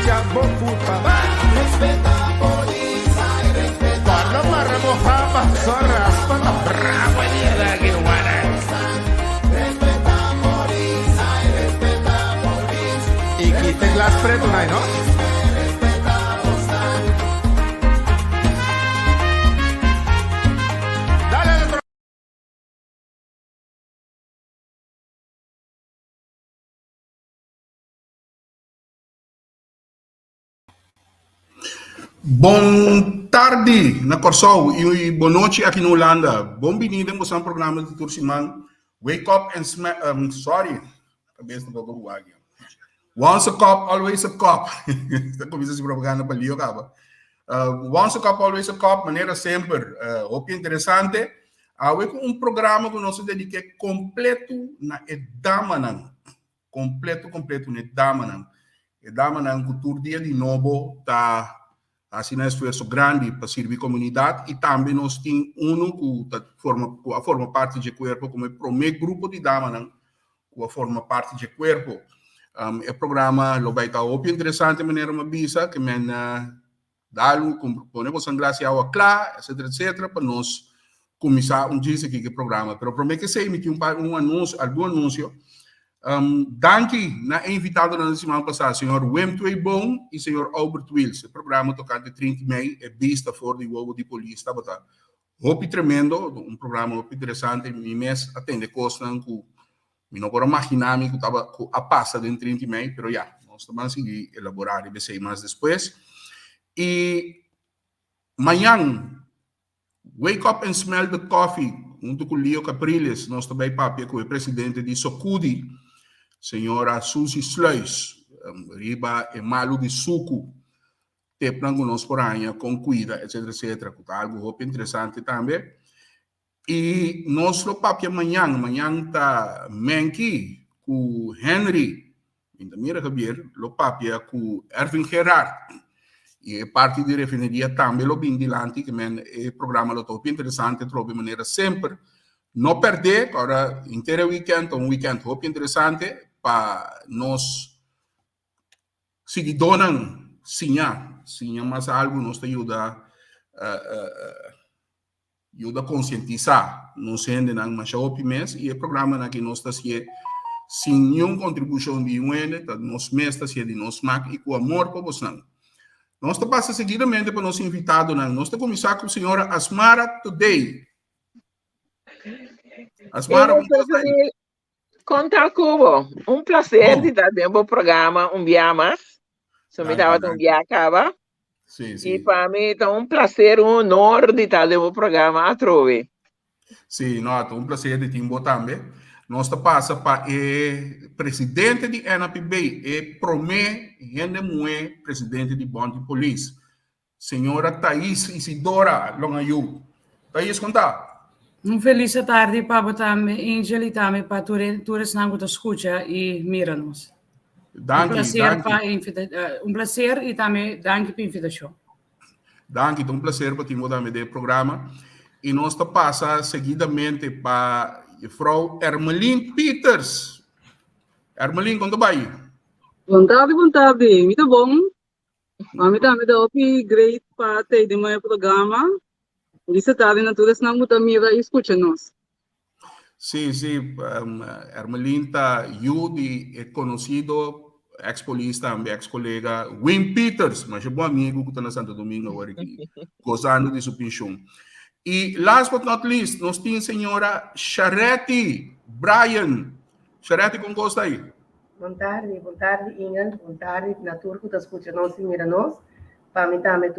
ya boputa. Respeta a polícia e respeta. Cuando me remojaba zorras, para bravo mierda que guana. Respeta a polícia e respeta a polícia. Y quiten las pretunas, ¿no? Bom tarde na Corsol e boa noite aqui na Holanda. Bem-vindo a um programa de Turciman. Wake up and smell. Sorry, cabeça do Bobo Guagia. Once a cop, always a cop. Esta começa a propaganda para ali, acaba. Once a cop, always a cop, maneira sempre. Opinião interessante. Hoje com programa que nós dediquemos completo na Edamanan. Completo na Edamanan. Edamanan, cultura dia de novo, tá. Assim, é um esforço grande para servir a comunidade e também nós temos que forma parte do corpo, como o primeiro grupo de damas, que forma parte do corpo. O programa vai estar interessante de maneira uma visa, que me dá ponemos em graça ao clá, etc, para nós começar dia aqui o programa. Mas prometo que se emitir algum anúncio. Danke na invitado na semana passada, senhor Wim Tweebom e senhor Albert Wills. O programa tocante 30 de maio é vista fora do jogo de polícia. Tá? Hope tremendo, programa interessante. E mês atende costa que não agora imaginar que estava a passa de 30 de maio, mas já, nós vamos seguir elaborar e ver mais depois. E amanhã, wake up and smell the coffee, junto com o Leo Capriles, nós também papo com o presidente de Socudi, senhora Suzy Sluis, riba e malo de suco, teplan conosco por aí, com cuida, etc, algo interessante também. E nosso papo amanhã tá menki com Henry, ainda mira Javier, lo papo com Erwin Gerard, e parte de refineria também lo bem dilante, que o programa lo top interessante, trovo maneira sempre, não perder, agora inteiro weekend, um weekend muito interessante, para nós seguir donando sinha, mas algo nos ajuda a conscientizar, nos rende na mais mês e o programa que nós está sem nenhuma contribuição de nós mesmos está de nós e com amor para você. Nós está passa seguidamente para nós invitado, nós está começar com a senhora Asmara Today. Asmara, Conta Cubo, prazer de estar dentro do programa dia mais. Só me estava dia acaba. Sim. E para mim é prazer, honor de estar dentro do programa a Trove. Sim, é prazer de ter também. Nós passa para o presidente de NAPB e primeiro presidente de Bond Police, senhora Thaís Isidora Longayu. Thaís, conta. Feliz tarde para também, Angel, e também para todos que nos escutam e miram-nos. Prazer e também danke pela invitação. Danke, prazer para termos também o programa. E nós passa seguidamente para a Frau Ermeline Peters. Ermeline, conta bem. Bom tarde, muito bom. Kami também da OP great parte do meu programa. Isso tarde na todas não muito mira e escuta-nos. Sim, Ermeline está é conhecido ex-polista, ex-colega Wim Peters, mas é bom amigo que está na Santo Domingo agora aqui, gozando de sua pensão. E last but not least, nós temos a senhora Charete Brian. Charete, como gosta aí? Boa tarde, Inga. Boa tarde, na turma que está escutando e mira-nos. Para mim também é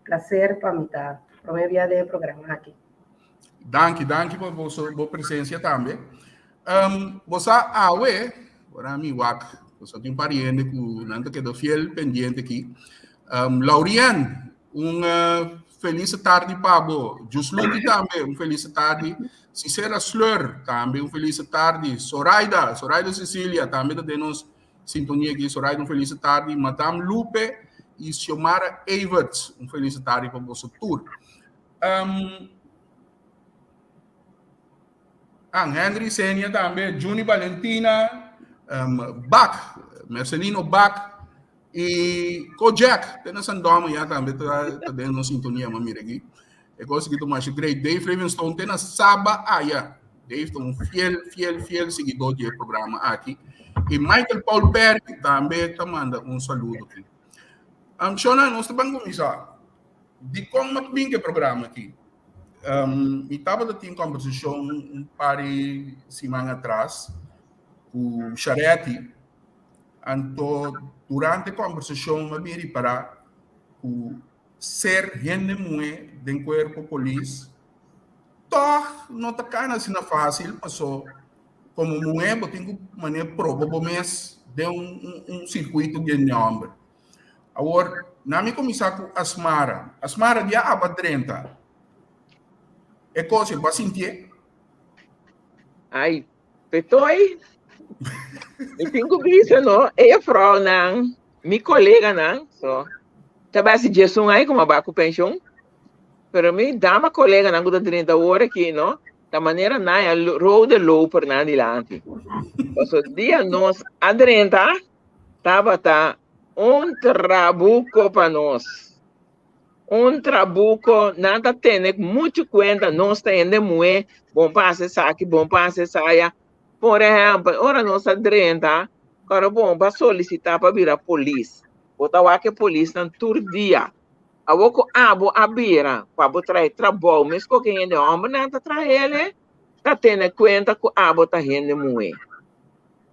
prazer para mim estar. Para mim é programa aqui. Danke por sua presença também. Você agora me wak, você tem pariente que não queda fiel pendente aqui. Lauriane, feliz tarde para você. Jusluki também, feliz tarde. Cicera Slur, também feliz tarde. Soraida Cecília, também da nos sintonia aqui. Soraida, feliz tarde. Madame Lupe e Xiomara Everts, feliz tarde para você tour. Henry Senia também, Juni Valentina, Bach, Marcelino Bach, E com Jack, tem essa doma já também, tá dentro da sintonia, mas mira aqui. É coisa que tu mais great. Dave Livingstone tem na Saba Aya. Dave é um fiel seguidor do programa aqui. E Michael Paul Perry também tá mandando um saludo aqui. Shona, nós estamos começar. De como é que é o programa aqui? Eu estava tendo conversação um par de semanas atrás com o Charete. Então, durante a conversação, eu me para o ser gente mulher do corpo polícia. Não está assim fácil, mas como mulher, eu tenho maneira provavelmente de um circuito de nome. Agora, na minha começar com Asmara. Asmara já há 30. É coisa que vai sentir? Ai, petoi. Eu tenho visto, não? Eu falo, não. Minha colega, não. So, talvez se Jesus aí, como vai com pensão. Pero me dá uma colega, não, de 30 horas aqui, não? Da maneira, não, é roda low por nada adiante. So, dia nós, a 30, tá trabuco para nós. Trabuco, nada tem, muito conta, nós temos muito, bom passe aqui, bom passe saia. Por exemplo, ora nós a 30, agora bom, para solicitar para vir a polícia. Botar que a polícia não todo dia. A boca abira, para botar trabalho, mas qualquer gente homem não está trazendo ele, está tendo conta que a boca está indo muito.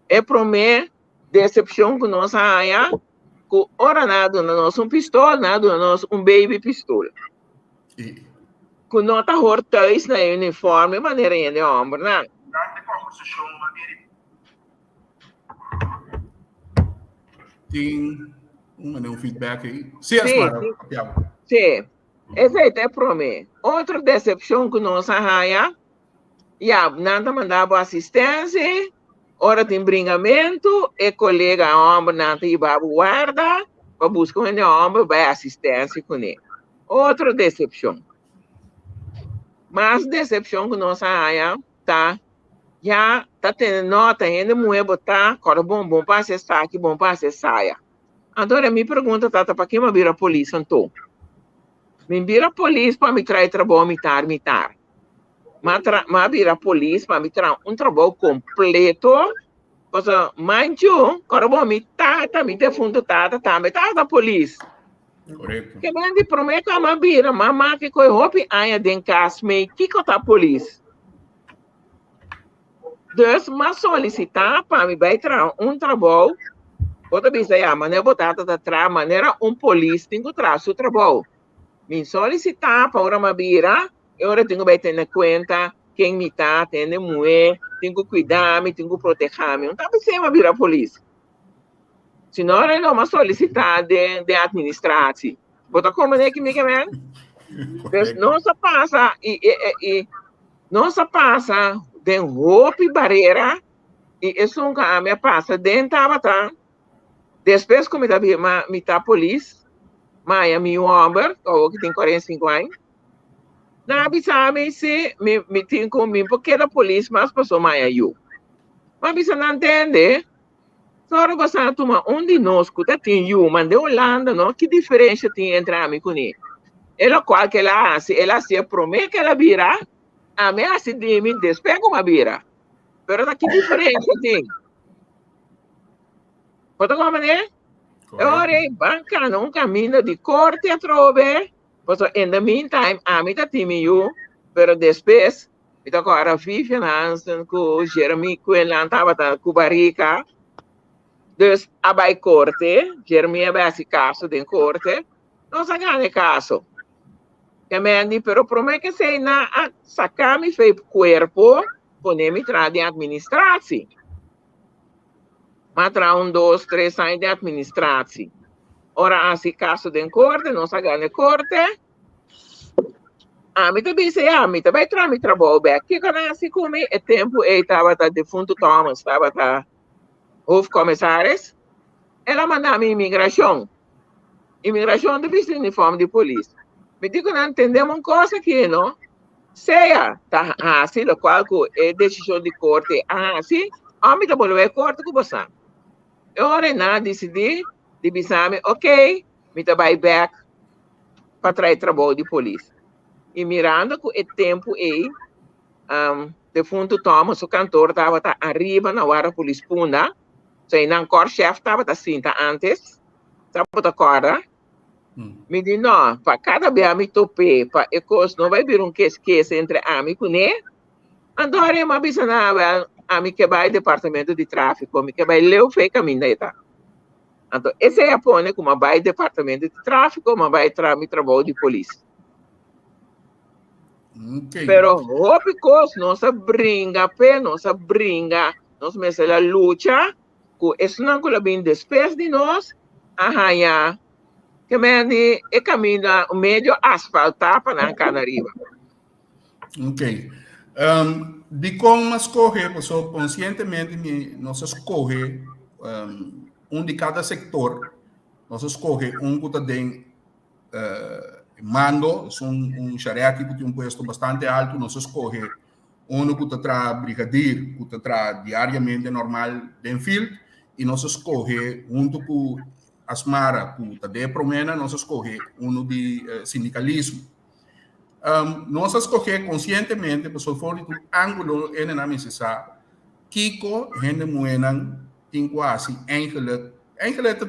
É para mim, decepção que nós há, que ora nada na nossa pistola, nada na nossa baby pistola. Que não está hortais na uniforme, maneira de homem, não? Tem um feedback aí. Sim, esse aí é para mim. Outra decepção que nós há, nada mandava assistência, hora de bringamento, e colega homem nada ia guarda, para buscar um homem, vai assistência com ele. Outra decepção. Mas decepção que nós há, tá? Já tá tendo nota ainda, mulher botar, agora bom para acessar aqui, bom para acessar. Agora, me pergunta, tata, para que me vira a polícia, então? Me vira a polícia para me trazer trabalho militar. Mas vira a polícia para me trazer um trabalho completo, porque, manjo, agora bom, me defunto, também tá da polícia. Correto. Que bem de prometo que a vira, mamãe que coi roupa, aí dentro casa, que tá a polícia? Dus, mas solicitar para me vai trazer um trabalho, outra vez aí, a maneira botada da tra, maneira polícia tem que trazer o trabalho. Me solicitar para ora mabira, eu tenho que ter na conta quem me tá, tem mulher, tenho que cuidar, tenho que proteger, não tá pensando mabira a polícia. Se não é uma solicitar de administração, bota como é que me quer? Não se passa não se passa de roupa e barreira, e isso nunca me passa dentro da tá. Depois que me tá polícia, mas meu homem, que tem 45 anos, não sabe se me tem comigo porque da polícia, mas passou mais eu. Mas você não entende? Só você toma de nós que tem eu, mas de Holanda, não? Que diferença tem entre a mim com ele? Ela qual que ela se promete que ela vira, a mim assim de mim despega uma vira. Pero que diferença tem? Pode como é? Ora, banca não caminha de corte a trove, pois in the meantime, a mim tá time eu, pero depois, então agora Vivian Hansen com Jeremy Quinlan tava com Barica, dus abai corte, Jeremy abai esse caso de corte, não se ganha caso. Que me andi, pero promete que se na sacar me fez corpo, poner me tra de administração. Mas tra 2, 3 anos de administração. Ora, esse caso de corte, não se ganha corte. A mim também se mim também tra me trabalho bem. Que quando assim como é tempo, ele estava defunto Thomas, estava hofcomissários, ela mandava imigração. Imigração de vestir uniforme de polícia. Me digo, não entendemos uma coisa aqui, não? Seja, tá assim, o qual é decisão de corte, assim, a mim também é corte com você. Eu não decidi, di bisame, ok, mi ta vai back para trás trabalho de polícia. E mirando com o tempo aí, de fundo toma, o cantor estava arriba na hora polícia punda, so não cor chefe estava cinta antes, estava da corda. Me diz, não, para cada vez me topei, para ecos não vai vir que entre amigo, né? Andora eu me avisava a mim que vai departamento de tráfico, me que vai ler o feio caminho daí, tá? Então, esse é a pone como vai departamento de tráfico, mas vai trabalho de polícia. Okay. Pero because nossa brinca, nossa mesa a luta, que isso não é bem despes de nós, arranhar, que me é caminho meio asfaltar para não cair arriba. Ok. De como escolher, pessoal, conscientemente, nós escolhe de cada sector, nós escolhe que tem mando, é xerife que tem posto bastante alto, nós escolhe que trabalha brigadier, que trabalha diariamente normal dentro field, e nós escolhe junto com asmara, que de promena, nós escolhe de sindicalismo. Nós escolher conscientemente, por for do ângulo en na mesa, Kiko, gente moenan, tem quase, eigenlijk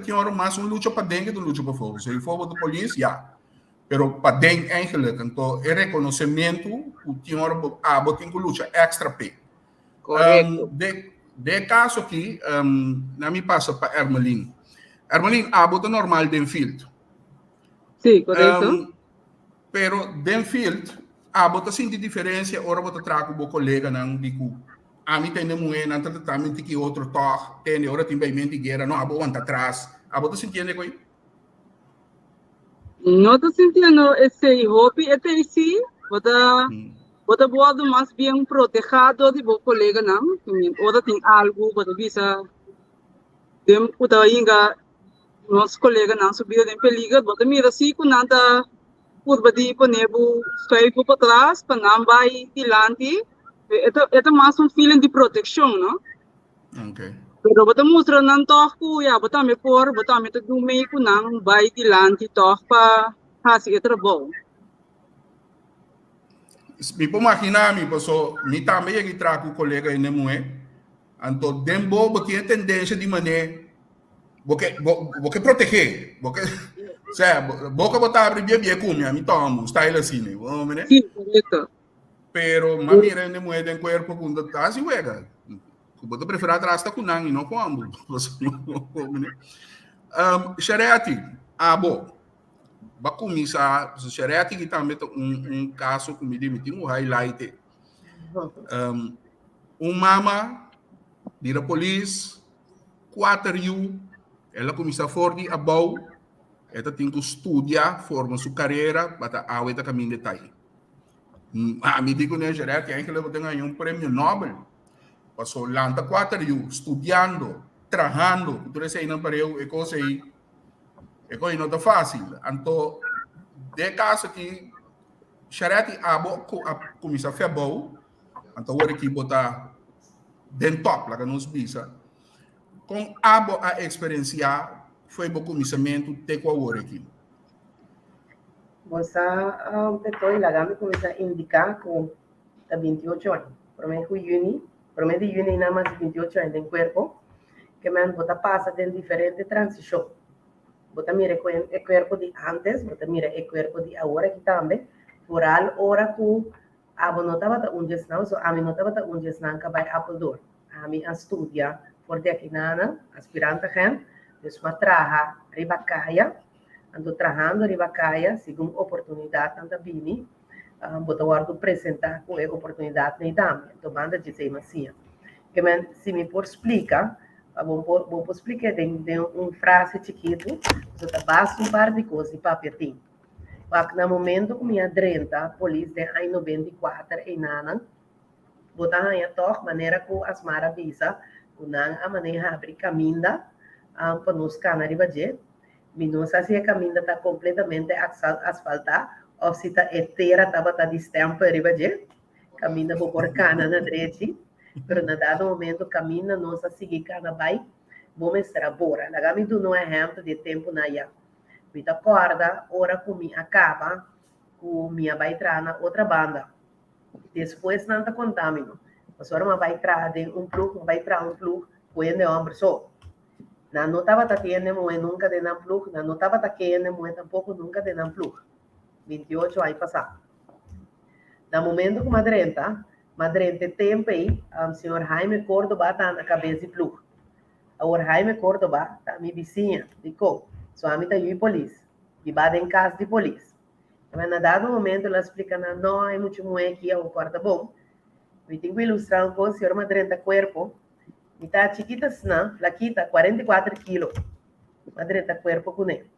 tem hora mais luta para dentro do luta para fora. Se for da polícia, já. Pero para dentro, eigenlijk, então, é reconhecimento, o tem hora, tem que luta extra pé. Correto. De caso aqui, na me passa para Ermelin. Ermelin, bota normal dentro field. Sim, correto. Pero Denfield, bota sim de diferença, ora bota trago o colega não digo, a mim tem mulher, não tá também que outro toque, tem ora tem bem mente guerra, não abo anda atrás, bota sim entende coi? Não tô sentindo esse hobby, esse sim, bota boado mais bem protegido de bo colega não, ora tem algo, bota visa, dem uda inga, nosso colega não subiu em perigo, bota mira assim com nada curva de ponebu sai para trás para não vai dilante é mais feeling de proteção, não? Ok. Pero bota mostra não toco ya bota me por bota me tu meio com não vai dilante toco para fazer o trabalho. Me pode imaginar, me também aqui trago o colega em Nemué, então dembo porque tem tendência de maneira porque proteger, porque boca botar abrir bem como a mim tomo style assim, né? Sim, correto. Pero mami rende moeda em corpo quando tá assim uega. Bota preferir atrás tá com não e não com ambos. Xerete, bom. Ba começar, xerete que também caso que me demitiu um highlight. Mama de polícia 4U, ela começa a fordi a bau. Ela tem que estudar, formar sua carreira, para a outra caminho de detalhe. Me digo, né, geral, que ainda eu tenho prêmio Nobel. Passou lá, 4 anos, estudando, trabalhando, tudo isso aí não pareu, é coisa aí não está fácil. Então, de caso que, xerete, começa a fazer bom, então, agora que botar dentro top, lá que nos bisa, com a experiência, foi bom começamento de qual hora aqui? Você tentou ilagar-me começar a indicar com 28 anos. Prometo de junho, não mais 28 anos em corpo, que me bota passa de diferente transição. Bota mira o corpo de antes, bota mira o corpo de agora aqui também. Por a hora que a notava um dia não, a mim notava um dia não que vai Apple Door. A mim a estudia por de aqui nana, aspirante gente. Depois trabalha ribacaia, ando trabalhando ribacaia, segundo oportunidade anda bini, botar o arco apresentar com a oportunidade nem também, então manda dizer assim, que se me por explica, vou explicar de frase chiquito, você tá basta par de coisas de papel Porque no momento que minha 30, polícia de aí 94 e nana, botar aí a toque maneira que as maravilhas, a maneira abrir caminho para nos canas de não sei se a caminho está completamente asfaltada ou se está inteira, está distante para de caminho por cana na direita, mas na dado momento caminho não se seguir cana vai vou mostrar bora. Lagami do no exemplo de tempo na ya. Vita acorda, hora que acaba, com minha vai entrar na outra banda. Depois não tá contamino. Mas agora vai entrar de vai entrar um plug, puede homem só. Não estava tendo moe nunca de não plug, não estava tendo moe tampouco nunca de não plug. 28 anos passado. No momento que Madrenta tempo aí, o senhor Jaime Córdoba está na cabeça de plug. O Jaime Córdoba está minha vizinha, digo, sua amiga está aí polícia, e vai em casa de polícia. Mas na dado momento ela explica, não, é muito moe aqui, é um quarto bom. Eu tenho que ilustrar um pouco, o senhor Madrenta corpo, e está chiquita, não, flaquita, 44 quilos. Madrenta corpo com ele.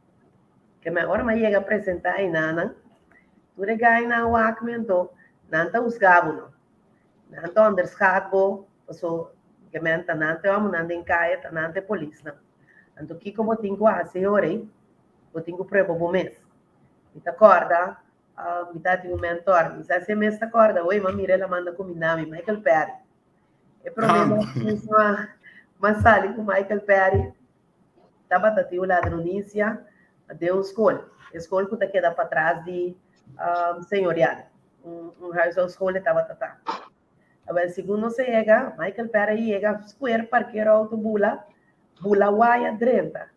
Que agora me chega a apresentar aí, Nana, tu regai na wakmento, nanta os gabo, nanta underscado, so que menta nanta amo nanta em caia, nanta polícia. Anto que como tenho a senhora aí, eu tenho prova bom mês. Me tá acorda, me tá um mentor, me sabe se mês tá acorda, oi, mami, ela manda combinar me Michael Perry. É problema uma sala com Michael Perry, tava tativo lá da Nunícia, de uma escola que queda para trás de senhorial, high school estava tatá. Agora, segundo se chega, Michael Perry chega, square, parqueiro, autobula, bula waia, drenta,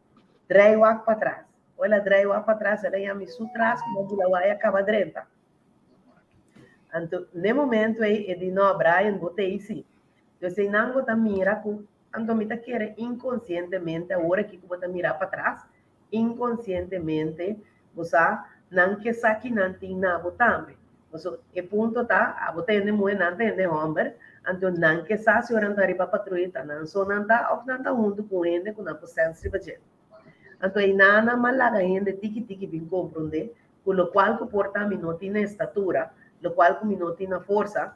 drei wak para trás. Olha, drei wak para trás, ela ia me sutras, como bula waia, acaba drenta. Então, no momento, é de não, Brian, botei sim. Eu sei, não vou mira, então me quer inconscientemente, agora que vou mirar para trás, inconscientemente, você não quer saber não tem nada também. Então, o ponto tá, a você tem muito não tem homem, então não quer saber se orang dari para patrulha, não só não tá, ou não tá junto com ele, com a presença de gente. Então, aí nada malaga ainda, tiki bem compreender, com o qual que porta me não tem estatura, o qual que me não tem força,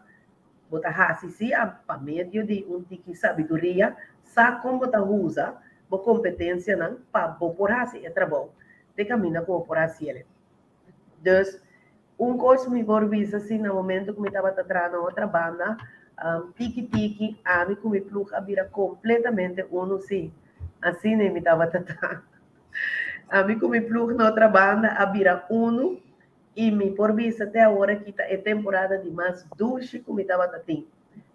bota assim, para meio de tiki sabedoria, sabe como você usa, a competência não, para por assim, é trabalho. Te caminha como por assim ele. Então, coisa me por vista assim, no momento que me estava atrás na outra banda, tiki, a mim como me plug a vira completamente sim. Assim nem me estava atrás. A mim como me plug na outra banda, a vira e me por vista até agora que é temporada de mais dulce como me estava atrás.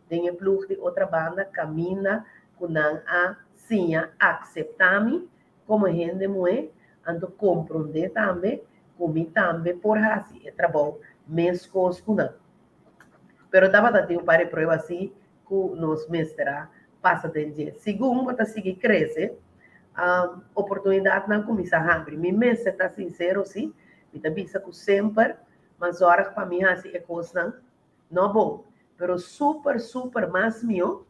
Tem plug de outra banda, caminha com a sim, aceitar-me como gente moe, ando compreender também, como também por assim, é trabalho, mesmo coisas com não. Pero dava a ter um par de provas assim, que nos mestra passa de dia. Segundo, você seguir crescer, oportunidade não começa a abrir. Me mestre está sincero, sim, me está vista que sempre, mas horas para mim assim é coisa não bom. Pero super mais meu,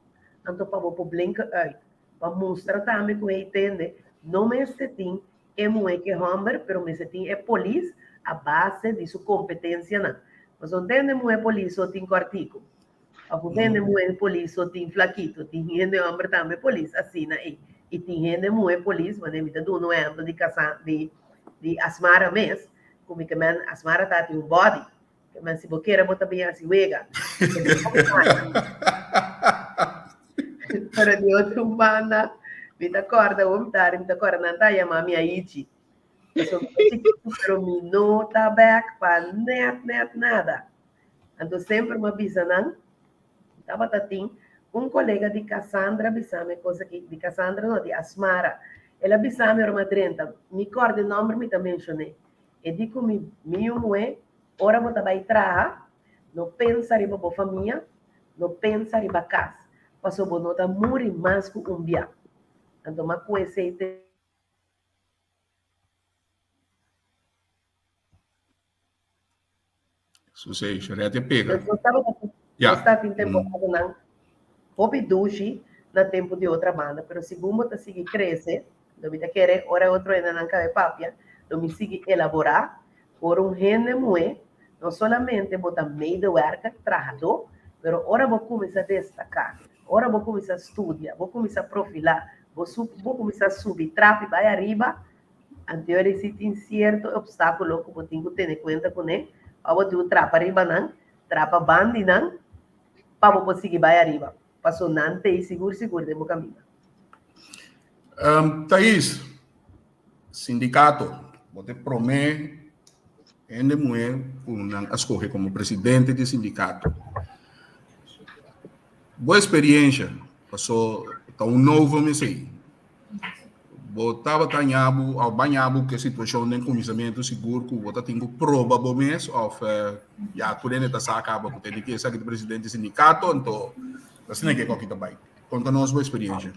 então para o blinker aí, para mostrar também que entende, não me tem é muito que homem, pero me tem é polícia a base de sua competência não. Mas não tem muito polícia ou tem artigo. Não tem muito polícia ou tem flaquito, tem gente homem também polícia assim aí. E tem gente muito polícia, mas me dá um exemplo de Asmara mesmo, como que man Asmara tá tem um body, que man se boqueira bota bem assim wega. Para de outro banda, me acorda, vou me acorda, não tá a mami aí, pero me não tá back para net nada. Então sempre me avisa não, tava tatim, colega de Cassandra bisame coisa que de Cassandra não, de Asmara, ela bisame era uma 30, me acorda o nome me também mencionei, e digo me moe, ora vou trabalhar trabalhar, não pensa em boa família, não pensa em casa. Passou por nota muito mais que dia. Então, uma coisa é Sucede, já te pega. eu estava em temporada não. Houve duche no tempo de outra banda, mas segundo eu segui crescer, eu me querer, ora outro ainda não cabe papia, eu me segui elaborar por gente moe, não somente botar meio de work, trabalhador, mas ora vou começar a destacar. Ora vou começar a estudar, vou começar a profilar, vou começar a subir, trapo e vai arriba. Anterior existe certo obstáculo que eu tenho que ter em conta com ele. Eu vou ter trapa arriba, não, trapa bandi, não, para eu conseguir vai arriba. Passou não tem seguro de meu caminho. Thaís, sindicato, você promete ainda mulher a escolher como presidente do sindicato. Boa experiência, passou tá novo me sei. Botava tanhabo ao banhabo que a situação de comissamento seguro que bota tem prova bom mês of já por ele tá acaba com tem que ser do presidente do sindicato então assim é que qualquer também. Conta-nos boa experiência.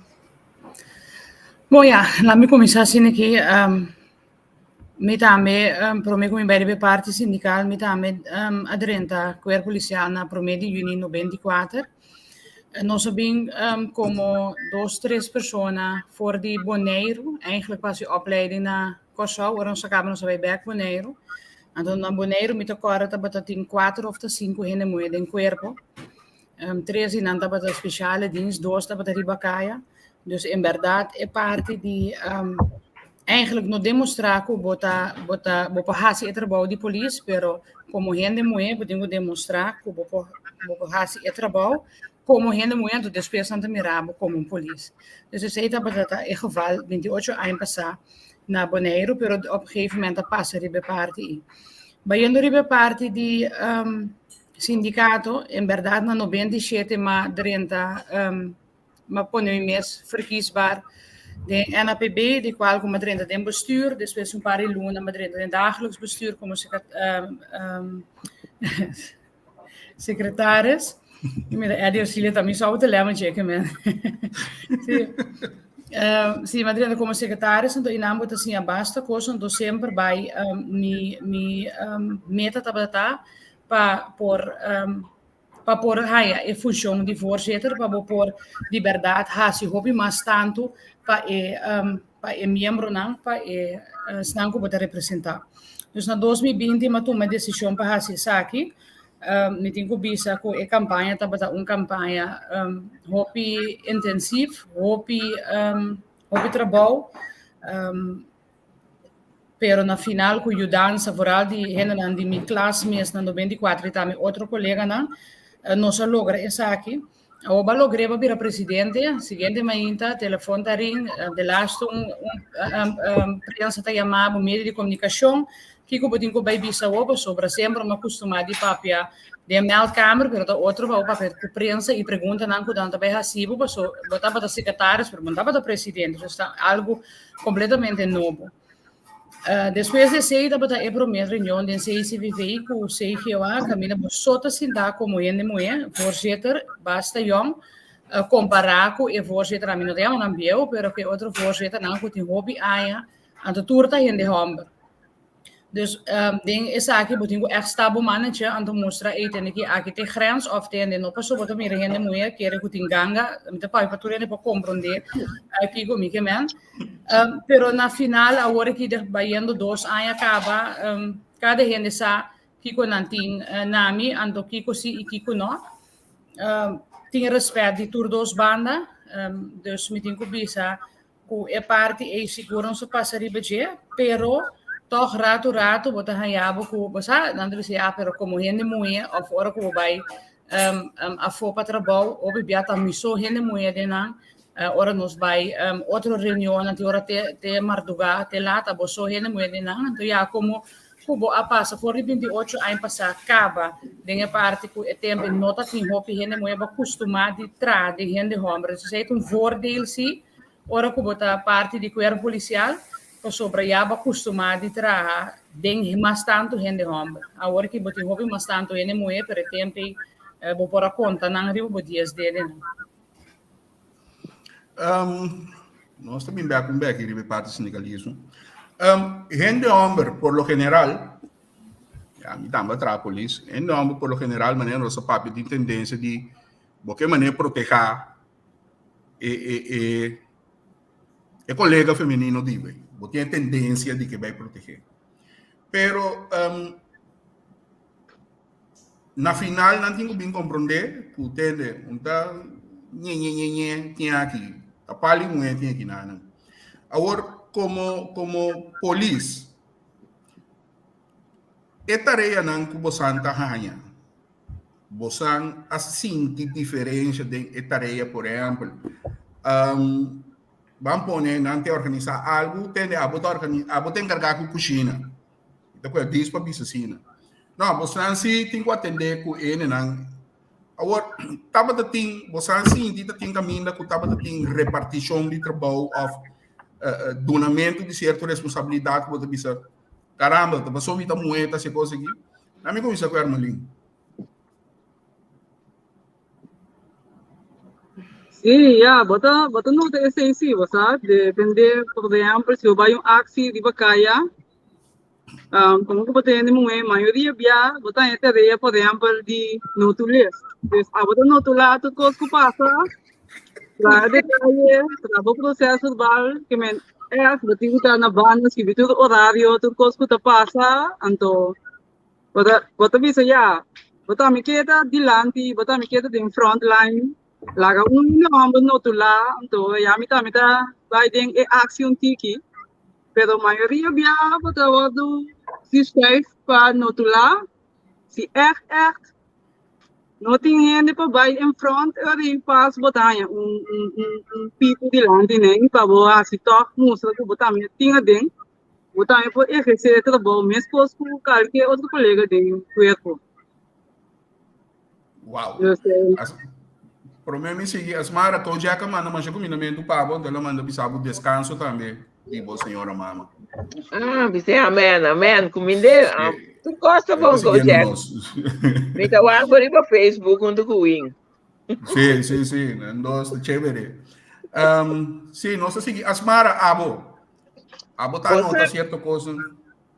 Bom, ja, laat me começar assim aqui. Me também, para mim, como BRB parte sindical, me também aderente ao Corpo Policial na 1 de junho de 94. Nós sabemos como 2, 3 pessoas voor die Bonaire, eigenlijk was die opleiding na Kosovo, nós acabamos de bij Bonaire. Então, na Bonaire, me tocaram que tem 4 ou 5 gente moeda em corpo. 3 in anda para speciale dienst, 2 para Ribacaia. Dus in verdade é parte de eigenlijk não demonstrar que bota hasi trabalho de polícia, pero como gente moeda, podemos demonstrar que bota hasi trabalho como gente moeda depois Santa Mirabo como polícia. Dus eu sei que é geval 28 anos passar na Bonaire, pero op een gegeven moment passa ribe parte. Baiando ribe parte de sindicato, in verdade na 97 maar 30 maar põe um mês verkiesbaar de NAPB, de qual como 30 tem bestuur, depois paar luna, maar 30 tem dagelijks bestuur como secretaris. É de auxílio também só o telefone, man. Sim, mas 30 como secretaris, então inam bota assim basta coisa, então sempre vai meta tabata para por a função de voorzitter, para por liberdade, hasi hobby mas tanto para membro não, para snanco para representar. Dus na 2020 mas tomei decisão para hasi saki, me tenho bisa com a campanha, tabata campanha hobby intensivo, hobby trabalho, pero na final com ajudança foral de gente de minha classe mês na 94 e também outro colega não nós logra essa aqui o logrei para virar presidente seguinte manhã telefone tá ring de last prensa tá chamava meio de comunicação que eu botinho vai bisa o sobre sempre me acostumar de papia de mail câmera pero outro vai papel com prensa e pergunta não quando tá bem recibo passou botava da secretária perguntava da presidente está algo completamente novo. Depois de sair da a primeira reunião de CICVV com o CIGOA, Camila Bossota sinta como gente mulher, voorzitter, basta jong, comparar com o voorzitter a mim não tem um ambiente, pero que outro voorzitter não tem hobby aia, ando turta gente homem. Dus ding is aqui botinho extra manager ando mostra eten que aqui tem grens of tem não passou botar minha gente mulher que era que tem ganga, me tá pai para tu ele para compreender aqui comigo que men. Pero na final agora que de baiando 2 anos acaba cada gente sa kiko nantin nami ando kiko si e kiko no. Tem respeito de tur 2 banda, dus me tenho bisa com é parte e segurança passa ribeje, pero toch rato bota hayabo ko basa nando siya pero como gente mulher of ora ko vai a for para trabalho ou biata miso gente mulher de nan ora nos vai outra reunião na hora te marduga te lata boso gente mulher de nan então já como kubo a passa for 28 anos passa acaba denha parte ko tempo nota que hopi gente mulher ba costuma de tra de gente homem se é um voordeel si ora ko bota parte de corpo policial sobre já acostumado a trabalhar tem mais tanto gente homem agora que botem hobby mais tanto gente mulher per tempo vou por a conta não arriba dias dele nós também com back de parte sindicalismo gente homem por lo general a mim também tra polícia gente homem por lo general maneira nossa papel de tendência de porque maneira proteger e colega feminino de tem tendência de que vai proteger. Pero na final não tenho bem compreender, que entende, então tem aqui, a pali mulher tem aqui nada. Agora como polícia, é tarefa não que você está ganhando. Você assim que diferença de tarefa, por exemplo, vamos poner, não te organizar algo, tem a botar encarregar com cozinha. Depois diz para piscina. Não, você não se tem que atender com ele, não. Agora, tava da tem, você não se tem caminho que tava da tem repartição de trabalho of donamento de certa responsabilidade que você bisa. Caramba, tá passou vida moeda se coisa aqui. A mim começa com a Armalin. Sim, já, bota no TSC, você depende, por exemplo, se eu vai aksi di Bacaya, como que bota nem mulher, maioria bia, bota em teoria, por exemplo, de notules. Então, bota notular, tudo coisa que passa, lá detalhe, o processo de bal, que men bota que na banda, se tudo horário, tudo coisa que passa, então, bota bisa já, bota me queda dilante, bota me queda de front line. Laga nome notula, então ya mita vai den action tiki, pero maioria bia bota wadu si schrijf pa notula, si echt, nothing hende pa vai in front, eri pas botanya pipo di landi nem pa boa si toch musra ko botanya tinga den, botanya po exercer trabalho, mes pos com qualquer outro colega de cuerpo. Uau. Eu sei. Para mim, se as mara tô já que manda mas combinamento pabo, ela manda bisabo descanso também. E boa senhora mama. Você amém. Comida, tu gosta bom com Jack? Me dá uma por para Facebook onde cuin. Sim, nós chévere. Sim, nós seguir as mara abo tá nota certa coisa.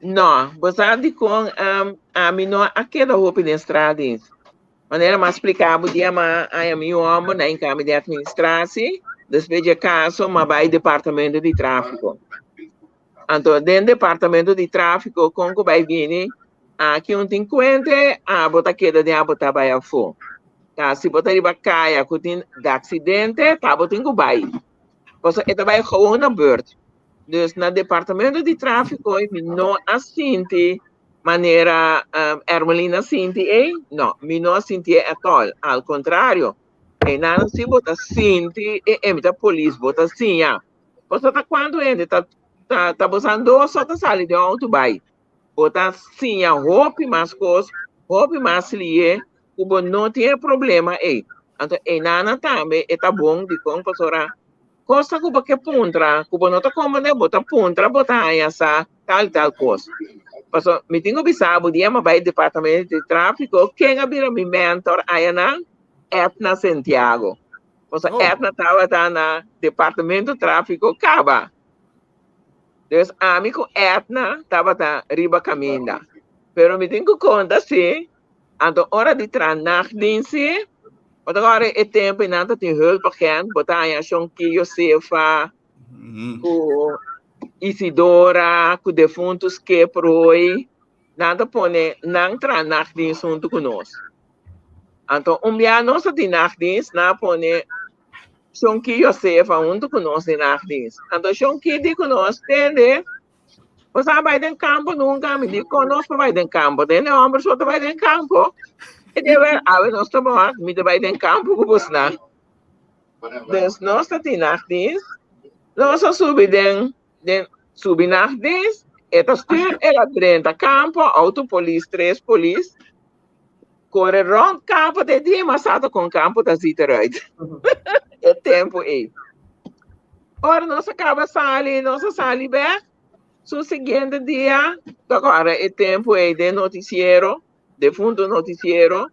Não, você de com a mim não aquela roupa na estrada. Maneira mais explicável dia mas a meu homem na encame de administração, depois de caso, mas vai departamento de tráfico. Então, dentro do departamento de tráfico, como vai vir, aqui um tem conta, a bota queda de a bota vai a fora. Tá, se botar de bacaia, que tem acidente, tá botando que vai. Porque это vai gewoon na beurt. Dus no departamento de tráfico, não assinte maneira Ermelina sinti no, mi non sinti at all, al contrario, e non si bota sinti e emita police bota sinha. Posso tá quando ele tá botando só tá sali de auto vai. Bota sinha roupa mais coisa, roupa mais lie, cubo não tem problema Então, nana também tá bom de com pastora. Costa cubo que puntra, cubo não tá como né bota puntra, bota aí essa tal coisa. Paso, me tenho bisabo dia mas vai departamento de tráfico, quem abira mi mentor aí na Etna Santiago. Paso, Etna estava na departamento de tráfico Caba. Então, amigo Etna estava na riba caminda. Pero me tenho conta se, então hora de nachtdienst, agora é tempo e nada tem hulp gaan, botar aí a Shonki Josefa, Isidora, com defuntos que proi, nada pone, não tra nachtdienst junto conosco. Então, dia nossa de nachtdienst, na pone, Shonki Josefa junto conosco de nachtdienst. Então, Shonki de conosco, entende? Você vai em campo nunca, me diz conosco vai em campo, entende? O homem só vai em campo. E deve, nós estamos, me vai em campo, com você, né? Então, nossa de nachtdienst, nós subimos nachtdienst, eta stuur ela dentro campo, autopolice, 3 police, corre rond campo de dia, mas sabe com campo da ziet eruit. É tempo aí. Ora, nós acaba sali back, so seguinte dia, agora é tempo aí de noticiero, de fundo noticiero,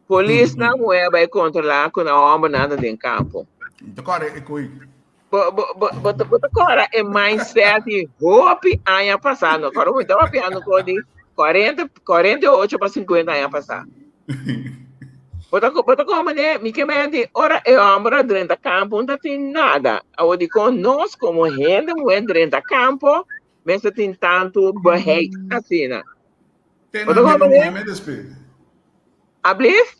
police não vai controlar com a homem nada dentro campo. Agora é coi. Agora é mindset roupa ano passado. Agora eu estava piando com de 48 para 50 anos passado. Bota como né? Me que me ora é homem dentro do campo não tem nada. Eu digo nós como gente mulher dentro do campo, mas tem tanto barreira assim, né? Tem na minha mulher me despedir. Ablif?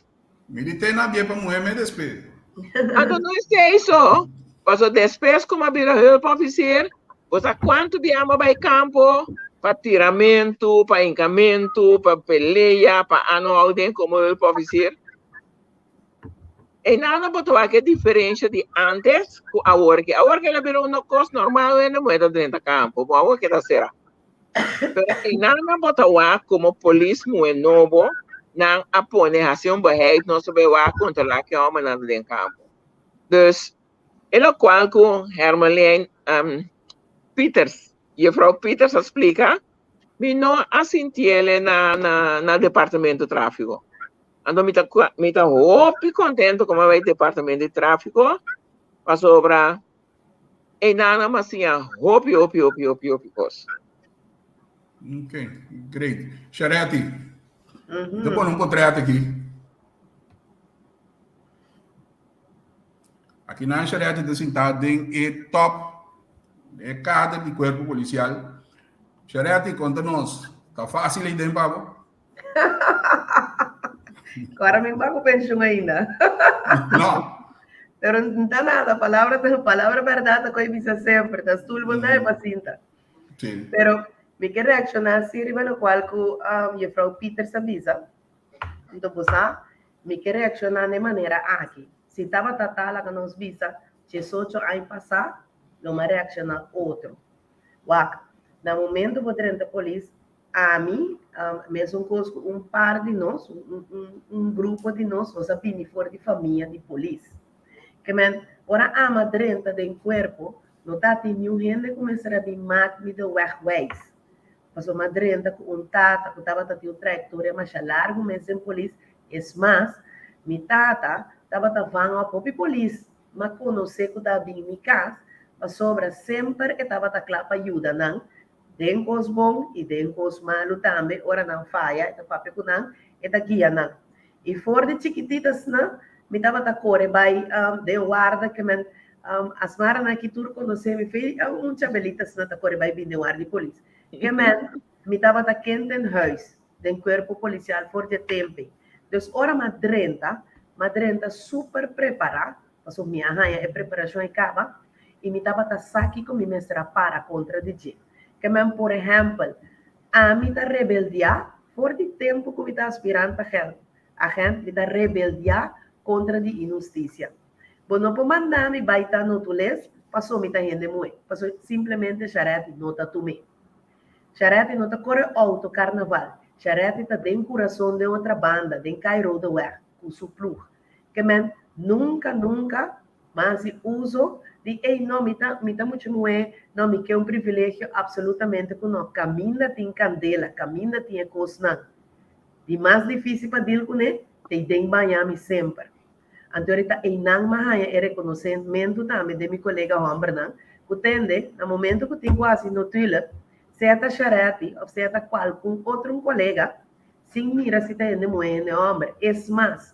Me tem na minha mulher me despedir. Então não sei isso. Paso depois como abrir help officer, você quanto viama vai campo para tiramento, para encamento, para peleia, para ano alguém como help officer? E nada botou que diferença de antes com agora que ela virou uma coisa normal e não é dentro do campo, bom, agora que tá será. Pero e nada botou como polícia muito novo, não apone ação beheid não sabe controlar que homem não dentro do campo. Dus ela qual com Hermelijn Peters, juffrouw Peters explica, me não assentiele na departamento de tráfego. Ando me tá hopi contento como vai departamento de tráfego para sobra e nada mais assim hopi coisa. Ok, great. Charete, depois não contrato aqui. Aqui na Charete de sentado em top é cada de corpo policial. Charete, conta-nos. Tá fácil aí dentro, Pablo? Agora me pago pensão ainda. Não. Pero não está nada, palavra verdade, que eu disse sempre, das tudo bom é paciente. Sim. Pero me quer reaccionar sirva no qual que Frau Peter avisa. Então, você me quer reaccionar de maneira aqui. Se estava tatala que nos visa, 18 anos passar, não me reaccionar outro. Waka, no momento que eu entro polícia, a mim, mesmo com um par de nós, grupo de nós, nós sabemos fora de família de polícia. Que men, ora a madrenta de corpo, não está tendo gente começar a vir máquina de wegways. Passou madrenta com tata, que estava tendo trajetória mais largo, mas em polícia, é mais, minha tata estava tavando a própria polícia, mas conhecer que estava em minha casa, mas sobra sempre que estava claro para ajudar, não? Den coisa bom e den coisa malo também, ora não falha, então papel que não, e da guia não. E fora de chiquititas, não, me estava da corre, vai, de guarda, que men, as maras aqui tudo conhecer, me fez chabelitas, não, da corre, vai vir de guarda de polícia. Que men, me estava da quente em huis, den corpo policial fora de tempo. Então, ora madrenta super preparada, passou minha rainha, é preparação e acaba, e me estava da saque com minha mestra para contra de gente. Que men, por exemplo, a mim da rebeldia, por de tempo que me está aspirando a gente me da rebeldia contra de injustiça. Bom, não pode mandar me baita no tules, passou me tá gente muito, passou simplesmente charete nota tume. Charete nota corre auto carnaval, charete tá dentro coração de outra banda, dentro Cairo do Uer, com suplur. Que men, nunca, mas uso de não me tá muito muito, não me quer privilégio absolutamente que não caminha tem candela, caminha tem coisa de mais difícil para dir com ele, tem Miami sempre. Então ahorita não mais é reconhecimento também de meu colega homem, não? Que tende, no momento que tem quase no Twitter, certa charete ou certa qualquer outro colega, sem mira se tem de mulher, homem, é mais,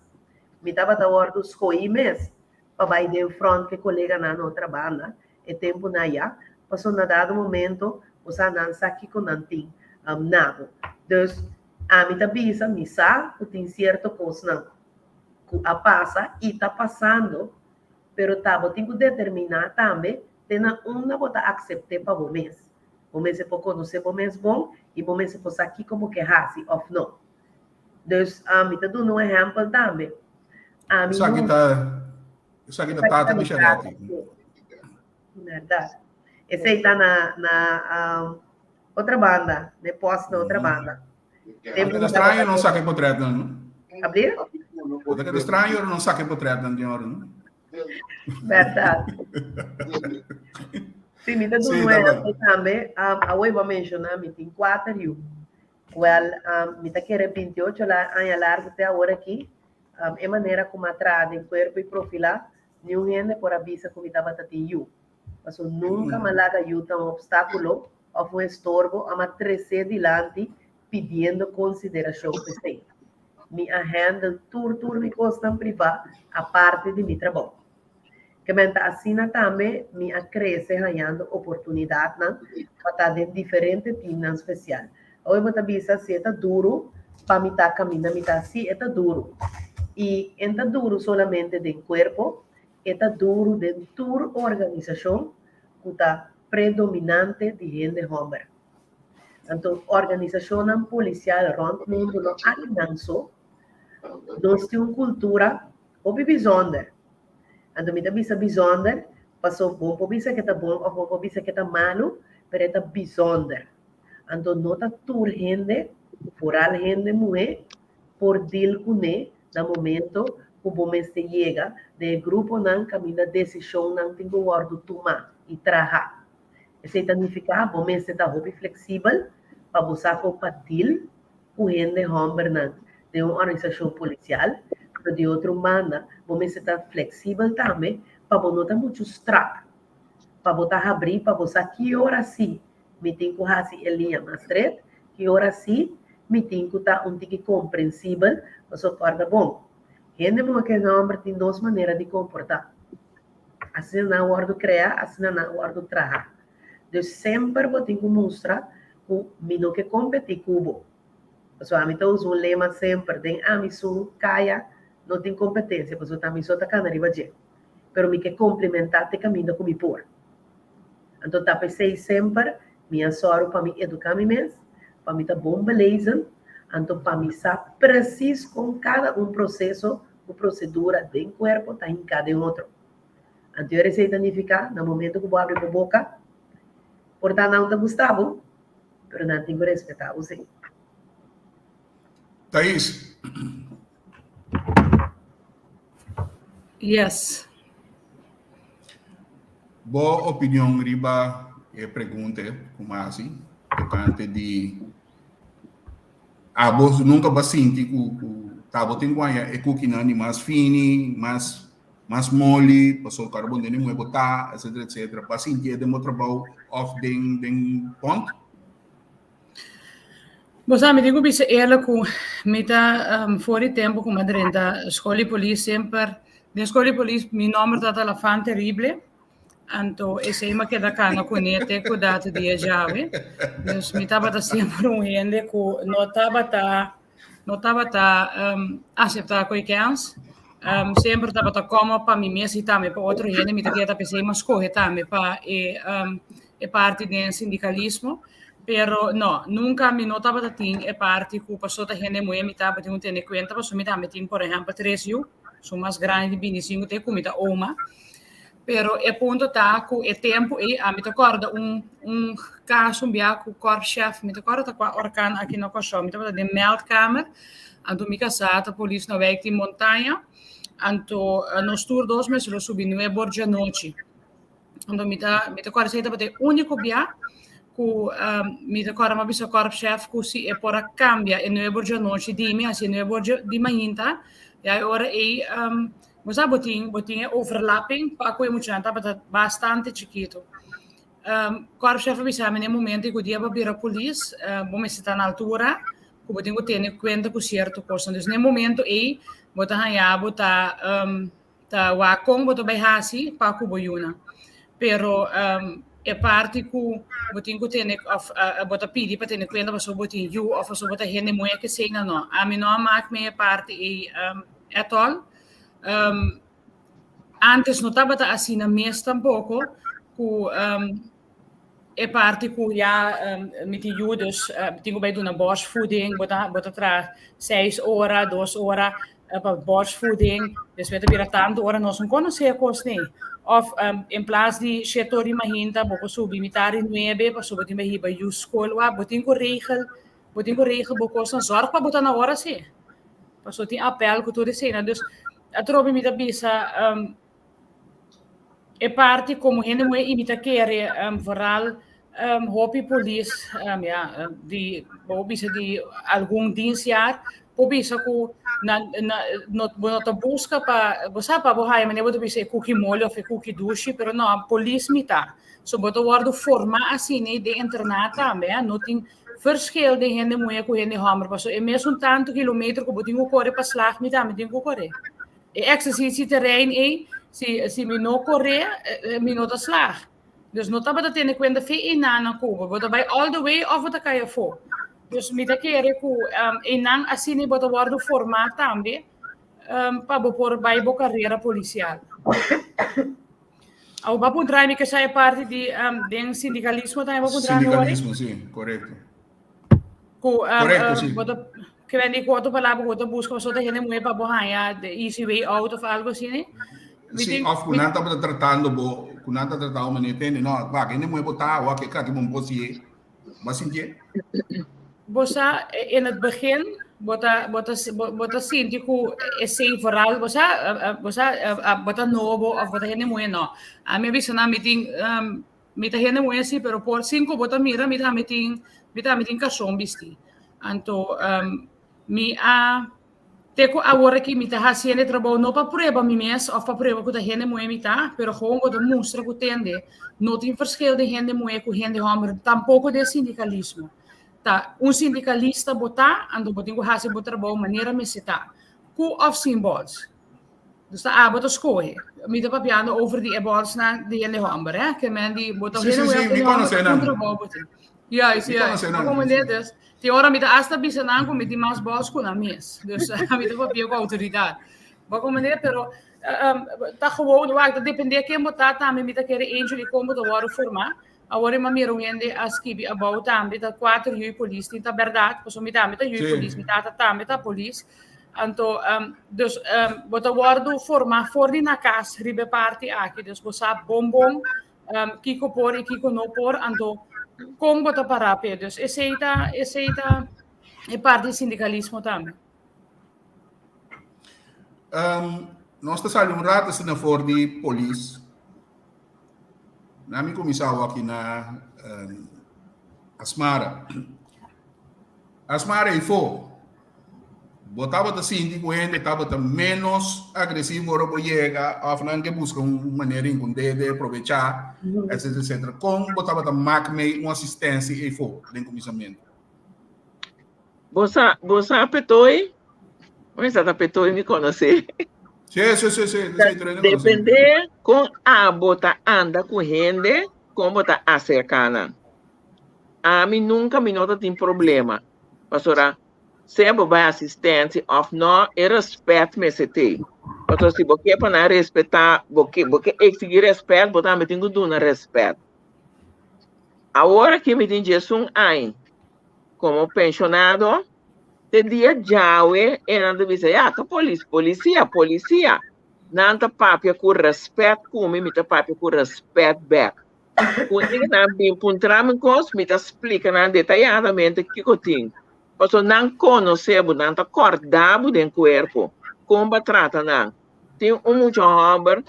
me estava da hora dos coimes para ir de frente que colega na outra banda, e tempo na já, passou na dado momento, você não sabe que com não tem nada. Então, a mim também me sabe que tem certa coisa não, que a passa e está passando, pero tá, tem que determinar também, tem uma bota aceitar para o mês. O mês é para conhecer o mês bom e o mês é para aqui como que raci ou não. Então, a mim está dando um exemplo também. Isso aqui tá tata de charete. Verdade. Esse aí está na outra banda, depois na outra banda. É estranho não sabe por trás, não? Abrir? É estranho não sabe por trás, não? Verdade. Sim, me dá um exemplo também. Eu vou mencionar, me tem 4 anos. Me está querendo 28 anos largo até agora aqui. É maneira como atrás em corpo e profilar, nenhum gente por avisa como estava tendo. Mas nunca malaga ajuda um obstáculo ou um estorbo a crescer dilante pedindo consideração presente. Me agenda tudo me custa privar a parte de meu trabalho. Que me assim também me cresce ganhando oportunidade para estar em diferentes times especial. Hoje eu avisa se é duro para me estar caminhando, me está se é duro. E é duro solamente de corpo, é duro de toda organização que está predominante de gente homem. Então, organização policial rond mundo não há só. Nós temos uma cultura Hobby bijzonder. En dan met bisa bijzonder, passou bom por bisa que tá bom, ou por bisa que tá malo, pero é bijzonder. Então nota tur gente, foral gente mulher, por deal com ne, no momento que o momento chega, de grupo não caminha decisão não tem que guardar tomar e trabalhar. Isso significa que o momento está hobby flexível para você compartilhar com gente homem não de uma organização policial, mas de outra maneira, o momento está flexível também para você não ter muito strap, para você abrir, para você que hora sim, me tem que fazer a linha mais estreita, que hora sim, me tem que estar um tique compreensível, mas o corda bom. Gente que não tem duas maneiras de comportar. Assim não guardo criar, assim não guardo trabalhar. Então sempre vou ter que mostrar que me não que competir com o Porque a mim tá usando um lema sempre, tem a mim sou caia, não tem competência, porque eu também sou da cana riba de. Pero me que complementar te caminho com me por. Então tá pensei sempre, minha sorte para me educar me mesmo, para mim tá bom beleza, então para mim saber preciso com cada processo, uma procedura de corpo tá em cada outro. Então eu receita significa no momento que eu vou abrir a boca, portanto não tá Gustavo, pero não tenho que respeitar você. Thaís, Yes. boa opinião riba pergunta como assim, tocante de você nunca vai sentir que tá botando guaia é que não mais fini, mais mole, passou o carbono de não botar, etc. Para sentir de meu trabalho off den ponto. Você me digo bisa eerlijk hoe met voor die tempo com madrenta escola polícia sempre de escola polícia mi nome tá la fan terrible anto esse ima que da cana conhece com data dia jave dus mi tava tá sempre gente que não tava aceitar coisas sempre tava tá como para mim mesmo também para outro gente mi tá que tá pensei mas corre também para é parte do sindicalismo. Pero no, nunca me notava da ting é parte que passou da gente muito me tava de ter conta passou me tava ting por exemplo 3 eu sou mais grande de 25 te comida uma pero é ponto tá que é tempo e a me acorda caso biaco corp chef me acorda com a orcan aqui no cochão me tava de meldkamer anto me casata polícia na wijk de montanha anto nos tour 2 meses lo subi no é borgia noite anto me acorda sei tava de único biaco mi ricordo ma bisa corp chef così e poi cambia e noi borgia noci di mi assim noi borgia di manhã e agora mas botin é overlapping para que muito gente tá bastante chiquito corp chef bisa no momento em que o dia vai vir a polícia bom se está na altura que botin que ter conta com certo coisa então no momento aí botar já botar tá o com botar bem assim para que boiuna pero é parte que botin que tem bota pedi para ter conta para só botin you ou só botar gente moia que sei não a mim não mak me parte e é tol antes não estava assim na mês tampouco que é parte que já me tinha dus tinha bij doen een borstvoeding bota tra 6 horas 2 horas para borstvoeding dus we hebben tanto horas nós não conhecemos nem of em plaats de setor imagina boco subi mitar in 9 para subir me hiba you school wa botin ko regel boco são zorg para botar na hora se passou tem apel que tudo assim dus a trobe mi da bisa é parte como gente não imita querer vooral hopi police die bisa de algum dinsjaar bisa ku not busca para você para borrar mas eu bisa cookie molho ou cookie douche pero não police mita so boto guardo forma assim de internat também não tem verschil de gente moeia com gente hammer passou é mesmo tanto quilômetro que botinho corre para slag mita me tenho correr e exercício terreno e se me não correr me não slag dus não estava a ter conta fe na Cuba bota vai all the way of the caia for dus me daqui é que não assim bota guardo formato também para por vai bo carreira policial ao bapo drive que sai parte de sindicalismo também bapo drive sindicalismo sim correto correto sim que vende outra palavra, outra busca, ou outra gente muito para borrar, the easy way out of algo assim, né? Sim, of kunanta pa tratando bo, kunanta tratando manete, no, ba, kini mo botar, o que kaki mo posie, basinje. Você, in het begin, bota sinti que é sem vooral, bota novo, of bota gente muito não. A minha visão na meeting, mita gente muito assim, pero por 5 bota mira, mita meeting kasong bisti. Anto, mi a Teco agora que me está fazendo trabalho não para prova mi mes ou para prova que a gente muito me tá, pero gewoon que mostra que tende, não tem verschil de gente muito com gente homem, tampouco de sindicalismo. Tá, sindicalista botar, ando botin que hace o trabalho maneira me cita, com of symbols. Dus tá, bota escolhe. Me tá papiando over die balls na de gente homem, que men die bota Sim, me conhece não. Ja, como deles. Tem hora me dá hasta bisanang com me tem mais boas com a mes. Dus me dá papel com autoridade. Mas como maneira, pero tá gewoon, vai depender quem botar também me dá querer angel e como do hora formar. Agora me miro ainda a skibi about também da 4 UI police, tá verdade, pois me dá UI police, me dá também tá police. Então, dus bota guardo formar fora na casa, ribe parte aqui, dus bosa bombom, kiko por e kiko no por, então como bota para pedos, essa é parte do sindicalismo também. Nós estamos um rato assim na fora de polícia. Nami comissário aqui na Asmara. Asmara e for. Botava da síndico ainda estava menos agressivo para chegar, afinal que busca uma maneira de aproveitar, etc. Como botava da MACME uma assistência e for de comissamento. Você apetoi? Mas a apetoi me conhece. Sim. Depender com a bota anda com gente, como bota acercana. A mim nunca me nota tem problema. Pastora, sempre vai assistência of não e respeito me se tem. Porque se você para respeitar, você exigir respeito, você me tem que dar respeito. Agora que me tem Jesus aí, como pensionado, de dia já e não deve ser, polícia. Não tá papia com respeito, como me tá papia com respeito back. Quando não bem encontrar-me com os, me tá explicando detalhadamente o que eu tenho. Porque não conhecemos, não está acordado do corpo. Como trata não? Tem muito homem,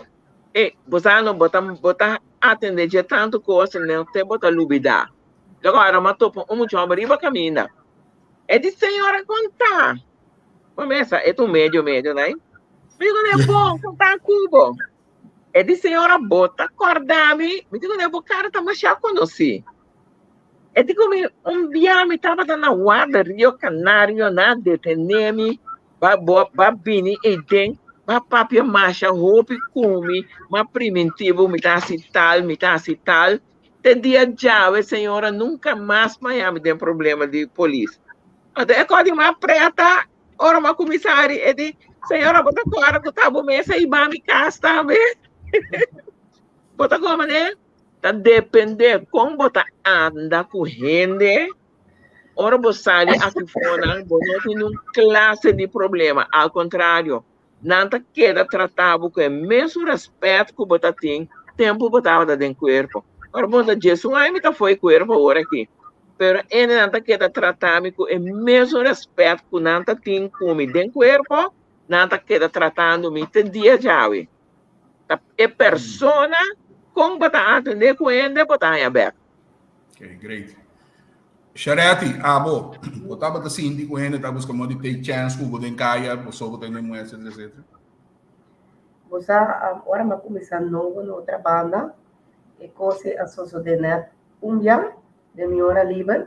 e você não bota atender de tanto coisa, não tem bota lubida. Agora, mas topo muito homem riba caminha. É de senhora contar. Começa, é tu médio, né? Me digo, é bom, contar cubo. É de senhora bota acordar-me. Me digo, é bom, cara, tá mais chato conhecer. É de como dia me estava na guarda Rio Canário na deteneme, vai bini e tem, vai papia marcha roupa come, mas primitivo me tá assim tal. Te dia já, a senhora nunca mais Miami tem problema de polícia. Até quando mais preta, ora uma comissária, é de senhora bota agora que tá bom mesa e vai me casa também. Bota como né? Tá depender como você anda com gente, ora você sai aqui fora, você não tem classe de problema. Ao contrário, não tá queda tratado com o mesmo respeito que você tem, tempo você estava dentro do corpo. Ora, você diz, ai, me tá foi corpo agora aqui. Pero ele não tá queda tratado com o mesmo respeito que não tá tem com dentro do corpo, não tá queda tratando me te dia já. É persona como botar atender com ele, botar em aberto. Ok, great. Charete, bom, botava da síndico ainda, tá buscando de ter chance, que você caia, você vai ter nenhuma, etc. Você agora vai começar novo na outra banda, e coisa a sociedade dia de minha hora livre,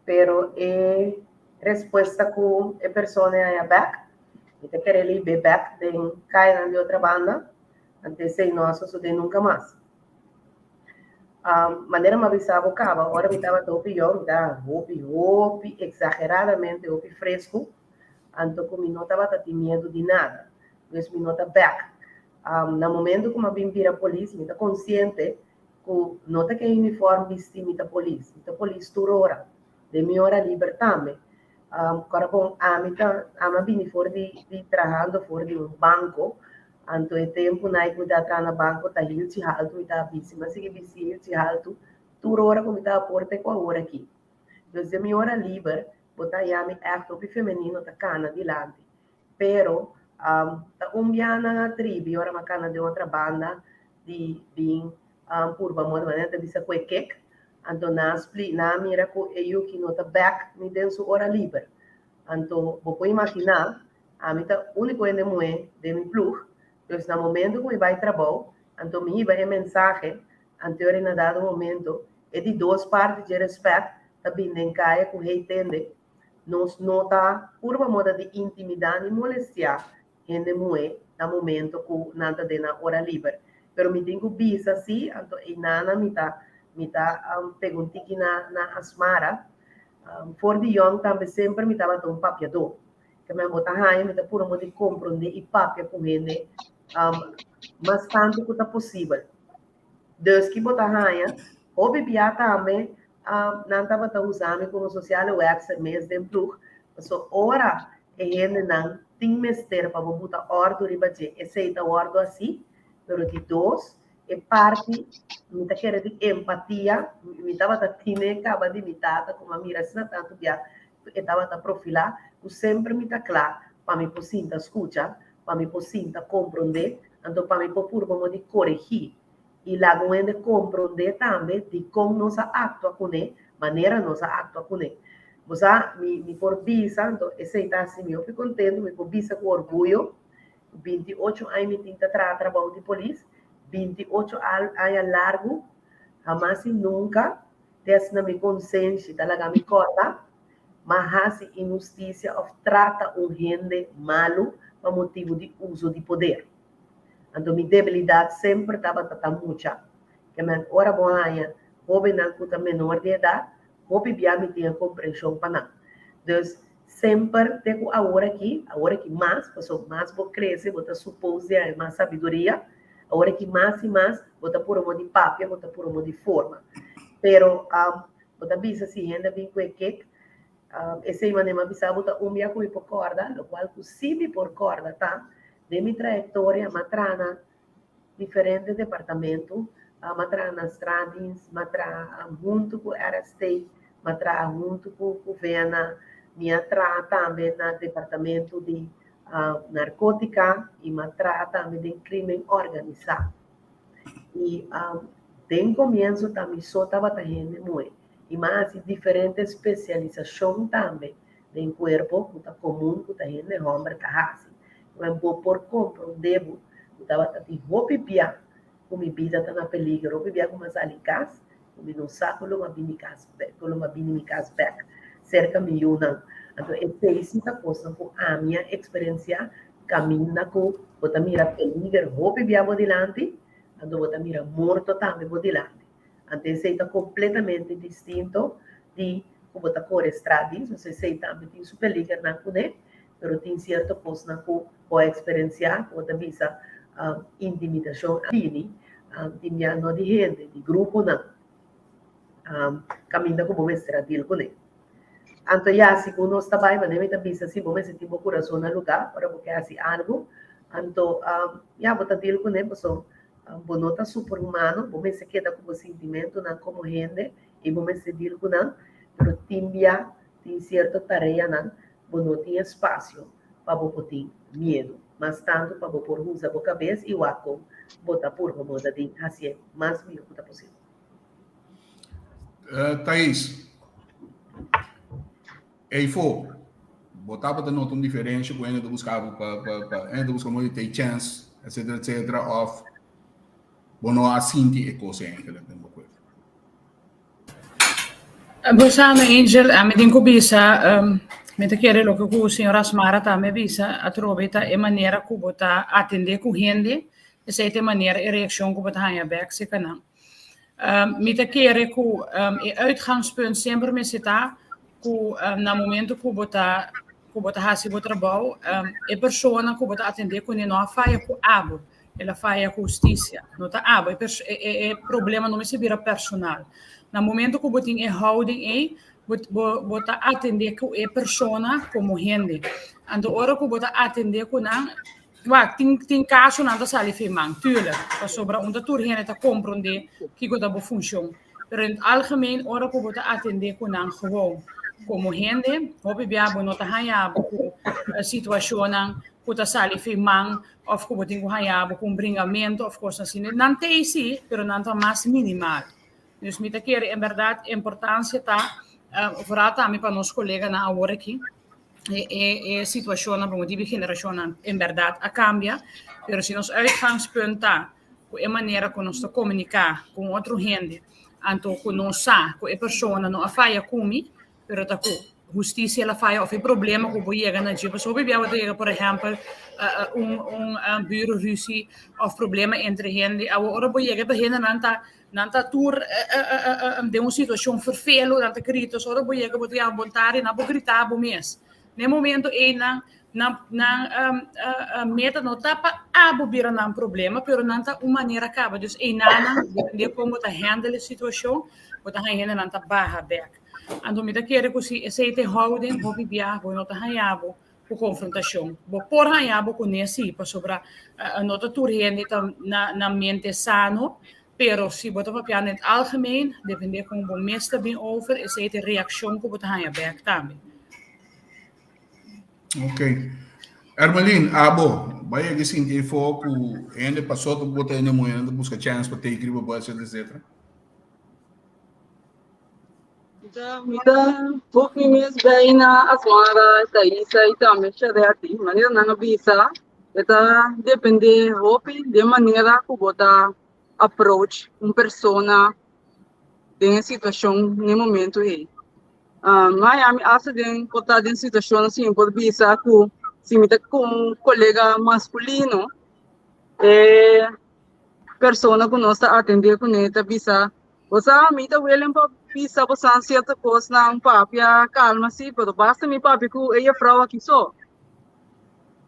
pero é resposta com a pessoa em back, e te querer ir back de cair na outra banda, antes de não associar nunca mais. Maneira me avisava o cabo, agora me estava topi eu, me dava roupi, exageradamente roupi fresco, então como não estava tendo medo de nada, mas me nota back. No momento que eu vim vir a polícia, me está consciente que não está que uniforme vestir me está polícia turora, de minha hora livre também, Corapon ama bini for di trabajando for di un banco, anto e tempo na cuida tra na banco ta hilti haltu ita bisi, mas que bisi hilti haltu, tur hora como ita porte com a hora aqui. Dus de minha hora livre, botar yami acto pi feminino ta cana di lanti. Pero ta umbiana na tribi, ora ma cana de outra banda di bin purba moda maneira bisa kwekek. Anto naspli na mira ko eu que nota back me den su hora livre. Anto vou imaginar a mim tá único ende moe de mi plug. Dus na momento que vai trabalho, anto me vai mensagem anterior na dado momento é de duas partes de respeito, tá binden caia com rei tende. Nos nota curva moda de intimidade e molestia ende moe na momento que nada de na hora livre. Pero me tenho bisa assim, anto e nana me tá perguntei na Asmara, for the young também sempre me tava um papiador, que me botar raio, me tá por um de compreender e papia com ele, mas tanto quanto possível. Desde que botar raio, o bebia também, não tava tão usando como social wax mês de plug, só ora ele não tem mestre para botar ordem ribaje, aceita ordem assim, pero de dois é parte, me tá querendo de empatia, me tava tá tine, acaba de imitar, como a mira, se não tanto já, eu tava tá profilar, eu sempre me tá claro, para me possível escutar, para me possível compreender, então para me por como de corrigir, e lá não é de compreender também de como nós atua com ele, maneira nós atua com ele. Você me por bisa, então esse tá assim, eu fico contente, me por bisa com orgulho, 28 anos me tinha trabalho de polícia, 28 anos largo, jamais e nunca, desde na minha consciência, talaga me corta, mas a injustiça trata gente malo por motivo de uso de poder. Então, minha debilidade sempre estava muita. Que me ora boa, jovem não cuta menor de idade, jovem bem me tinha compreensão para não. Então, sempre tenho a hora aqui mais, porque mais vou crescer, vou supor mais sabedoria, a hora que mais e mais, vou por um de papel, vou por um de forma. Pero, vou bisa assim, ainda bem que esse maneira bisa vou umia com por corda, o qual possível por corda, tá? De minha trajetória, matrana diferentes departamentos, matrana Stradins, matrana junto com a State, matrana junto com o governo, minha tra também no departamento de narcótica e matrata também de crime organizado. E tem começo também só estava tendo muito. E mais diferentes especializações também de corpo, que está comum, que está tendo homem, que está assim. Mas por compreender, que estava tendo roupa pia, como a vida está na peligro, roupa pia como as alicas, como não sabe como a binicas back, cerca de milhão. Então, essa coisa com a minha experiência, caminha com, você mira peligro, roupa pia por delante, então você mira morto também por delante. Então, isso é completamente distinto de como você corre estradas, você sei também tem super peligro na cune, mas tem certa coisa com a experiência, com a visa intimidação, de minha não de gente, de grupo não, caminha como uma estratégia com ele. Então, já se quando nós trabalhamos, né, me visa se vamos sentir o coração no lugar para porque assim algo, então já vou ter com ele, pessoal. Bonota super humano, vamos se queda com o sentimento não como gente e vamos se dir com não, pero timbia tem certa tarefa não, bonota tem espaço para botar medo, mas tanto para botar usar a cabeça e o aco botar por como da de assim mais melhor que possível. Thaís, aí foi, botava de nota diferente com ele de buscar muito ter chance, etc. of Bono assinti e cose anche da tempo questo. Bosana Angel, a me dinco bisa, me te chiede lo che a signora Asmara ta me bisa, a trovita e maniera che bota attende con gente, e se te maniera e reazione che bota hanja back se kana. Me te chiede che e uitgangspunt sempre me sita, che na momento che bota hasi bota trabalho, e persona che bota attende con no faia cu abo. Ela faz a justiça, não tá? É problema não me se vira personal. No momento que eu botinho é holding aí, bota atender com a persona como gente. Ando ora que bota atender com não, tem caso nada sali firmang, tuurlijk. Para sobra onde toer gente tá compreender que goda bo funciona. Pero in algemeen ora que bota atender com não gewoon. Como gente, hopi biabo nota hayabo com situação que sali firmang of que botinho hayabo com bringamento, of course assim, não tem sim, pero não tá mais minimal. Dus met keer in verdade importância tá vooral também para nós colegas na hora aqui é situação na promotiva geração em verdade a cambia, pero se nos uitgangspunt tá com a maneira como nós comunicar com outro gente, anto com nós com a pessoa não a faia comi, pero tá com justiça ela faia of problema com boiega na dia, so bebia wat por exemplo buurruzie of problema entre gente, a hora boiega para gente nanta tour de uma situação vervelend, nanta gritos, ora boiega botar a vontade na bo gritar bo mes. No momento na meta não tapa abo bira não problema, pero nanta uma maneira acaba, dus nana de como tá handle a situação, botar a gente nanta barra back. Ando me daquele que se aceite houden, vou bibia, vou nota hayabo por confrontação. Vou por hayabo com nesse para sobra nota tour gente na mente sano. Pero se botar papiar in het algemeen, depende como o meeste bem over, is het de reactie que botar aan je werk também. Ok. Ermeline, abo, vai que sentir foco, ainda passou do botar ainda muito, ainda busca chance para ter equipe para etc. Mida, pouco mesmo bem na asmara, Thaisa e também charete, maneira não avisa, eta depende, hope, de maneira que botar approach uma persona em situação no momento aí. Mas a mim acha de botar em situação assim pode bisa que se me com um colega masculino persona que nós está atender com ele bisa você me tá willing para bisa você certa coisa não papia calma sim, pero basta me papia que ela frau aqui só.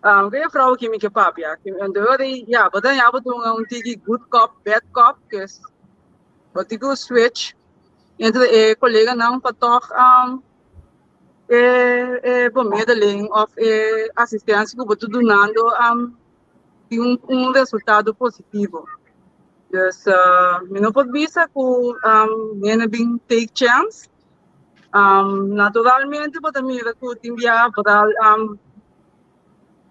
Kaya vrouw kimi ke papia. En de ja, wat dan ja, wat doen tiki good cop, bad cop, dus wat ik switch entre collega não para toch bemiddeling of assistência que boto donando tem resultado positivo. Dus não pode bisa que nene bem take chance. Naturalmente boto mira que tem via para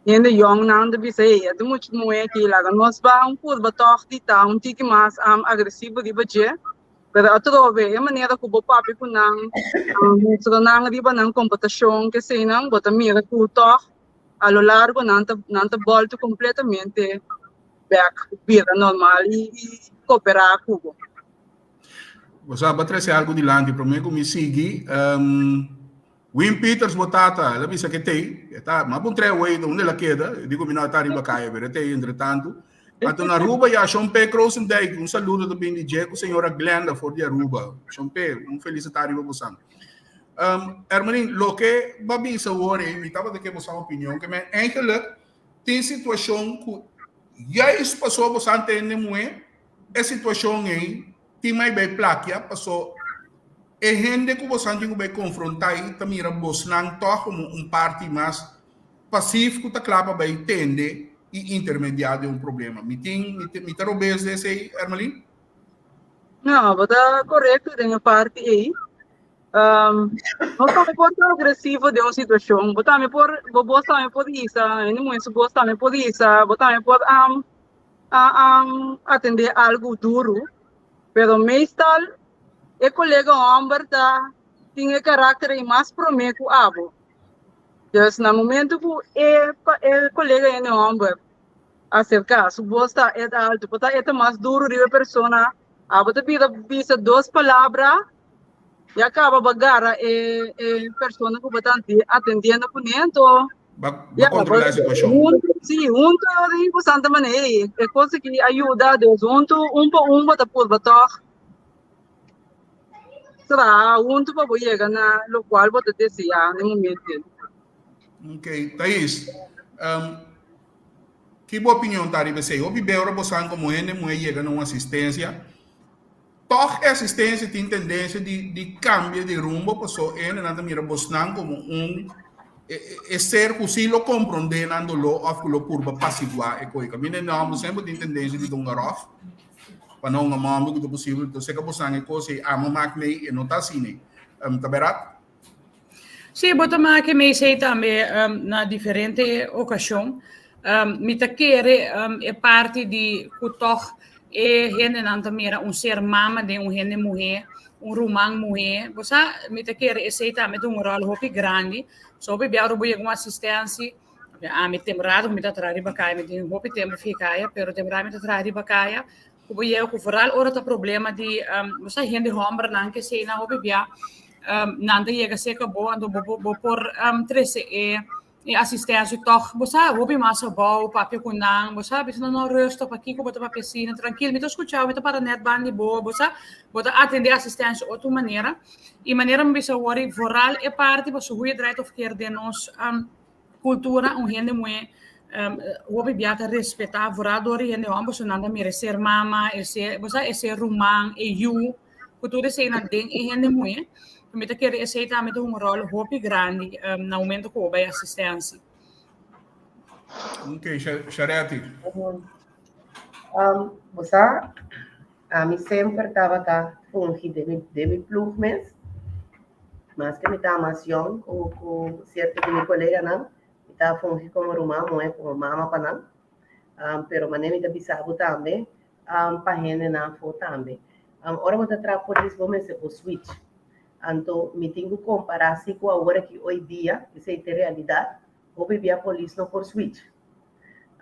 in de jong naam de bizei, het moet je mooi kijken. Nós vamos por batoch die taal, tiki mas agressivo die budget. Pero atrove, a maneira que o papi com nang, so nang di ba nang competição que sei nang, bota mira que o toch a lo largo nanta volta completamente back vida normal e cooperar com o. Você vai trazer algo de lá, para mim como sigue. Wim Peters botata, la bisa que tem, tá, mas bom treino aí, onde ela queda, digo me não tá riba caia, pero tem entretanto, ato na Aruba ya Chompe Crosendijk, saludo também de Jeco, senhora Glenda for de Aruba, Chompe, felicitário para você. Ermeline, lo que babi sa ore, me tava de que você opinião, que me eigenlijk tem situação que já isso passou bastante em moe, é situação aí, tem mais bem plaquia, passou e gente que você vai confrontar e também você não toca como parte mais pacífico da clapa vai entender e intermediar de problema. Me roubes desse, Ermeline? Não, está correto da minha parte aí. Não está muito agressivo de uma situação. Você também pode isso, não muito você também pode isso, você também pode atender algo duro, pero meestal e colega homem tinha caráter e mais prometo abo. Dus no momento que o colega é homem acerca, se você é alto, você é mais duro de uma pessoa, você pisa duas palavras e acaba bagara pessoa que você atendendo com ele. Vai controlar a situação. Sim, de bastante maneira. É coisa que ajuda, Deus, você pode bater. Será para chegar na lo qual você deseja no momento. Ok, Thaís, que boa opinião tá aí você? O bebê ora você como ele, mulher chega numa assistência, toch assistência tem tendência de cambio de rumbo, pessoa ele não mira Bosnan como ser possível compreender nando lo of lo purba passiguar e coisa. Mine não sempre tem tendência de dongarof, para não amar do possível, então se que Bosnan é coisa ama máquina e não tá assim, taberat? Sim, bota mais que me sei também na diferente ocasião. Me tá querer é parte de cutoch e gente não também ser mama de gente mulher, rumang mulher. Você me tá querer é sei também rol hopi grande. So be biaro boy alguma assistência. Me temrado me tá trari bacaia, me tem hopi tempo ficaia, pero temrado me tá trari bacaia. Kubo eu ku foral ora tá problema de você gente hombra não que sei na hopi bia. Nanda chega seca boa, ando vou por 13 e assistência toch, você ouve mais bom, papel com não, você sabe, se não resto para aqui, botar para piscina, tranquilo, me tô escutando, me tô para net band boa, você botar atender assistência de outra maneira, e maneira me bisa worry voral é parte, você hoe draait of keer de nos cultura, gente muito ouve biata respeitar, voral door gente ambos nanda me ser mama, esse rumang, you, cultura sei na ding e gente muito Come te quer aceitar met um rol hopi grande na momento que houve assistência. Ok, Charete. Você, a mim sempre estava fungi de mi plugmes, mas que me está mais young, com certo de meu colega não, me está fungi como rumã, não é como mama para não, pero mané me está bisabo também, para gente não for também. Ora vou tratar por isso, vamos ser por switch. Então, me tenho que comparar assim com a hora que hoje dia, isso é a realidade, vou beber a polícia não por switch.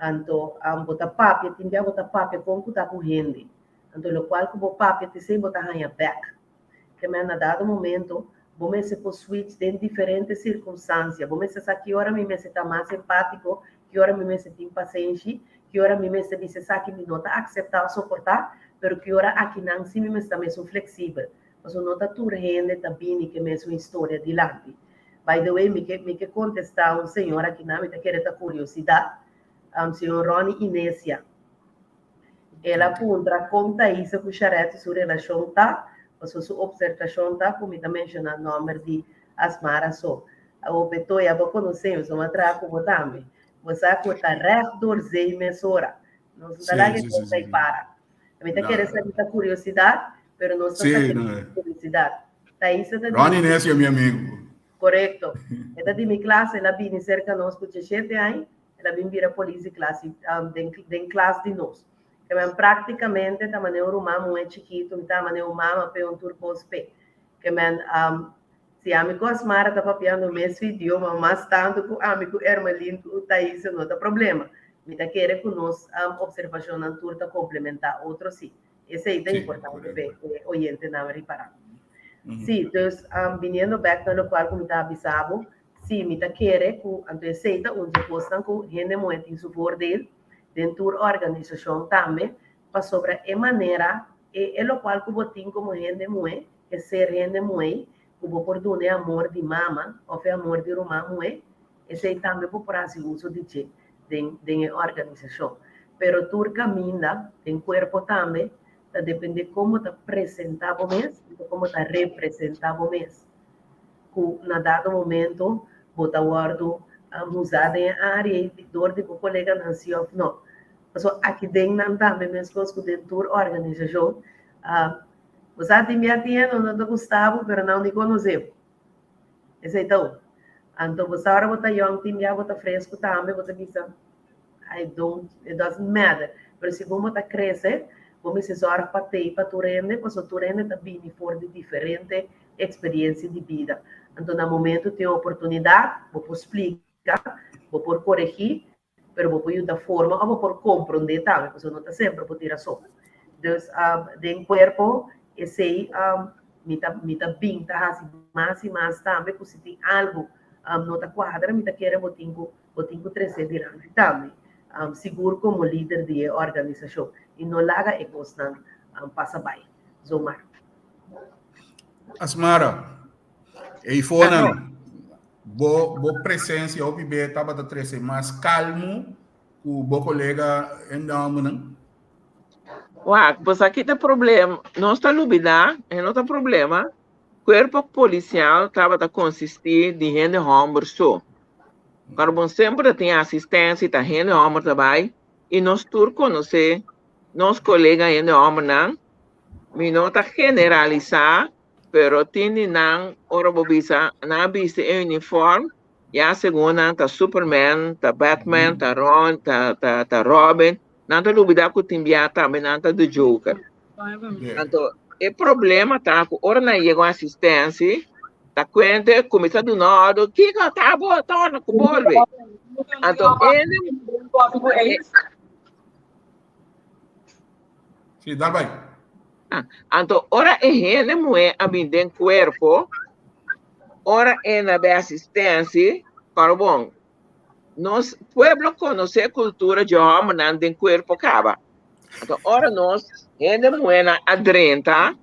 Então, botar papel, tem que botar papel com que está correndo. Então, o qual que vou papel, tem que botar hanha back. Que me na dado momento, vou me ser por switch em diferentes circunstâncias. Vou me ser que hora me está mais simpático, que hora me está impaciente, que hora me está dizendo que me nota aceitar, suportar, mas que hora aqui não se me está mesmo flexível. Mas não está tudo rende também que mesmo história de lá. By the way, me que contestar um senhor aqui na me quer ter curiosidade, senhor Rony Inésia. Ela aponta conta isso que o charete sua relação tá, mas sua observação tá, como também menciona o nome de Asmara só. O peto já vou conhecer, só uma traco também. Você conta reto dorzei mesora. Não se dá lá que você para. Me quer essa curiosidade. Pero não está tendo publicidade. Rony Inésia é meu amigo. Correto. Ela de minha classe, ela vem cerca de nós com 7 anos, ela vem vir a polícia classe, de classe de nós. Então, praticamente, da maneira humana, muito chiquito, da maneira humana, para turco pé. Que se a amigo Asmara está papiando o mesmo idioma, mas tanto com o amigo Ermelin, o Thaís, não tem problema. Me está querendo que nós observação na turca complementar outro sim. Esse é importante para o oyente não reparar. Sim, então, vindo back no qual como está avisado, sim, me está querendo que então aceita onde postam com gente muito em favor dele, dentro da organização também, para sobre a maneira e o qual que eu tenho como gente muito, é ser gente muito, que eu por doar amor de mama, ou amor de romã muito, esse também por fazer uso de organização. Pero tu caminha, tem corpo também, depende como está apresentado mesmo, como está representado mesmo. Na dado momento, botar guardo usado em área de dor de colega nacional não. So aqui dentro também mesmo com dentro da organização, você tem me atendo não Gustavo, mas não me conheceu. Esse então, você agora botar young team já botar fresco também, botar bisa. It doesn't matter. Mas se vamos botar crescer vamos usar para tu rende, porque tu rende também for de diferente experiência de vida. Então, no momento tem oportunidade, vou explicar, vou corrigir, mas vou ajudar da forma, ou vou compreender também, porque não está sempre por tirar só. Então, de corpo, esse me está bem, está mais e mais também, porque se tem algo não está quadra, me está querendo, vou ter que trazer diante também. Seguro como líder de organização. E não larga e gostam, passa bem. Zomar. Asmara, e foram boa presença, eu vivi, estava da 13, mas calmo, o bom colega ainda não. Uau, pois aqui tem problema. Não está lubida, não tem problema. Corpo policial estava a consistir de gente homem só. Carbon sempre tem assistência, tá gente homem também. E nós todos conhecemos, nossos colegas gente homem não. Me não está generalizar, pero tem não, ora bobisa, na vista em uniforme. Ja, segunda, tá Superman, tá Batman, tá Ron, tá Robin. Não tá lubida que tem também, não tá do Joker. Yeah. Então, o problema tá que ora não chega assistência, tá quente, começa do nada, que tá bom, torna com bolve. Então, ele Sim, dá bem. então, ora ele mulher a mim dentro do corpo, ora na assistência, para bom. Nós, pueblo conhece a cultura de homem dentro do corpo acaba. Então, ora nós, ele mulher adrenta,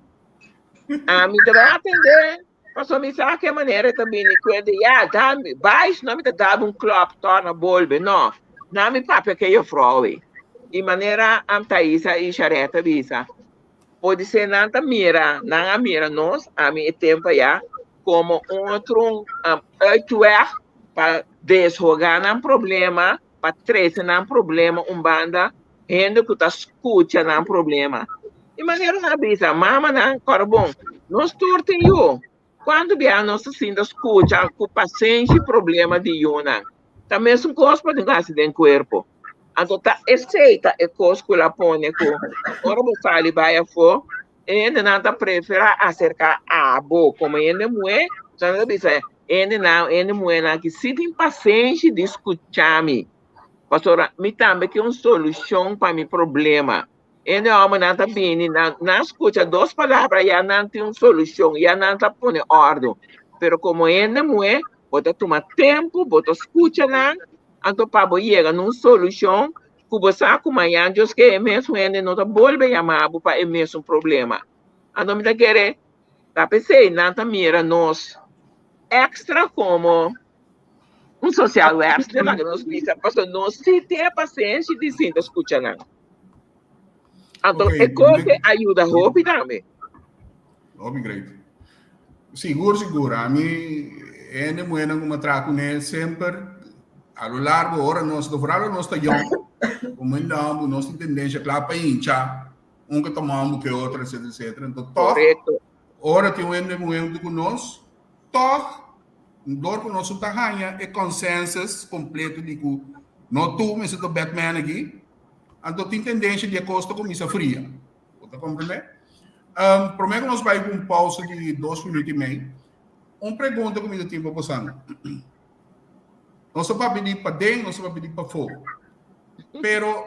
a mim deve atender. Passou me sabe que maneira também quando dá baixo não me dá club torna bolbe não me papo que eu fraude e maneira am taisa e chareta visa pode ser nada mira nós a mim tempo já como outro atuar para desrogar um problema para trazer um problema banda gente que está escuta um problema e maneira na visa mama não carbon nós tortem eu quando vier nossa sinda escuta com paciente problema de Yuna, também são coisas para negar-se dentro do corpo. Então, tá aceita a coisa que ela põe com ora você ali vai a for, ainda não tá prefere acercar a boca, como ainda mulher, já não dizer, ainda mulher que se tem paciente de escutar-me, pastora, me também que uma solução para meu problema. Ele homem não está bem, não escuta duas palavras, já não tem uma solução, já não está pondo ordem. Mas como ele mulher, pode tomar tempo, pode escutar, então para chegar numa solução, que você como amanhã, Deus que é mesmo, ele não está voltando a chamar para o mesmo problema. Então, me querer, tá pensei, não está mira nós, extra como um social extra, que nós precisa, porque nós se tem paciência de se escutar, não. Então, Ok, é coisa que ajuda rapidamente. Great. Seguro. A mim, é mulher como trago, né? Sempre, a lo largo, ora, nós está young, como ainda nós temos tendência, claro, para hinchar, que tomamos que outro, etc. Então, correto. Ora, tem uma mulher com nós, dor com nós, está ganha, é consensus completo de que não tu, mas o Batman aqui, então tem tendência de a costa começa fria. Você compreende? Prometo que nós vamos com uma pausa de 2 minutos e meio. Uma pergunta que eu tenho para você. Nós vamos pedir para dentro, nós vamos pedir para fora. Pero,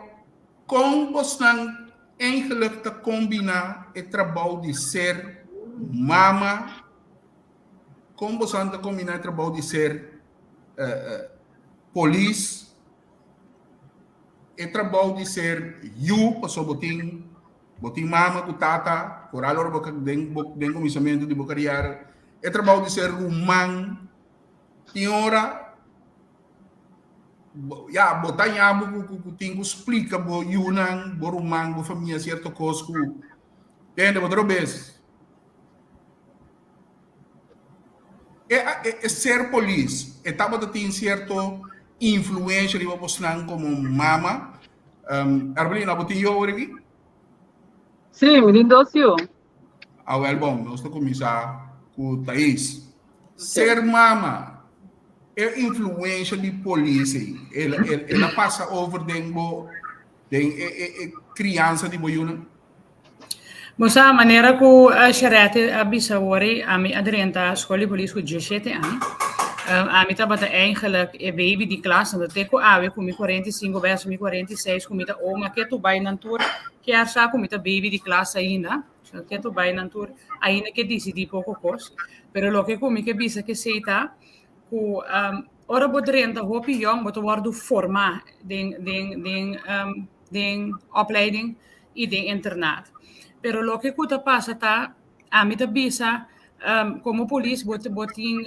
como você eigenlijk combinar o trabalho de ser mama, como você combinar o trabalho de ser polícia, o trabalho de ser passou botim mama com tata, por algo que tem comissamento de bocariar, o trabalho de ser humano, senhora, já botar em abo que tem explica bo yunan, bo rumang, bo família certo coisa que entende outra vez. É ser polícia, etapa de ter certo influência de você como mama. Arbelina, você tem eu aqui? Sim, me lindo senhor. Bom, nós estamos começar com Thaís. Ser mama é influência de polícia. Ela passa over dentro criança de boiuna. Mas a maneira que a charete abisa ori a mi aderenta a escola de polícia com 17 anos. A mim estava eigenlijk é baby de classe, não tem com a ver com 45 versus 46 com mita uma que tu vai na tour que a sa com mita baby de classe ainda, que tu vai na tour ainda que decidi pouco coisa, pero lo que comigo que bisa que seita com ora bodrenta hopi young boto worden forma den opleiding e den internaat, pero lo que kuta passa tá a mita bisa como polícia botin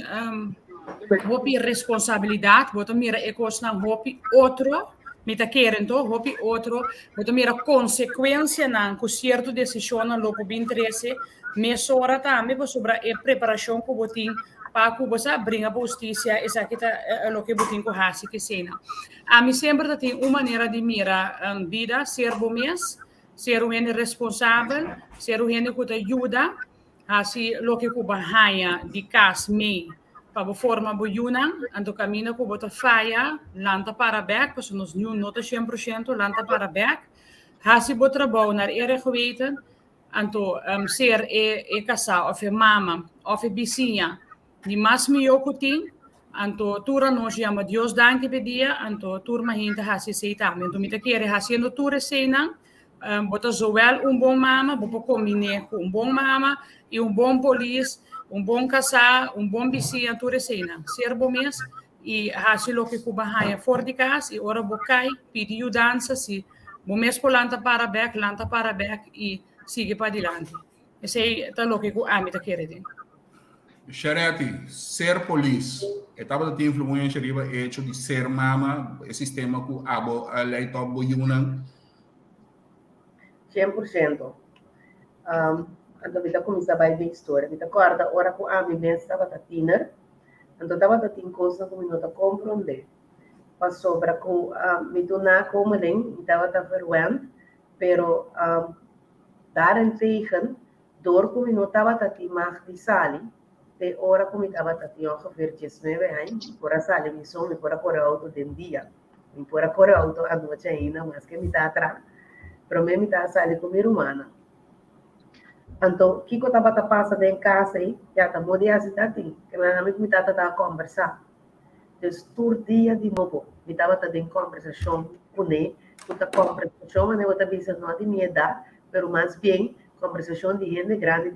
hopi responsabilidade, botam mira e costa hopi outro Mita querem to hopi outro, boto mira consequência nan com certo decisão na lopo bin 13, meso hora também para sobre a preparação que botin para que você brinca para justiça, essa que tá lo que botin com hasi que cena. A mim sempre tem uma maneira de mira vida, ser bom mês, ser um ene responsável, ser um ene que te ajuda, assim lo que ku bahaya di kas me para forma boyuna, ando camino ku bota faya, lanta para back, pues nos nu nota 100% lanta para back. Hasi bot trabalho naar ere geweten, anto ser e casa of e mama of e vizinha, ni mas mi yokutin, anto tura nos llama Dios danke pedia, anto turma hinta hasi seitame, anto mita kere haciendo ture senang, bota zowel bom mama, bopo combine com bom mama e bom police, bom casal, bom vizinho, ture sena. Ser bom mês e hasi lo que cuba haia for de casa e ora bocai, pedi dança se bom mês por lanta para back e sigue para adiante. Esse é o que a mim tá querendo. Charete, ser police, etapa de influência riba hecho de ser mama, o sistema que abo a lei top boyuna. 100%. Então, eu comecei a ver a história. Eu acorda, a hora que a minha estava a tiner, então estava a ter coisas que eu não compreender. Passou para que me tornar como nem, estava a vergonha, pero daarentegen, door que eu não estava a ter mais de sali, de hora que eu estava a ter ongeveer 19 anos, por a sali, me som, me por a correr auto de dia, me por a correr auto a noite ainda, mas que me está atrás. Pero me está sali com minha irmã. Então, Kiko estava passando em casa aí, já está modia assim, que meu amigo me estava a conversar. Então, todo dia de novo, me estava tendo conversação com ele, muita conversação, mas eu também não de minha idade, mas mais bem, conversação de gente grande,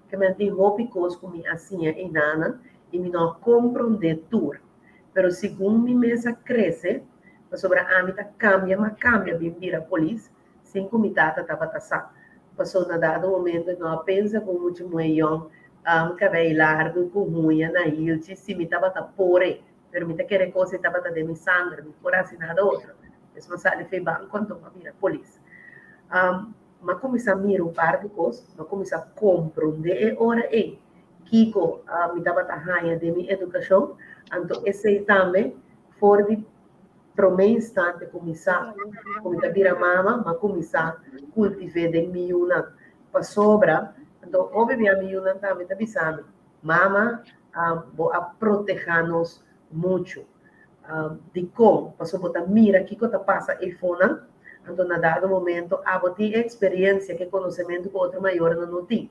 Que me tem roupa coisas comigo assim, em nana, e me não compreender tudo. Mas, segundo me mesa cresce, sobre a amita cambia, mas cambia, bem vir a polícia, sem que me estava passando. Passou na dado momento, não pensa com muito moião, cabelo largo, com unha na ilha, se me estava a pôr, pero me está querendo coisa, estava a de sangue, me por assim nada outro. Isso não sabe, foi bom quando eu vi a polícia. Mas comecei a mirar par de coisas, mas comecei a compreender, e ora Kiko me estava a raia de minha educação, então esse também, for de para o meu instante começar a virar mama, mas começar a cultivar de miúna para sobra. Então, óbvio, a miúna também está avisando. Mama, a proteger-nos muito. De como, para sobra, mira, o que está passando e fona. Então, na dado momento, a ter experiência, que conhecimento que outro maior não tem.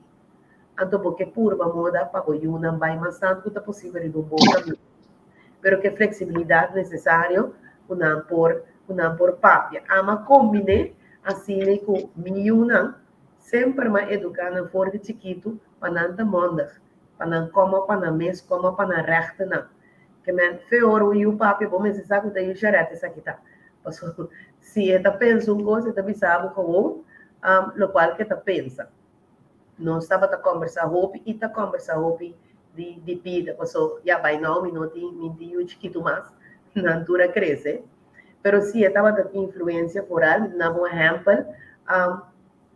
Então, porque por moda, para o miúna, vai mais tanto que é possível ir um bom caminho. Pero que flexibilidade necessária, unang por papia. Ama combine assim com miúna, sempre mais educando for de chiquito, para não ter mondas, para não comer, para não mes, como para não rechte não. Que men feor e o papia, bom, mas sabe que eu charete essa aqui tá. Se está pensando coisa, está sabe como, lo qual que está pensa. Não estava a conversar roupa e está conversar roupa de vida, passou já vai não minuto e chiquito mais. Na altura cresce, pero se estava a ter influência foral, na por exemplo,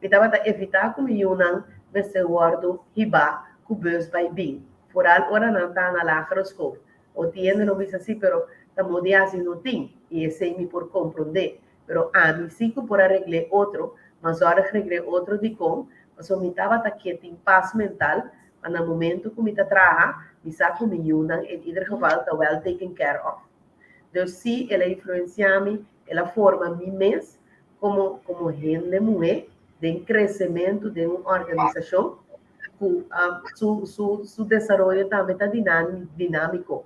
estava a evitar que eu não me se guardo riba, que o bus vai bem. Foral, ora não está na lagroscope. O tiene não diz assim, pero estamos de assim não tem, e esse é me por compreender. Pero a mim sim que por arreglar outro, mas agora arreglar outro de com, mas eu me estava a ter em paz mental, mas no momento que me trabalha, me sabe que eu não, em ieder geval, está well taken care of. Então, se ela influencia-me, ela forma mim mesmo como gente mulher de crescimento de uma organização, que seu desenvolvimento também está dinâmico.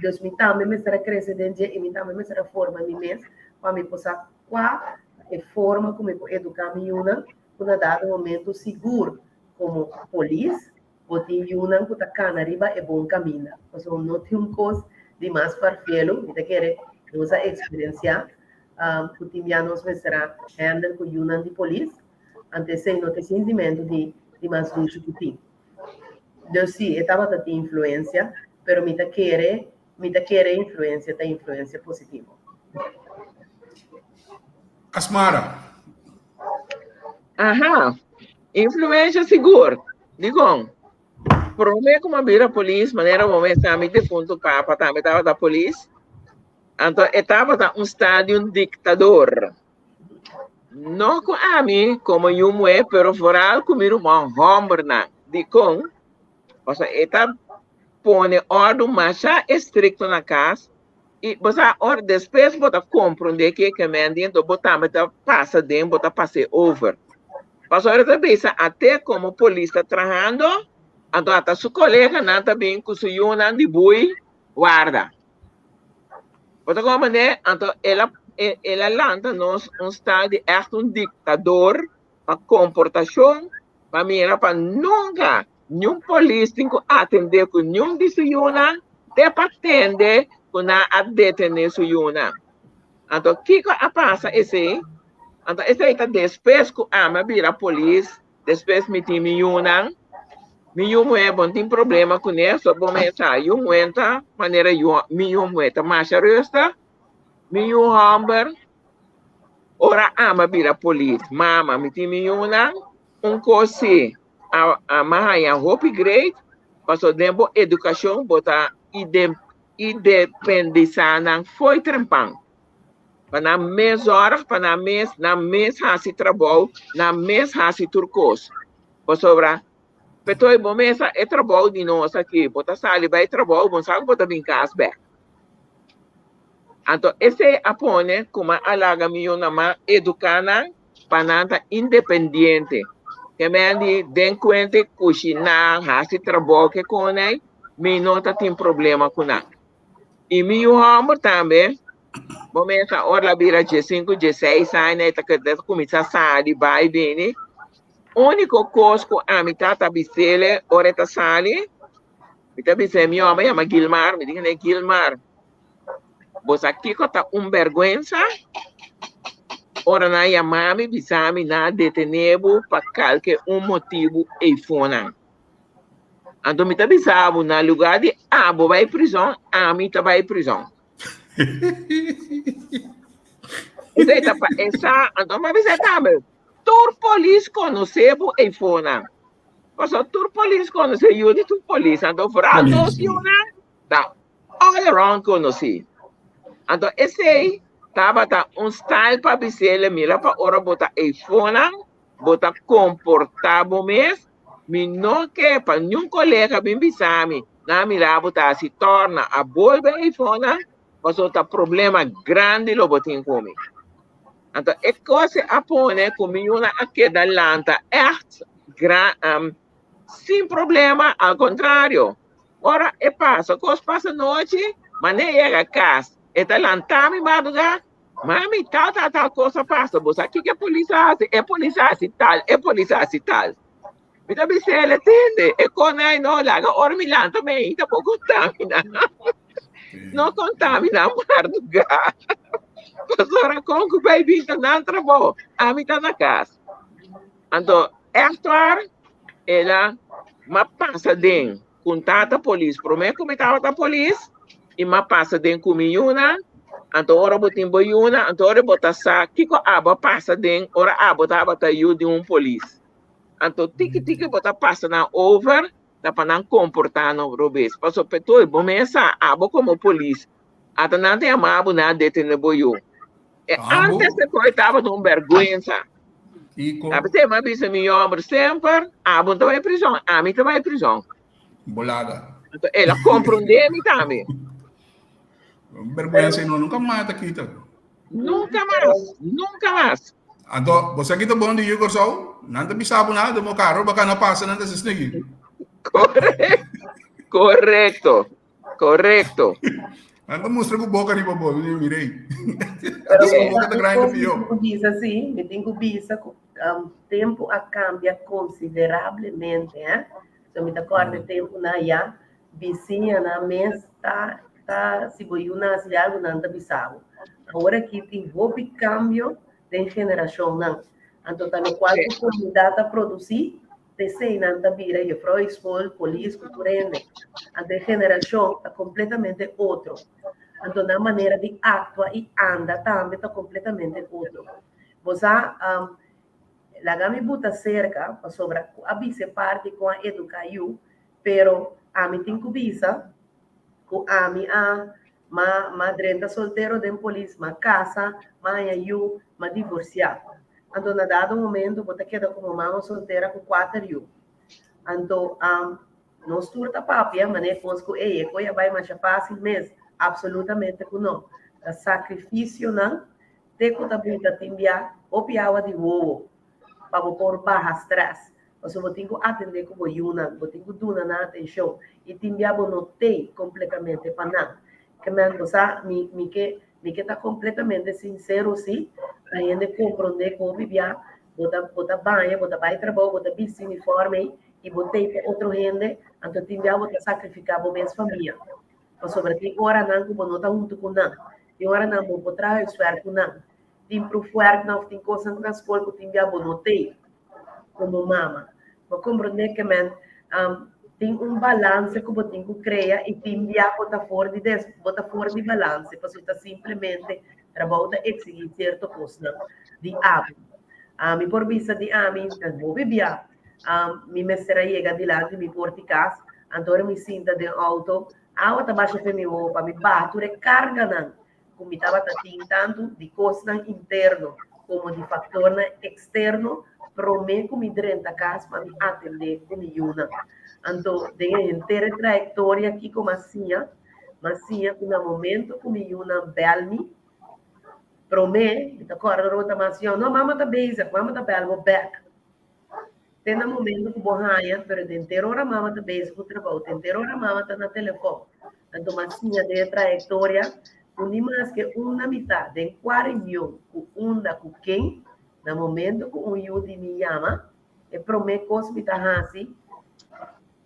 Deus me também me será crescente e me também me será forma mim mesmo para me possa qual é forma como eu educar minha una, quando dado momento seguro como polícia, botar una que está canariba é bom caminho. Então, não tem coisa de mais parfielo, que quer nossa experiência, que tinha nos será handle com o de polícia, antes sem não ter sentimento de mais luxo que tem. Então, sim, estava a ter influência, mas me quer influência, tem influência positiva. Asmara. Aha. Influência seguro. Digo, por mim como abrir a polícia, maneira como está me defunto papa, também estava da polícia. Então, estava um estádio ditador. Não com a mim, como eu me, pero foral comigo uma homem na de com, ou seja, está põe ordem mais estricto na casa e você ordem depois você compreende que dentro botar passa dentro botar passe over. Mas agora também até como polícia trabalhando, então até seu colega não também com seu yuna de boi guarda. Outra como né, então ela lança nós estado de ditador para comportação, para mim para nunca nenhum polícia tem que atender com nenhum de sua yuna, até para atender com a detener sua yuna. Então o que passa esse? Então esse aí depois que a vira polícia, depois me tem minha yuna é bom tem problema com isso, bom essa eu entra maneira minha tá mais resta minha hamburger ora ama vira polícia mama me tem minha coisa a maia hope great passou tempo educação botar independência não foi trampão para na mesma hora para na mesma se trabalho na mesma se turcos passou Petoi bomesa é trabalho de nós aqui, bota sali vai trabalho, bom sabe bota bem casa back. Então esse apone como alaga meu nama educana pananta independente. Que me andi den cuente cozinhar, hasi trabalho que conai, me nota tem problema com nada. E meu amor também, bomesa ora bira de 5, de 6 anos, tá que começa a sair vai bem. Único coisa que a mim tá bisele, ora tá sali, me tá bisele, meu homem chama Gilmar, me diz né Gilmar, você aqui que tá vergonha, ora na mami bisame na detenebo para qualquer motivo e fona. Então me tá bisabo na lugar de abo vai prisão, a mim tá vai prisão. Isso aí tá essa, então me bisele também. Tur polícia conhecebo e fona. Porque tur polícia conhece eu de tur polícia. Então, para nós, tá all around conheci. Então, esse aí, tava style para bisele, mira para ora botar e fona, botar comportável mesmo, me não quer para nenhum colega bem bisame, na mira botar se torna a bolsa e fona, porque tá problema grande lo botin comigo. Então, é coisa a pôr comigo aqui da lanta, sem problema, ao contrário. Ora, é passa, coisa passa a noite, mas nem chega a casa. É da lanta, me madruga, mami, tal coisa passa. Você aqui que é polícia assim tal, é polícia assim tal. Me dá se ele entende, é quando aí não larga, ora me lanta, me ainda vou contaminar. Não contaminar, madruga. Pastora com que vai vir não trabalho, a mim tá na casa. Então, actuar, ela me passa dentro, contata a polícia, prometo que me estava da polícia, e me passa dentro comigo, então, ora botem boiuna, então, ora botar sa, que a aba passa dentro, ora aba tava eu de polícia. Então, tique, botar passa na over, dá para não comportar no robês. Passou petou, bom, essa aba como polícia. Até não tem amado nada de ter boiú. Antes de eu estava com vergonha. Você me disse, meu homem, sempre, bom, estava em prisão, a mim estava em prisão. Bolada. Então, ela compreendeu-me também. Vergonha, não, nunca mais tá aqui, tá? Nunca mais. Então, você aqui tá bom de Igor Sol? Não tá bisabo nada do meu carro, baka na passa, não tá se sniggy. Correto. Então, mostra com boca de bobo, eu mirei. Diz assim, me tenho vista que o tempo cambia consideravelmente, né? Se me acorda o tempo na ya, vizinha na mesa tá se boiu na algo não tá bisabo. Agora que tem roupa cambio de geração não. Então tá no qual a comunidade a produzir, sei não tá vira e pro escola, polícia, culturende. A de geração tá completamente outro. Então, a maneira de actuar e anda também está completamente outro. Você la gami buta cerca para sobra a bise parte com a educação, pero a mim tem kubisa com a mim a ma drenta solteiro den polis ma casa ma eu ma divorciado. Então na dado momento você queda como mama solteira com 4 eu. Então nós turta papia mané cosco e coia vai mais fácil mesmo, absolutamente não. O sacrifício não te kuta buta timbia opiawa de wowo para pôr barras atrás. Você vai ter que atender como Yuna, vai ter que dar na atenção. E timbia não tem completamente para nada. Que me me que está completamente sincero, sim. A gente compreende como vivia, bota banho, bota vai trabalho, bota bici uniforme e botei para outra gente, então timbia bota sacrificar para minha família. Mas sobre que hora não como não está junto com nada. E hora não vou trabalhar com nada. Tem para o não tem coisa na escola que timbia não tem como mama. Vou compreender que tem balance que você tem que criar e timbia bota fora de balance, porque está simplesmente trabalha exigir certa coisa de hábito. Me por vista de mim, vou beber. Me mestra chega de lá, me porta casa, então me sinta de auto, a outra baixa para mim, para me bater, recarga não. Como estava tanto de coisa interno como de fator externo, promete que me drenta casa para me atender como Yuna. Então, tem a inteira trajetória aqui como assim, no momento como Yuna belmi, promete, está correndo a mas não, mama está basic, mama está belmo back. Tem um momento que vou ganhar, mas tem inteira hora mama está basic o trabalho, tem inteira hora mama está no telefone. Então, assim, tem a trajetória, nem mais que uma metade, tem 40 mil, com quem, no momento que Yudi me chama, e promete que me está assim,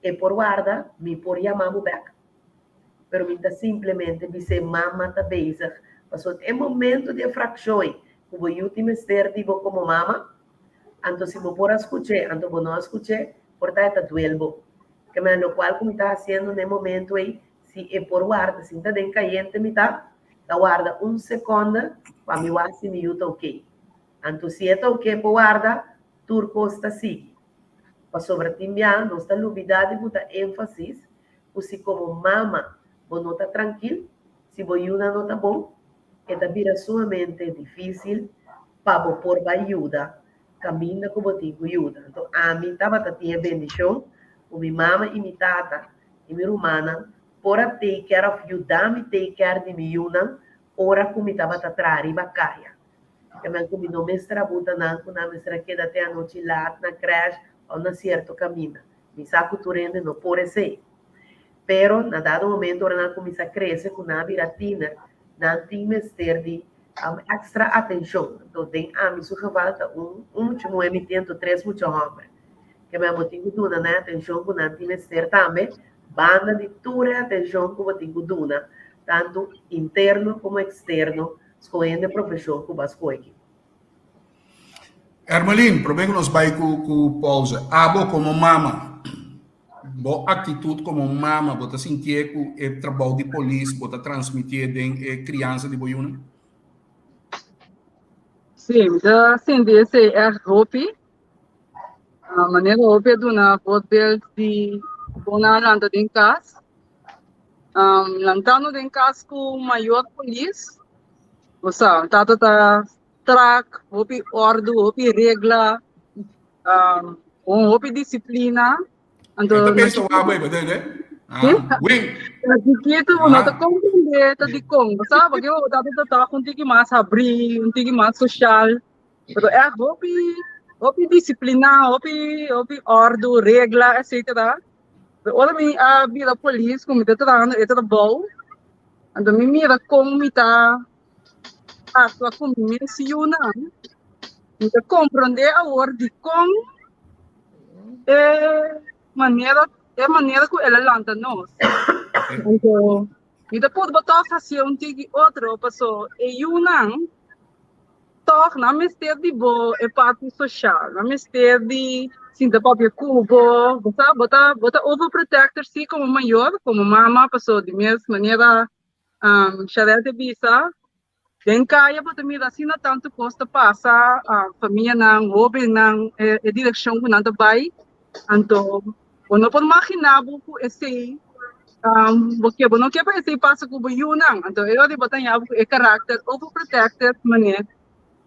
e por guarda, me por chamar back. Pero me está simplesmente dizer, mama está basic. Passou é momento de fração, como eu te mestre digo como mama, então se vou por escutar, então vou não escutar, portanto duelbo. Que me no qual como está fazendo no momento aí, se é por guarda, se está bem caliente, me está guarda segundo, para me ver se me está ok. Então se está ok por guarda, turco está assim. Para sobre timbiar, não está novidade, botar ênfase, se como mama, vou não está tranquilo, se vou não está bom, é vira sumamente difícil para por ajuda, caminha como tem ajuda. Então, a mim estava tendo bendição, o minha mama e minha tata, e minha irmã, por take care of you, me take care de mim, ora como estava atrás, bacaia. Que me como não mestra buta não, quando a mestra queda até a noite lá, na creche, ou na certo caminho. Me saco turende não pode ser. Pero, na dado momento, ora não começa a crescer, com a viratina, não tem mestre de extra atenção. Então, tem mim sua falta muito emitendo 3 muito homem. Que me motivo de uma atenção com não tem mestre também, banda de toda atenção que eu tenho duna, tanto interno como externo, escolhendo professor que vai escolher. Ermelin, prometo que nós vai com pausa. Abo como mama. Boa atitude como mama, você sentir que o trabalho de polícia, você transmitir de criança de boiuna? Sim, da sendese roupa, a maneira roupa do na hotel de bona landa em casa, lantando em casa com maior polícia, você tá track, roupa ordem, roupa regra, roupa disciplina. Então, pensa o abo aí, né? Wing. Dito não tá compreender, tá de como, sabe? Que eu tá com tique mais abrir, um tique mais social. Pero é roupa disciplina, roupa ordem, regra, etc. Ora me a vida polícia como tá tratando, é bom. Então me mira como me tá a sua comissão, então compreender a ordem como maneira que ela lanta nós. Então, e depois botar fazer outro pessoa e não toque na mistério de boa é parte social, na mistério de sinta própria cubo, botar overprotector sim como maior, como mama pessoa de mesma maneira charete bisa Den kaya po também assim na tanto costa passa a família nang hobe nang direção ko nanda bay anto ono po makinabo ko esse porque não quer para esse passa com o yunang anto eu de botar yabo é caráter overprotected mané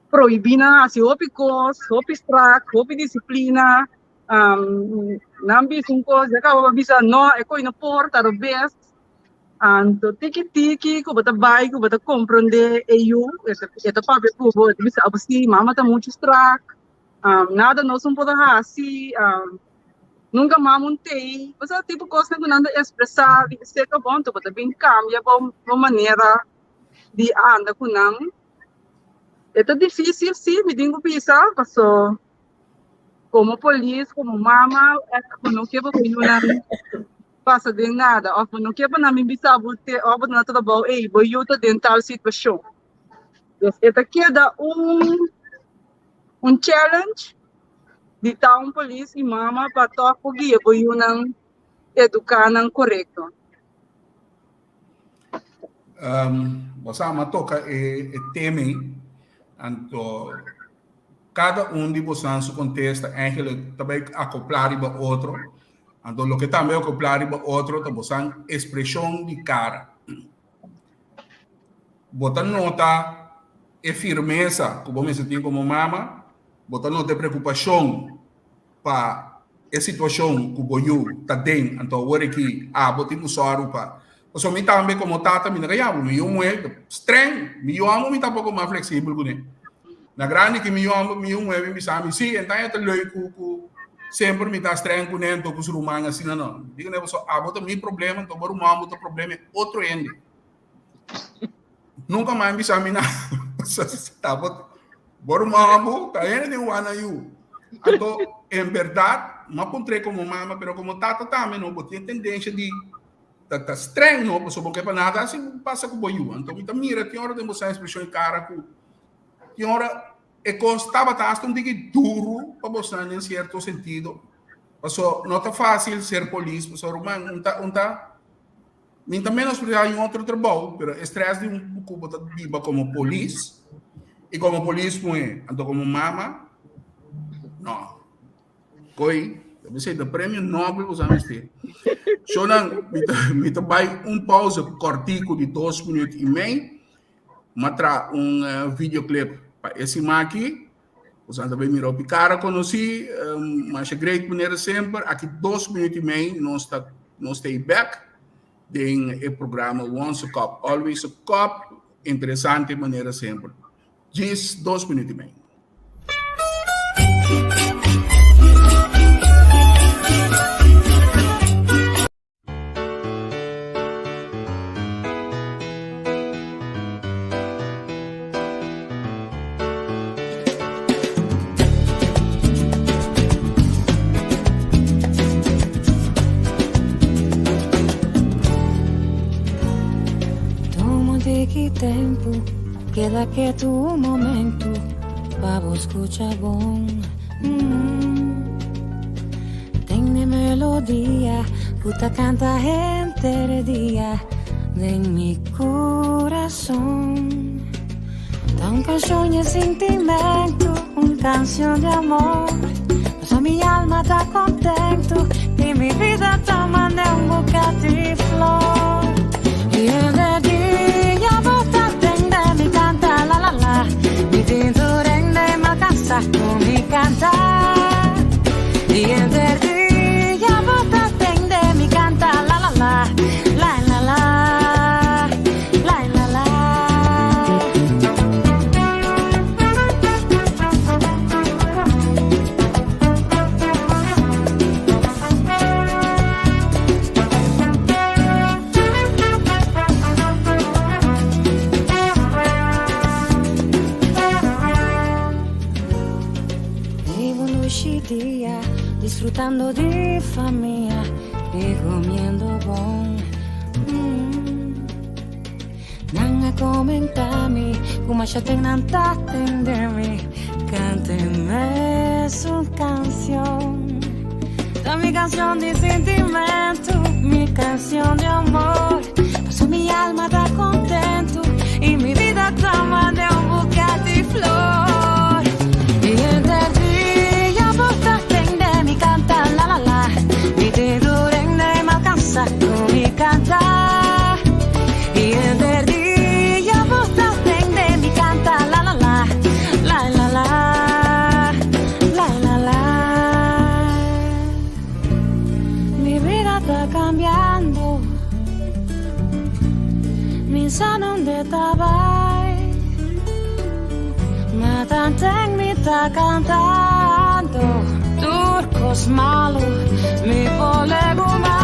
proibina assim hope cos hope strack hope disciplina nambi sungko jaka bisa no é coi na porta do best anto tiki ko bata bay ko bata comprende eu esta papo ko bisa absi mama tá muito strack nada não são poder assim nunca mamuntei basta tipo coisa que não expressar se que bom tu bata bem cambia bom maneira de andar com não é difícil sim me digo bisa passo como polícia como mama não quero que não passa de nada, ou não quer para mim bisa bote, ou não tá bom, vou eu tá dental situação. Esta queda challenge de town police e mama para tocar o guia, vou eu não educar não correto. Você toca tema, então cada de vocês se contesta, eigenlijk também acoplar para outro. Então, o que também é acoplar para outro, é expressão de cara. Botar nota é firmeza, que você tem como mama, botar nota é preocupação para a situação que você está dentro. Então, agora aqui, botar no soro para. Então, eu também como tata, eu não é estranho, eu amo, eu pouco mais flexível com ele. Na grande que eu amo, eu é, sim, então é leio sempre me está estranho com ele, com os romanos, assim, não. Digo, né, só, bota meu problema, então, agora o meu problema é outro ende. Nunca mais me chame nada. Tá, agora o meu tá indo de um ano aí. Então, em verdade, não encontrei como mama, mas como tata também, não, tem tendência de tá estranho, não, pessoa, porque para nada, assim, passa com o boiú. Então, mira, tem hora de mostrar a expressão de cara, tem hora e costava estar um pouco duro para mostrar em certo sentido. Então, não está fácil ser polícia, pessoal, não está menos para em outro trabalho, mas o estresse de pouco viva como polícia e como polícia, então como mama, não. Coi, deve ser do prêmio Nobel, você não sei. Só não, me vai pausa cortico de 2 minutos e meio, mostrar videoclip. Esse aqui, você também mirou picara, conheci, mas é great maneira sempre. Aqui 2 minutos e meio, nós stay back. Tem o programa Once a Cup, Always a Cup, interessante maneira sempre. Diz 2 minutos e meio. Tempo, queda que tu momento, vamos escuchar bom. Tem melodia, puta canta entre dia, en mi corazón. Da canción de sentimento, canción de amor. Mas mi alma está contento y mi vida está mandando un bocado de flor. Y el día mi canta la la la, mi cintura en ma casa con mi cantar. Y el día bota de mi canta la la la, la la la, la la la. Día, disfrutando de familia y comiendo bon. Nanga comentami, como ya tengan entenderme, cánteme su canción. Da mi canción de sentimiento, mi canción de amor. Paso mi alma está contento y mi vida está mal. tabay matanteng mita cantando turcos malo mi volego mai.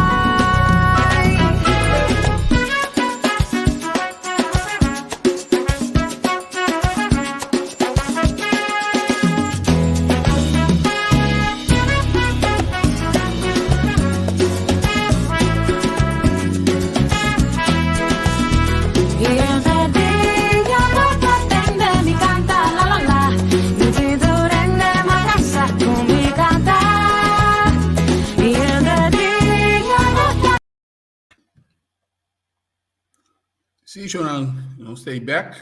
Seasonal, stay back.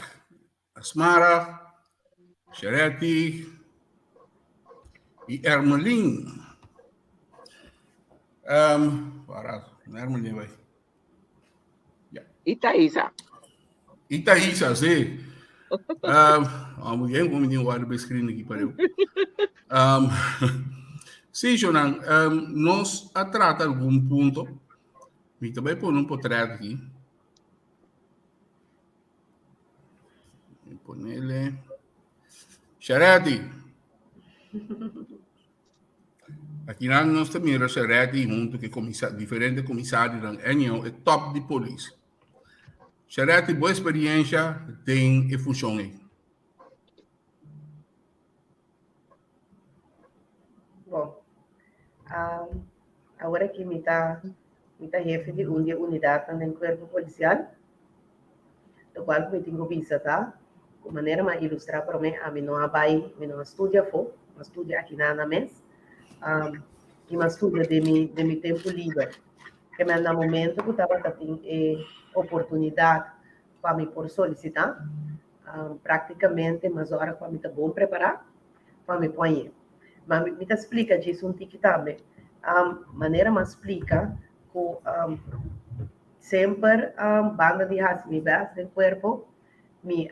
Asmara, Shereti, e Ermelin. Ermelin vai. Itaísa. Itaísa, sim. Alguém como tinha o screen aqui para eu. Seasonal, nós atrata algum ponto. E também por um portrait aqui. Ponele. Shereti. Aqui nós temos a Shereti junto com diferentes comissários da ENIO e top de polícia. Shereti, boa experiência tem e funciona aí. Bom, agora que me está jefe de unidade no corpo policial, do qual me tenho visto, tá? De maneira mais ilustrar para mim, a mim não vai, não estuda mas estuda aqui na mês, que mas estuda de meu tempo livre, que me no momento que estava tendo oportunidade para me por solicitar, praticamente, mas hora para me tá bom preparar, para me pôr. Mas me explica disso tique também, maneira mais explica que sempre banda de raça me base do corpo, me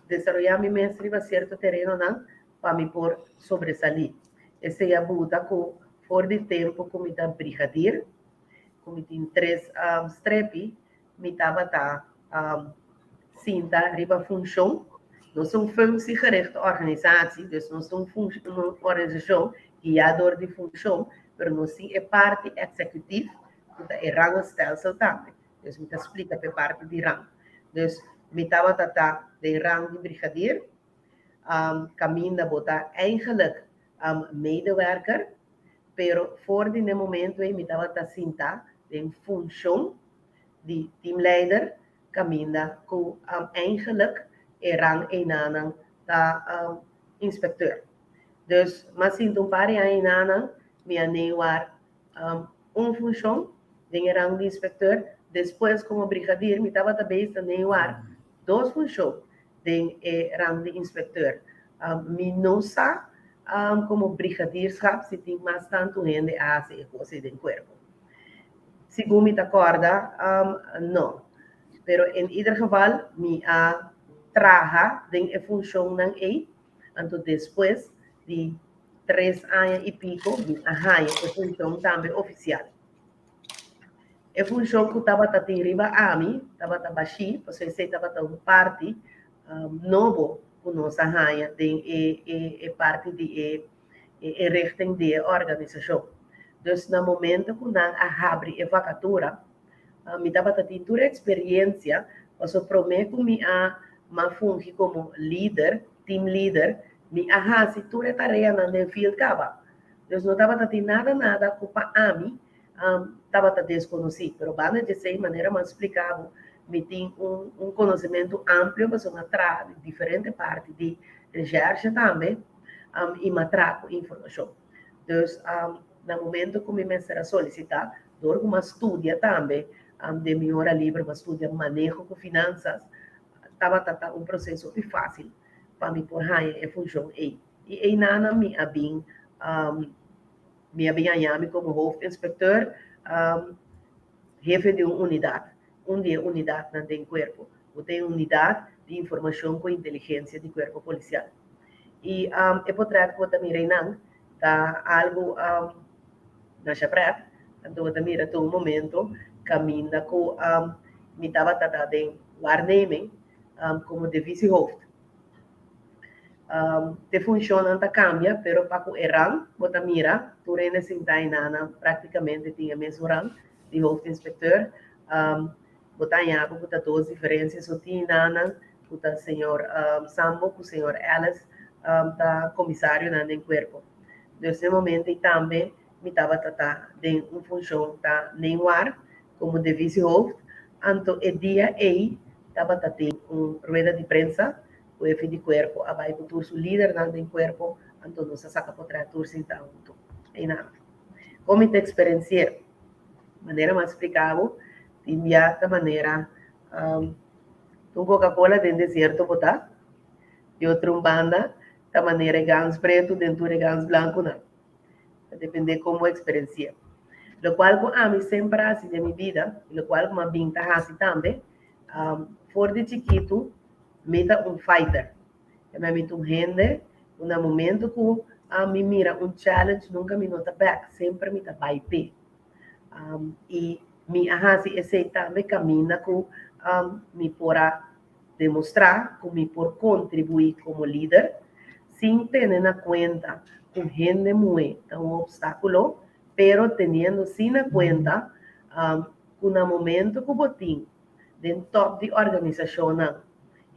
desarrollar mi mestre a certo terreno para me por sobresalir. Esse é a buta que for de tempo que me dá brigadier, que me tem 3 strepi, me dava cinta riba função. Nós somos functiegerichte organisatie, dus nós somos uma organização guiador de função, mas nós é parte executiva, é rangstelsel também. Dus me explica para parte de rang. Dus me estava de rang de brigadier, caminho botar eigenlijk medewerker, pero voor die momento me estava cinta de função de teamleider, caminho com eigenlijk rang einanan da inspecteur. Dus mas sinto pare einanan me anewar função de rang de inspecteur, depois como brigadier me estava também anewar 2 funções de rang de inspecteur. Me não sa como brigadierschap se tem mais tanto gente a se coisa de corpo. Segundo me acorda, não. Pero em ieder geval me traga de função não é, então depois de 3 anos e pico me arranha a função também oficial. A função que estava tirando a mim, estava baixi, porque eu sei estava uma parte novo que nós arranha de parte de richting de organização. Então, no momento que nós abre a vacatura, me estava tendo experiência, mas eu prometo que me fungi como líder, team leader, me arrasi toda a tarefa no field cava. Então, não estava tendo nada culpa a mim, estava desconhecido, mas banda de sei maneira mais explicável, me tem conhecimento amplo, mas uma tra diferente parte de recherche também, e me trago informação. Então, no momento que me será solicitar, dou uma estudia também, de minha hora livre, uma estudia manejo com finanças, estava processo fácil para me pôr em função aí. E aí nada me abin como hoofdinspecteur, jefe de uma unidade. Onde unidade não tem corpo, ou tem unidade de informação com inteligência de corpo policial. E é portanto que eu também reinan, tá algo na chapret, então eu também estou um momento caminho com me estava tratando de waarneming como divisiehoofd. De funciona tá cambia, pero para o rang, bota mira, tu rene sintainana praticamente tinha mesmo rang de hoofdinspecteur. Bota nha, bota duas diferenças, o tinana, bota senhor Sambo, o senhor Alice, tá comissário na em corpo. Nesse momento também me estava tratando de uma função tá nem ar como divisiehoofd, anto o dia aí estava tendo uma rueda de prensa o F de corpo, a vai com o líder do corpo, então não se saca para trás turso então, e nada. Como te experienciei, maneira mais explicável, enviar da maneira, Coca-Cola dentro do deserto botar, e outra banda da maneira gans preto dentro de gans branco não, depende como experienciei. Lo qual com a mim sempre assim de minha vida, lo qual com a binta assim também, for de chiquito meta um fighter. Eu me meto gente, no momento que me mira challenge, nunca me nota back, sempre me tá vai pé. E me arrasa esse também caminha com me porá demonstrar, com me por contribuir como líder, sem ter na conta com gente muito um obstáculo, pero tendo sim na conta com o momento que botim dentro top de organização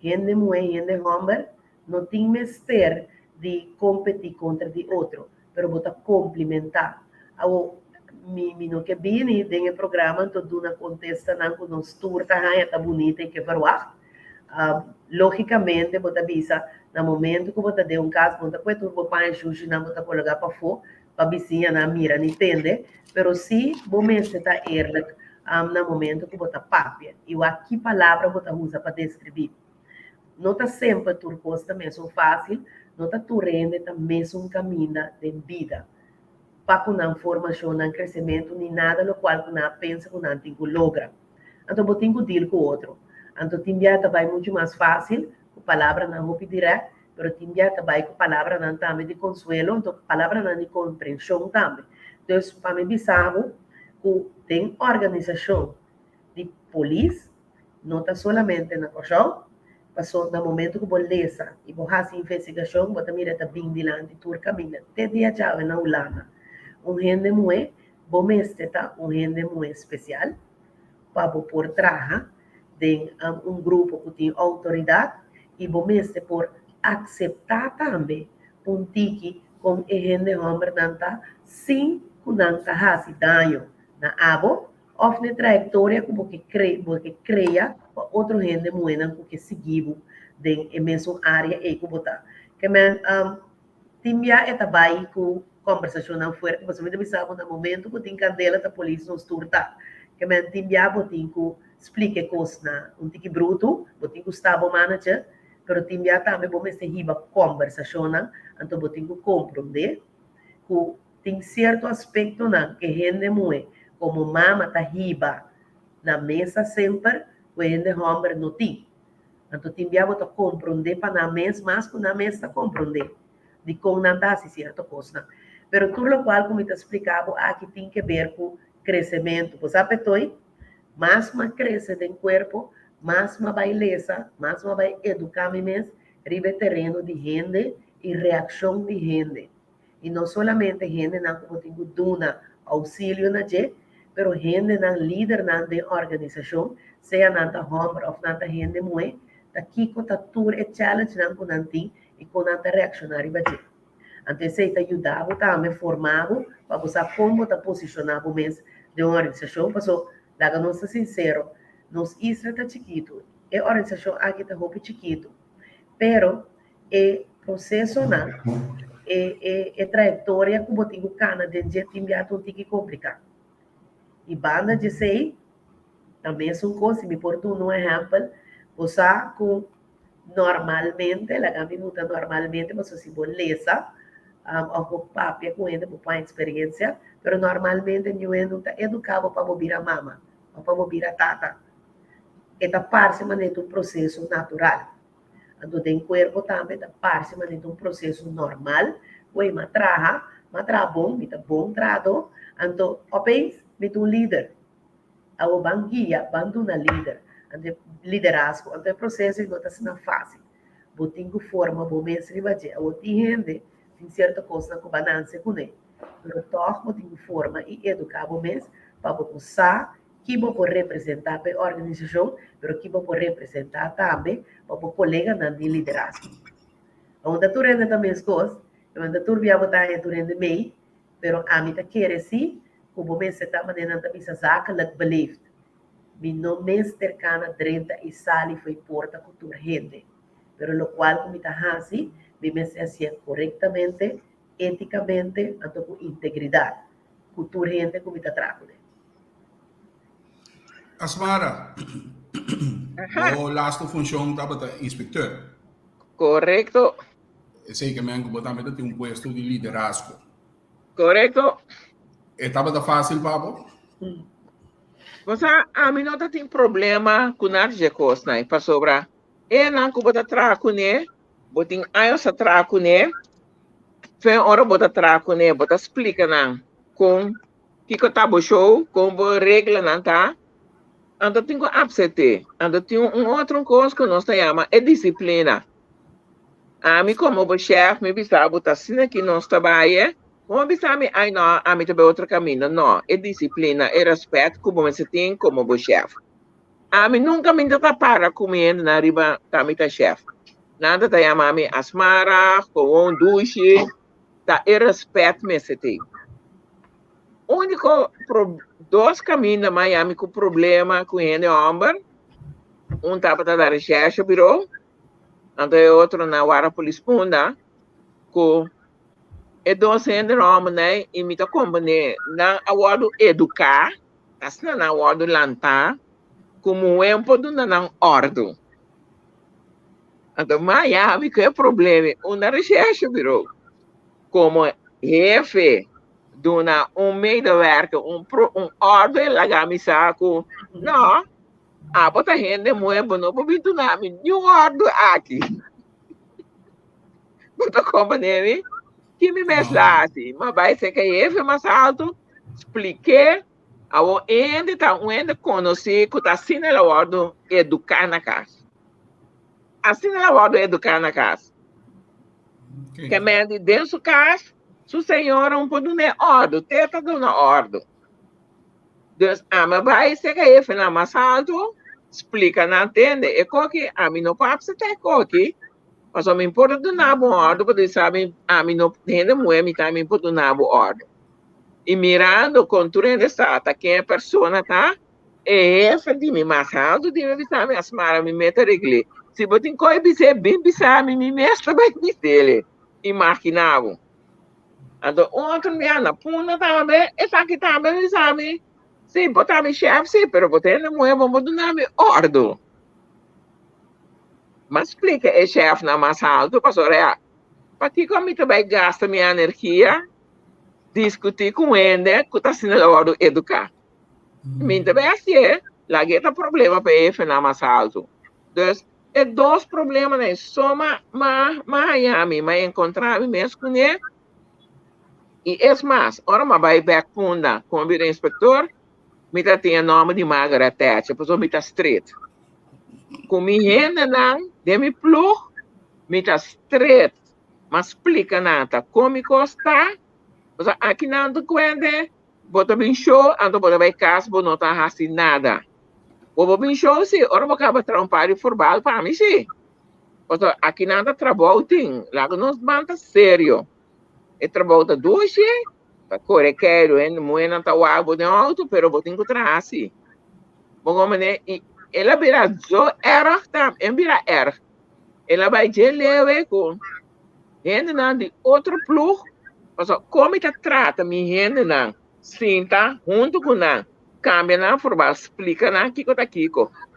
gente mulher, gente homem, não tem mestre de competir contra de outro, pero bota complementar. Mi não que bem dentro do programa, todo na contesta não com nos turta, tá bonita e que verwach. Logicamente, bota bisa, no momento que bota de caso, bota coisa turbo para xuxi, não bota colocar para fora, para vizinha na mira, não entende? Pero se o mestre tá eerlijk, no momento que bota papia, e aqui palavra bota usa para descrever. Não está sempre turcos também são fácil, não está turrendo também um caminho de vida. Para com a formação, não crescimento, nem nada no qual não pensa que não tem que lograr. Então, eu tenho que deal com o outro. Então, timbiata vai muito mais fácil, a palavra não é direta, mas timbiata vai com a palavra não também de consuelo, então a palavra não de compreensão também. Então, para mim, bizarro, que tem organização de polícia, não está somente na coxão, passou no momento que beleza e vou fazer investigação, vou também estar bem dilante tur caminho até dia já na Holanda. Gente muito bom mestre tá gente muito especial para por trás de grupo que tem autoridade e bom mestre por aceitar também tique com gente homem não tá sem que não tá fazer dano na abo ou na trajetória que cria outro gente muito que seguiu de mesma área e que botar que men timia eta vai com conversação não forte você me sabe no momento que tem candela da polícia nos turta que men timia botin que explique coisas na tique bruto botin que estava manager pero timia também bom se riba conversação então botin que compreender que tem certo aspecto não que gente muito como mama tá riba na mesa sempre gente homem não tem. Então, timbiamo a compreender para na mesa, mas que na mesa compreender de como não dá certa coisa. Pero tudo o qual, como eu te explicava, aqui tem que ver com crescimento. Você sabe, mais uma cresce do corpo, mais uma beleza, mais uma vai educar mesmo, ribe terreno de gente e reação de gente. E não somente gente não como tem duna auxílio na gente, pero gente não líder na de organização, seja nanta homem ou nanta gente mulher, aqui com a tour e challenge não com nanti e com nanta reaccionar e bater. Então, se te ajudava também formava para você como te posicionar mesmo de uma organização, passou, lá não ser sincero, nos isra tá chiquito, é organização aqui tá roupa chiquito, pero é processo não, é trajetória que botinho cana de jeito imediato tem que complicar. E banda de sei também são coisas, me porto um exemplo, você com normalmente, lá que me muda normalmente, você se beleza, ou papia com ele, por experiência, mas normalmente eu não está educado para ouvir a mama, ou para ouvir a tata. Esta parte de um processo natural. Então, tem corpo também, esta parte de um processo normal, que matraha bom, bom trado, então, opens, um líder. A banguia, banduna líder. de liderazgo, ante processo não está sendo fácil. Botinho forma, bom mês ribaje, a outra gente tem certa coisa com balança com ele. Mas todos botinho forma e educar bom mês para usar que vou representar a organização, mas que vou representar também para o colega na liderazgo. Onde tu rende também as coisas, onde tu via botar em tu rende meio, mas a mim tá querer sim, como mês se tá mandando também essa saca lá believed. Mi não mês cercana 30 e sali foi porta com tu rende. Pero lo cual como está assim, mi mês se hacía corretamente, eticamente, tanto com integridade. Com tu rende como está tratando. Asmara, o laatste função estava inspector. Correcto, Sei que me botamento tem puesto de liderazgo. correcto. Estava fácil, papo? Você, a mim não tem problema com nada de coisa, né? Para sobrar. E não que bota traco, né? Botin aí essa traco, né? Foi hora bota traco, né? Bota explica, né? Com que tá bo show, com bo regra, não tá? Então tem que absete. Então tem outro coisa que nós chama é disciplina. A mim como o chefe me bisa botar assim aqui nós trabalha. Como bisa me aí não, a mim também outro caminho. Não, é disciplina, é respeito como você tem como o chefe. A mim nunca me dá para comendo na riba da minha chefe. Nada da chama me asmara, com duche, tá é respeito me se tem. Único dois caminhos na Miami com problema com ele homem, tava da recherche bureau, então outro na Wara Police Punda, com e dois gente homem né, e me tá combine na award educar, assim na award lantar, como é pouco na ordem. Então Miami que é problema, uma recherche bureau, como jefe dona medewerker, ordem lá me saco. Não, a bota gente muito não pode do nome, nenhum ordem aqui. Bota como nele, que me mesla assim, mas vai ser que é mais alto, expliquei, a o ende tá conhecer que tá assim na ordem educar na casa. Assim na ordem educar na casa. Que me dentro da casa su senhora pouco de ordem, teta de uma ordem. Então, mas vai ser que ele faz mais alto, explica, não entende, é que a mim não pode ser que, mas me importa de uma ordem, porque sabe, a mim não entende muito, me tá me importa de uma ordem. E mirando, quando está, quem é a pessoa, tá? É de mim mais alto, de me sabe, as maras me mete regle. Se você coisa bem, sabe, me mestra bem dele, e marquinava. Então, outro dia na puna também, essa aqui também, sabe? Sim, botar me chefe, sim, mas botar na mulher, vamos dar me ordem. Mas explica, é chefe na mais alto, pastor, para que como também gasta minha energia, discutir com ele, que está sendo a ordem educar. Mim também assim, lá que tá problema para ele na mais alto. Então, é dois problemas, né? Soma, Miami, mas encontrar mesmo com ele. E é mais, ora uma vai back funda, como vira inspetor, me tem o nome de Margaret Thatcher, depois me tá straight. Com minha gente não, de me plug, me tá straight, mas explica nada, como custa, aqui não do quente, bota bem show, então bota bem casa, não tá assim nada. Bota bem show, sim, ora vou acabar trampar e formal para mim, sim. Aqui nada trabalho tem, lá nos manda sério. E trabalho da duche, da correqueiro, não é na água de alto, pero vou encontrar assim. Bom, né? E ela vira zo erg, tá? Vira erg. Ela vai de leve com gente não de outro plug, mas como está trata minha gente não, sinta junto com não, cambia não formal, explica não que tá aqui,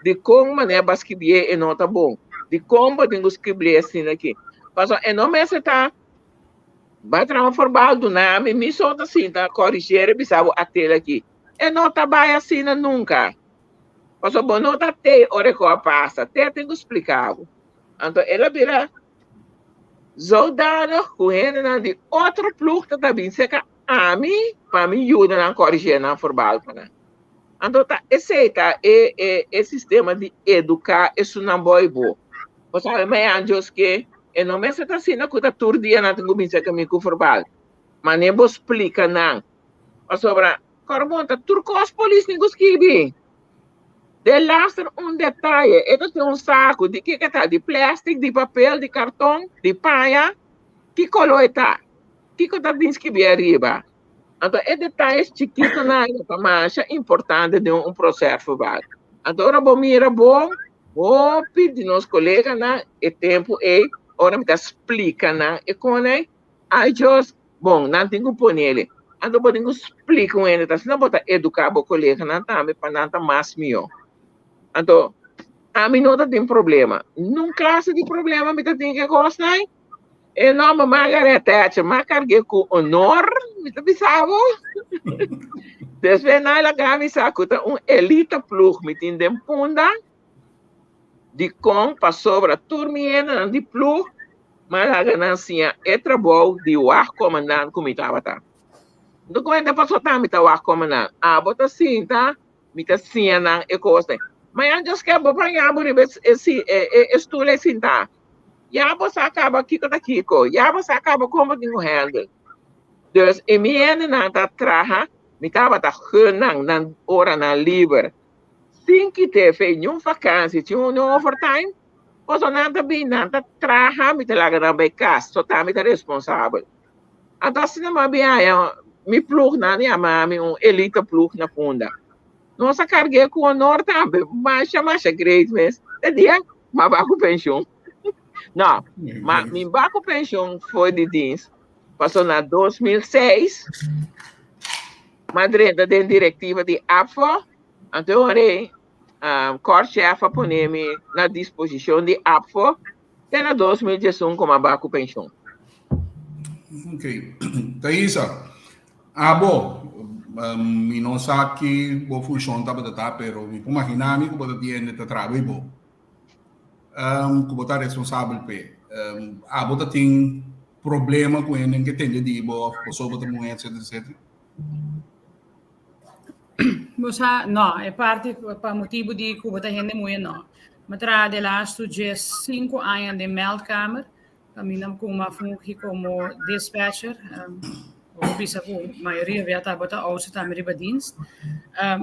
de como maneira para escrever e não tá bom, de como tenho que escrever assim aqui. Mas não me está vai transformar do nome, me solta assim, tá? Corrigir e pensar a tela aqui. E não trabalha assim nunca. Mas bom, não tá até hora que passa, até tem que explicar. Então, ela vira soldado, correndo de outro plug, tá bem? Seca a mim, para mim, ajuda a corrigir na formal. Então, esse é o sistema de educar, isso não é bom. Você sabe, mas antes que, eu não me sei assim, que está todo dia na tengubinha que me conformar. Mas nem vou explicar, não. Sobre, Corbonta, turcos polícia, ninguém escreve. De laatste detalhe, é tem um saco de que tá de plástico, de papel, de cartão, de palha, que color está, que tá de escrever arriba. Então, é detalhes chiquitos na mancha importante de processo verbal. Então, agora vou mirar bom, vou pedir nos colegas na e tempo e agora me explica na e com ele, I just bom, não tenho que pôr nele. Então, vou ter que explicar com ele, senão vou educar o colega na também para não mais melhor. Então, a mim não tem problema. Num classe de problema, me tem que gostar. E não, Margaret Thatcher, mas carreguei com honor, me pensava. Desde na gami sacuta elita plug, me tem de punda, de com, para sobra turmiena, de plug, mas a ganância é trabalho de war comandante como estava, tá? Então, quando eu passo a me tá war comandante, bota assim, tá? Me tá assim, não, é coisa. Mas antes que eu vou para esse estudo assim, tá? Já você acaba aqui com aqui, já você acaba como de handle. Dus in mijn na dat traha, me tava da hunang na hora na livre. Sim que teve nenhum vacância, tinha overtime, pois nada bem nada traha, me te laga na becas, só tá me responsável. Então se não bem me plug na minha mãe elite plug na funda. Nossa carguei com honor também, mas great mesmo. É dia, mas baco pensão. Não, mas meu baco pensão foi de jeans. Passou na 2006, Madrid da diretiva de APFO, então eu corte-chefe põe-me na disposição de APFO, até na 2018 como abaco pensão. Ok. Thaisa, mi non sa que bo função tá batata, pero me imaginar que pode ter de trabalho bom. Que botar responsável pe. Bota tem problema com ele que tem de bo, pessoa bota muito etc. Não, é parte para motivo de que bota gente muito não. Mas tra de laatste 5 anos de meldkamer, caminhamos com uma função como dispatcher. Ou bisa ko maioria viata bota auto também de dienst.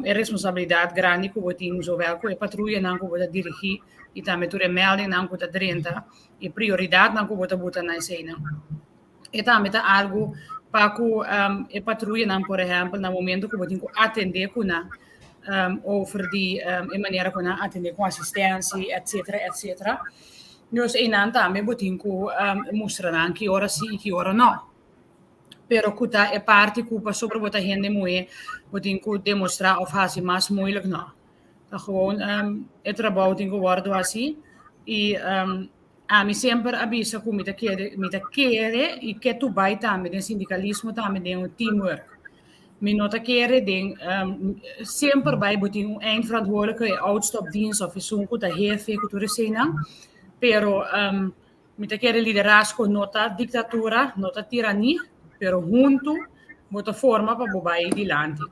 É responsabilidade grande que botin zowel com a patrulha não que bota dirigir e também tudo melding não que bota drenta e prioridade não que bota na cena. E também tá algo para que a patrulha não, por exemplo, no momento que botin atender com over die maneira que atender com assistência, etc. Dus en também botin que mostrar que hora sim e que hora não. Pero kuta é parte culpa sobre bota gente moe, botin que demonstrar of hasi mais moeilijk não. Tá gewoon é trabalho tem que guardar assim e a mim sempre avisa que me quer e que tu vai também de sindicalismo também de teamwork. Me nota quer de sempre vai botin eindverantwoordelijke oudstopdienst of isso que tá jefe que tu recena, pero me quer liderazgo nota ditadura, nota tirania. Pero junto, bota forma para bobar aí dilante.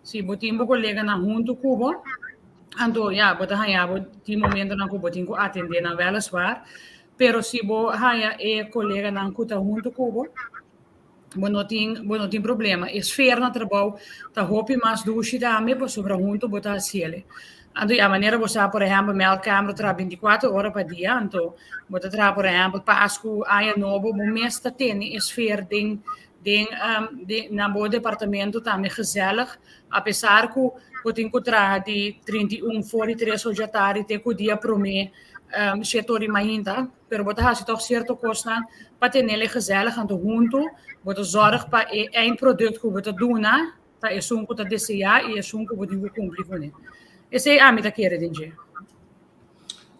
Se botin bo colega na junto cubo, então já bota haya de momento na cubo tingo atender na vela swar, pero se bo haya colega na cuta junto cubo, bo não tem problema. Esfera na trabalho, tá hopi mais duche também, bo sobre junto bota asiele. Então a maneira você por exemplo meldkamer tra 24 horas por dia, então bota tra por exemplo pasco haya novo, bo mesta tem esfera na meu departamento também gezellig, apesar que eu tenho que trazer de 31 43 soldados até que o dia para mim setor ainda, pero botar se toch certo costa para ter ele gezellig aan de junto, botar zorg para eindproduct que botar duna, tá é um que tá desejar e é um que eu tenho que cumprir com ele. Esse é a minha querer dizer.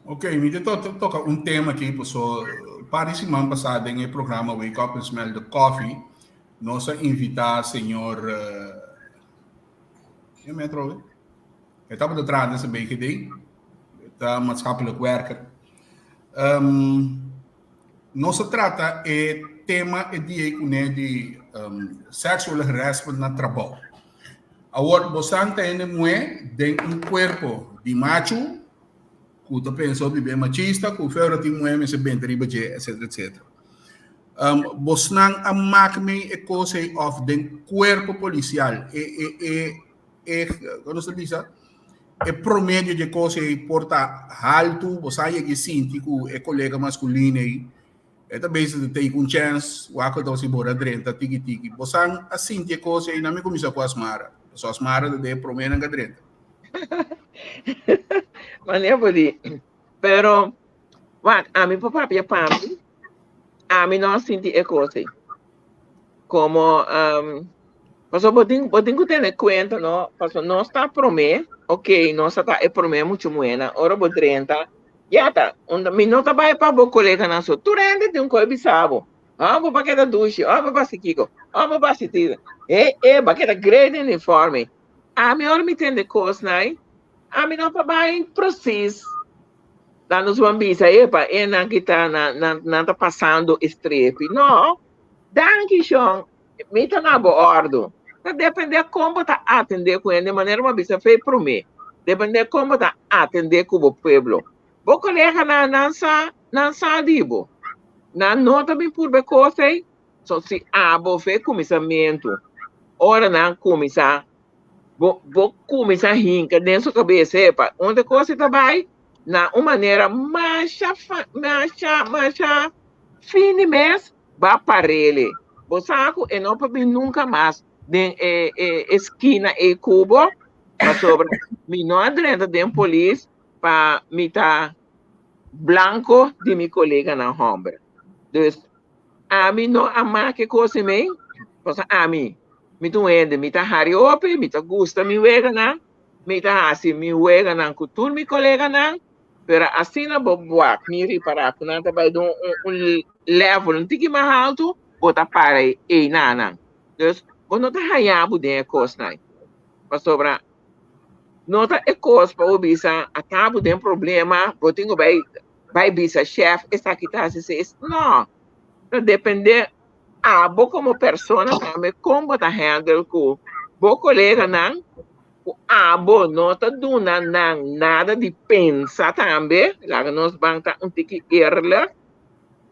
Ok, me toca tema aqui, pessoal. Para esse ano passado em programa Wake Up and Smell the Coffee, nós invitamos o senhor metro estava de trás dessa BGD, está maatschappelijk werker. Nós trata tema de sexual harassment na trabalho. Ahora, bastante en mue de un cuerpo de macho, que tú pensas que es machista, que fuera de mue, me se ven etc, etc. Bosnan a makme e cosa of den cuerpo policial ¿cómo se dice? E promedio de cose porta alto, você que sente que é colega masculino aí, é também se tem um chance, o aco se bora drenta tiki tiki. Você assim de cose aí não me começa com as mara, só as mara de promedio na drenta. Mas eu vou dizer, pero, a mim por própria parte, a mim não senti a coisa. Como, mas eu tenho que ter conta, não? Porque não está promê, ok, não está promê muito buena, ora vou 30, já tá, me não tá vai para o colega na sua, tu rende de coisa bisabo, vou para aquela duche, vou para esse kiko, vou para esse tira, para aquela grande uniforme, a mim ora me tem coisa, né? A mim não vai processo, lá nos bambis, não que está não tá passando estrepe, não, danke schon, me tá na bordo. Depende como está atender com ele de maneira uma vez feita para mim. Depende como está atender com o povo. O colega não sabe. Não nota bem por bem coisa. Só se abo fez começamento. Ora não começar. Vou começar a rincar dentro da cabeça. Onde coisa está bem? Na uma maneira mais fine mês, vai para ele. O saco e não para nunca mais. De esquina e cubo, sobre mi não adrenta de polícia para me tá branco de mi colega na ombra. Então, a mim não ama que coisa me, porque a mim me doende, me tá hariope, me tá gusta mi wega na, me tá assim mi wega na cultura mi colega na, pero assim na boa, me reparar que não tá vai dar level um tique mais alto, botar para e nana. Então quando está raiando de coisa, né? Para sobrar, não está é coisa para o bisa, acaba de problema, eu tenho vai bisa chefe, está aqui tá se não, depende boa como pessoa também como está handle com o colega não, boa não está dando nada de pensar também, lá nós vamos estar tique error,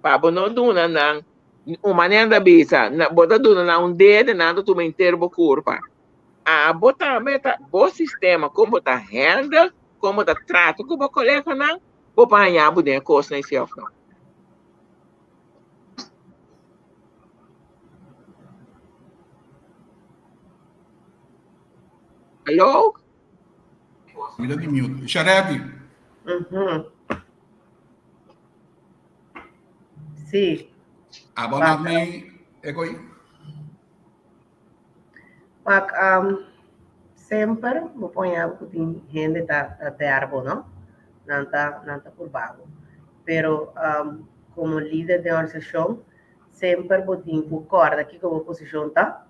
para não dando não uma maneira da bisa, bota tudo na dedo, nada tu me interbo curva. Bota meta, bom sistema, como tá handle, como tá trato, como colega não, vou apanhar de coisa nesse off não. Alô? Me dá de mute. Xarete. Sim. Abonado me é coi. Sempre vou pôr que gente da árvore, não? Não tá por baixo. Pero como líder de organização, sempre vou ter que corda aqui como posição tá.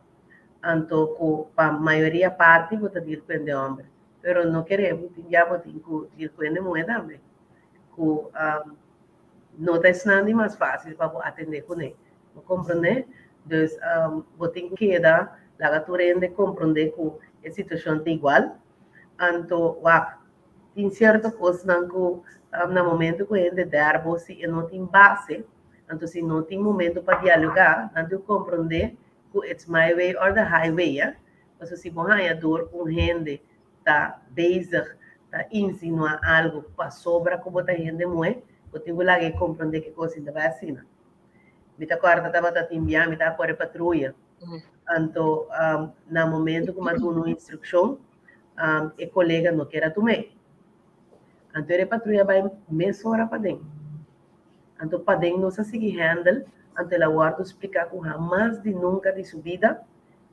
Então, para a maioria parte vou ter que depender do homem. Pero não queremos, já vou ter que depender muito também. Não está sendo mais fácil para atender com ele. Não compreende? Então, vou ter que dar a gaturenda de compreender que a situação é igual. Então, tem certa coisa que no momento que a gente der, se não tem base, então se não tem momento para dialogar, então compreender que it's my way or the highway, Mas se você dor com gente está bezig, está insinuar algo para sobra como a gente moe, eu tenho que compreender que coisa ainda vai assim. Me tá quarta estava tá timbiando, me tá corre patrulha. Então, no momento que eu dou uma instrução, o colega não quer tomar. Então, a patrulha vai meia hora para dentro. Então, para dentro, não se seguir handle, então, ela guarda explicar com mais de nunca de subida,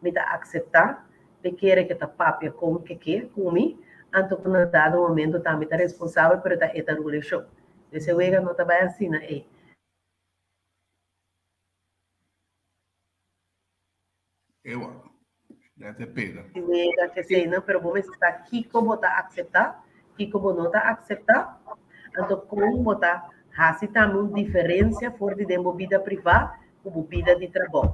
me dá aceitar, de querer que tá papia com o que quer, comigo, então, quando dado momento, tá me tá responsável por esta relação. Esse wega não tá bem assim, né? Eu deve ter pega. Wega que sei, não, pero vamos estar aqui como tá aceitar, aqui como não tá aceitar, então, como botar assim também diferença fora de vida privada com vida de trabalho.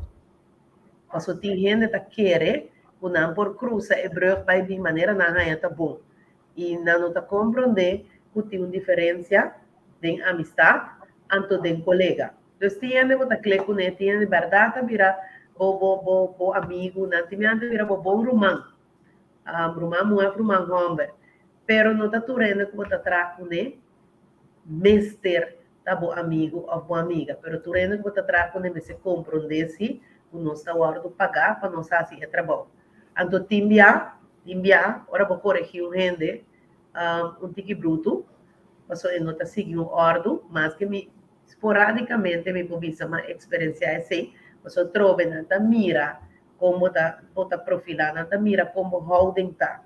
Porque tem gente que quer Kunan por cruza e brug by de maneira na haya tá bom. E não tá compreender que tem uma diferença de amistade anto de colega. Então, tiene bota cleco né, tiene verdade vira bo amigo, não tiene vira bo bom romano. Romano não é romano homem. Pero não tá turendo que bota traco né, mister tá bo amigo ou boa amiga. Pero turendo que bota traco né, se compreender se o nosso tá hora de pagar para nós fazer trabalho. Anto timbia, ora vou corrigir o rende, tique bruto, passou em nota seguir um ordem, mas que me esporadicamente me povisa uma experiência assim, passou trove na mira como tá profilar, na mira como holding tá,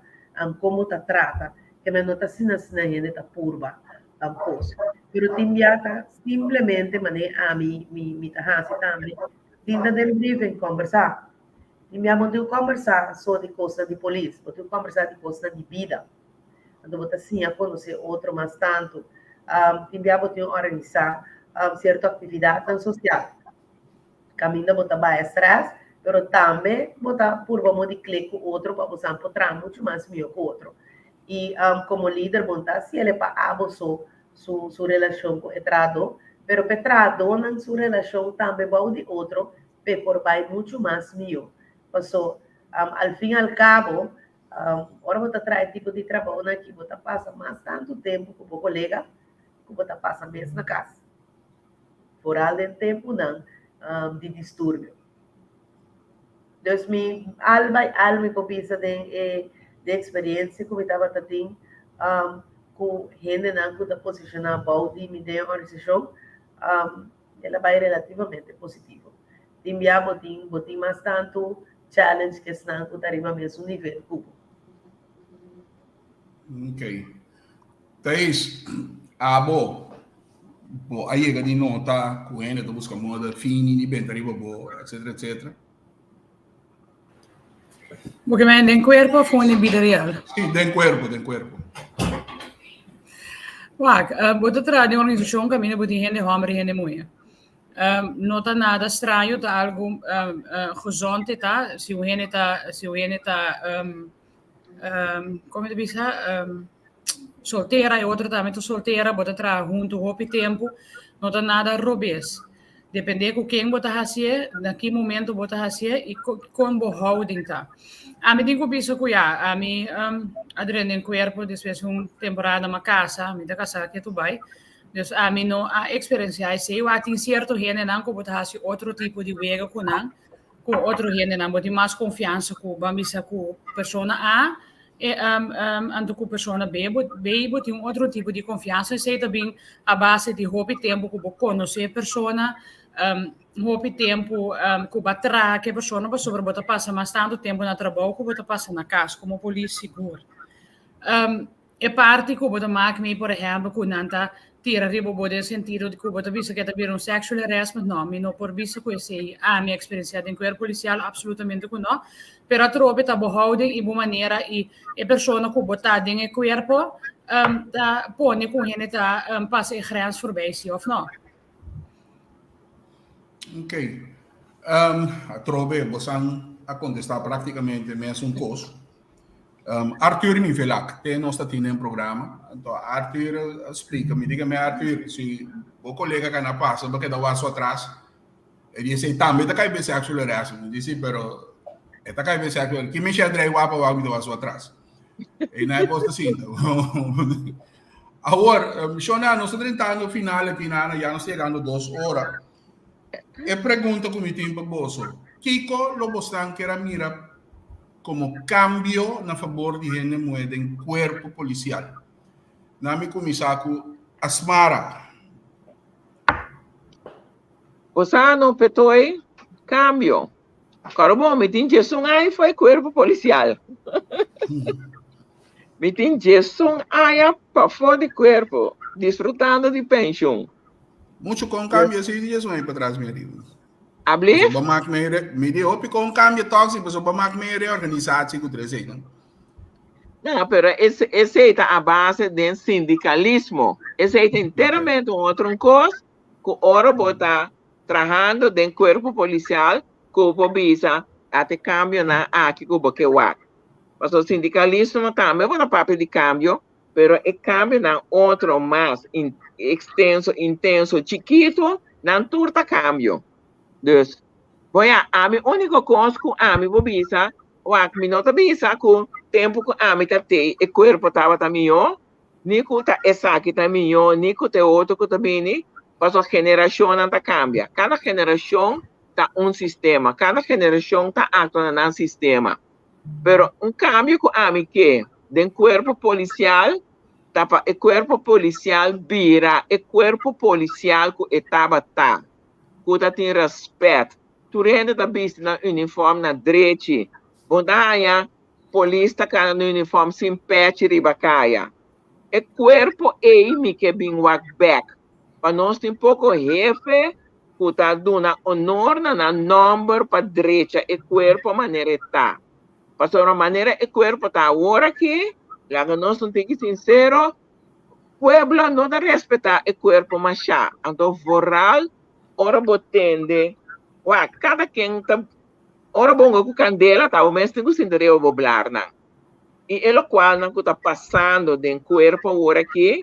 como tá trata, que me nota sina gente tá purba, coisa. Pero timbia tá simplesmente mané a mi tá hasi também, tinta del briefing conversar. E minha mãe tem conversar só de coisa de polícia, eu tenho conversar de coisa de vida. Então, eu assim, a conhecer outro mais tanto. E minha mãe tem organizar certa atividade social. Caminho, botar mais estresse, mas também botar por vamos de clique outro para você encontrar muito mais meu outro. E como líder, montar se ele para abuso sua relação com o trado, mas o trado não sua relação também vai de outro, por vai muito mais meu. Passou, ao fim e ao cabo, ora você traz tipo de trabalho aqui, você passa mais tanto tempo com o colega, que você passa mesmo na casa. Por além do tempo, não, de distúrbio. Então, alma copisa de experiência que eu estava tendo, com gente não que está posicionada de minha organização, ela vai relativamente positiva. Timbia botim mais tanto challenge que estão com arriba mesmo nível cubo. Ok. Thaís, aí é que não tá com ele, busca moda fini, de bem arriba, etc, etc. Porque me den cuerpo fue en vida real. Sim, den cuerpo. Bota atrás de organização caminha botin gente homem e gente mulher. Não está nada estranho, está algo gezond, tá? Se o gente tá como diz, solteira e outra também solteira, bota atrás junto o tempo, não está nada robês. Depende com quem bota fazer, naquele momento bota fazer e como holding tá. A mim digo isso que a mim adreno corpo depois uma temporada na casa, a mim da casa que tu vai. Dus a mim não a experiência é se eu ating certo gente não como botar fazer outro tipo de vega com outro gente não botar mais confiança com bambisa com pessoa A e ando com pessoa B botar outro tipo de confiança sei também a base de hobby tempo com conhecer pessoa hobby tempo com bater que pessoa para sobre botar passa mais tanto tempo na trabalho com botar passa na casa como polícia seguro e parte com botar máquina por exemplo com nanta tira ribo bode sentido de que botar visa que é sexual harassment não por visa que sei a minha experiência em corpo policial absolutamente que não pero trobe tá holding e boa maneira e pessoa que botar em corpo da põe com ele tá passa grens voorbij se of não. Ok. A trobe, você a contestar praticamente mesmo coisa. Arthur Mivelac, tem nossa tinha um programa. Então, Arthur explica, me diga-me, Arthur, se o colega que não passa, porque dá o atrás, ele disse, também está caindo sexual harassment. Disse, pero, está caindo sexual, que me chama o apa o do atrás. E não é coisa assim. Agora, Shona, nós estamos tentando final aqui, já nós chegando 2 horas. E pergunta como tem para você, Kiko Lobostan que era mira como cambio na favor de gente moeda em corpo policial. Nami comissário Asmara. Você não petoi cambio. Agora bom, me tem Jesus aí foi corpo policial. Me tem Jesus aí para fora de corpo, desfrutando de pensão. Muito com cambio assim de Jesus aí para trás meu Deus. Abli? Bamak me deu op com cambio tóxico, mas o bamak me reorganizar com 3 não. Não, pero esse é a base do sindicalismo. Esse é inteiramente outra coisa que ora botar trabalhando dentro do corpo policial, que visa até cambio na aqui que porque wak. Mas o sindicalismo também vai papel de cambio, pero é cambio na outro mais extenso, intenso, chiquito, não turta cambio. Dus, a minha única coisa que a minha bisa, wak me nota bisa que tempo que a minha te e corpo tava também ni que tá essa aqui também ni que te outro que também, mas a geração não tá cambia. Cada geração tá sistema, cada geração tá atuando num sistema. Pero cambio que a mim que do corpo policial tapa o corpo policial vira o corpo policial que estava tá que tem respeito tu rende da vista na uniforme na direita bondaia polícia tá no uniforme sem patch ribacaia o corpo me que bem walk back para nós tem pouco jefe que tá dando honor na número para direita o corpo maneira tá para uma maneira o corpo tá agora aqui lá que nós não tem que sincero pueblo não dá respeitar o corpo machá então voral ora botende cada quem tá ora bongo com candela tá o mês tem que sentir o boblar na e é o qual não está passando do corpo agora aqui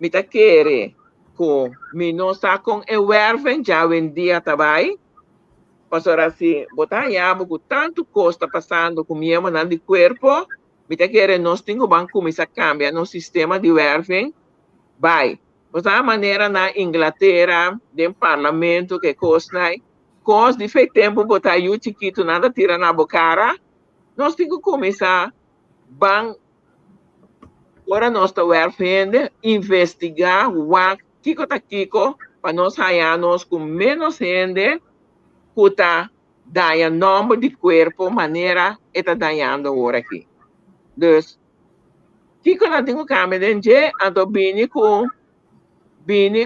me tá querer com me não está com o erven já vendia também pastor assim botar yabo com tanto custa passando com minha mão de corpo me tá querer nós temos banco começar a cambiar no sistema de erven vai mas a maneira na Inglaterra do parlamento que costa de feito tempo botar o chiquito nada tira na bocara nós temos que começar bang agora nós está vendo investigar o kiko tá kiko para nós hallarmos com menos gente que está dando nome de corpo maneira está dando agora aqui dus kiko não tem que cambiar de então bini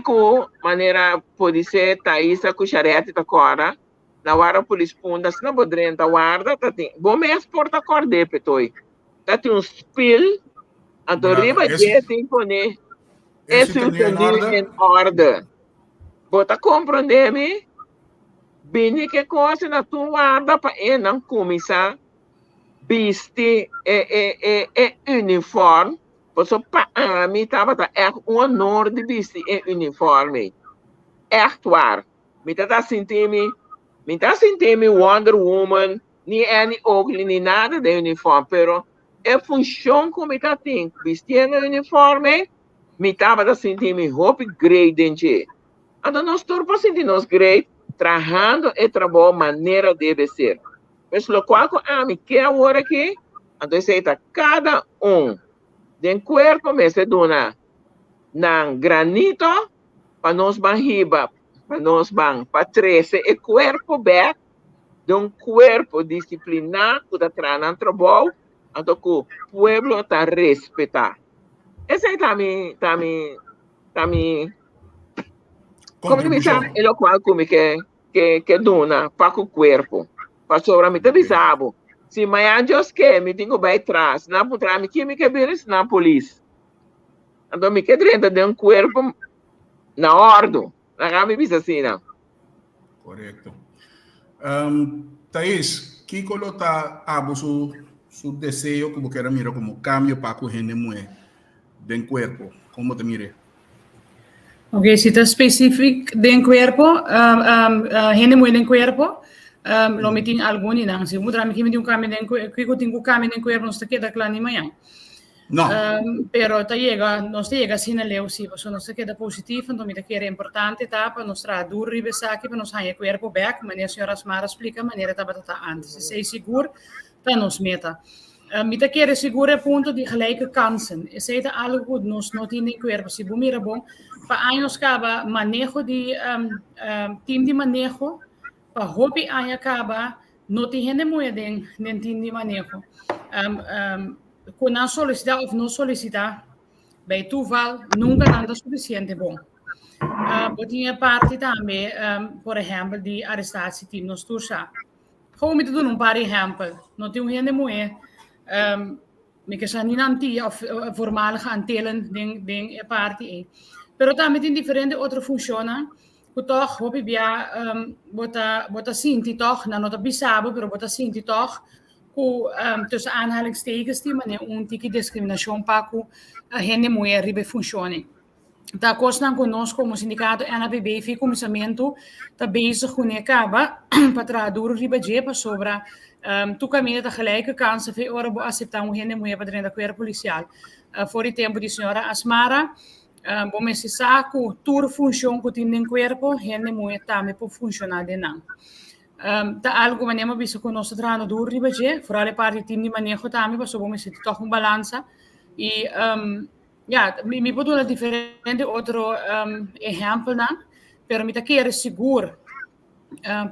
com maneira pode ser Thaisa com charete da cora na hora polícia punda se não podrem da guarda tá tem bom mês porta corde petoi tá tem spill então riba de tem que esse em ordem bota compreender-me bini que coisa na tua guarda para não começar vestir uniforme porque para mim estava honor de vestir uniforme echt waar me tá sentindo Wonder Woman nem ogli nem nada de uniforme pero é função como me tá tem vestindo uniforme me estava sentindo hope great dentro então nós estamos sentindo great trabalhando e trabalho maneira deve ser mas o qual a mim que agora aqui então está cada de corpo me se dona na granito para nós barriba para nós ban para 13 e corpo back de corpo disciplinado que está trabalhando trabalho então que o pueblo está respeitar esse aí tá me como me chama ele o qual como que dona para o corpo para sobre me avisava se amanhã Deus quer, me tenho que ir atrás. Não por trás, me que vir na polícia. Então, me que dentro de corpo na ordem. Não me diz assim, não. Correto. Thaís, que colota su desejo como que era mira como cambio para que gente mueve de corpo? Como te mire? Ok, si está específico de corpo, gente mueve de corpo. Lo meting algo ni nang si mudra mi kimi kami den ko tingu kami den kuer nos queda clani mayan no pero nos llega sin el leo si pues nos queda positivo então me que era importante tá para nos traduzir ribe saki para nos haye cuerpo back maneira senhora Asmara explica maneira tá batata antes se seguro tá nos meta me que era seguro ponto de gelijke kansen é seita algo nos não tem cuerpo se bumira bom para anos acaba manejo de team de manejo para hobby aí acaba não tem gente moeda nem tem de manejo com não solicitar ou não solicitar bem tu val nunca nada suficiente bom tinha parte também por exemplo de arrestatie team nos tursa como me dando par exemplo não tem gente moeda me que são nanti of formal gaan telen ding parte pero também tem diferente outra funciona toch, hopi bia, bota sinti toch, na nota bisabo, pero bota sinti toch, ku tussen aanhalingstekens die manier tiki discriminatie paku hende moe ribe funcione. Da costa conosco como sindicato NABB fi comissamento tá bezig com acaba para duro riba jepa sobre tu caminho da gelijke kansen vir ora bo aceitar hende moe para dentro da queira policial. For o tempo de senhora Asmara, bom esse saco tur funciona com tim nem corpo hende moe também por funcionar de não. Da algo manema bisa com nosso trano duro riba je, fora le parte tim de manejo também para bom esse toch um balança e ja, mi bedoel een differente outro exemplo, né? Pero mi ta querer seguro,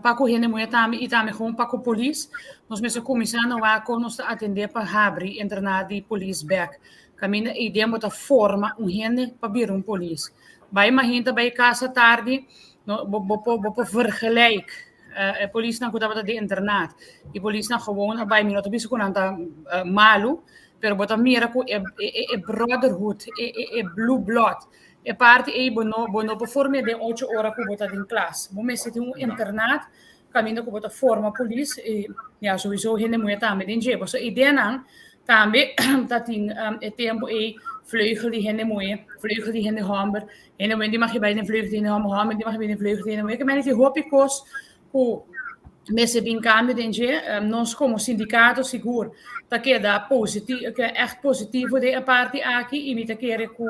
paco hene moe tami e tami gewoon paco police, nós mesmo começando a nos atender para abrir internat die police back. Camina e idee moet forma hene para vir police. Bij imagina bij casa tarde, bo vergelijk. Police na kuda de internaat. Die police na gewoon bij mi no to biso kunanta malu. Pero bota mira ku e brotherhood e blue blood e parte e bono performe de 8 ore ku bota in klas mo me seti un internat caminho ku bota forma police e ja sowieso hende moe tame den je so idee nan tambe dat in e tempo e vleugel die hende hamber hende moe die mag je bij den vleugel die hamber die mag je bij den vleugel die moe ik meen die hopikos ku Nesse bincambi denje, nós como sindicato seguro, tá que dá positivo, que é positivo de a parte aqui e me tá querer que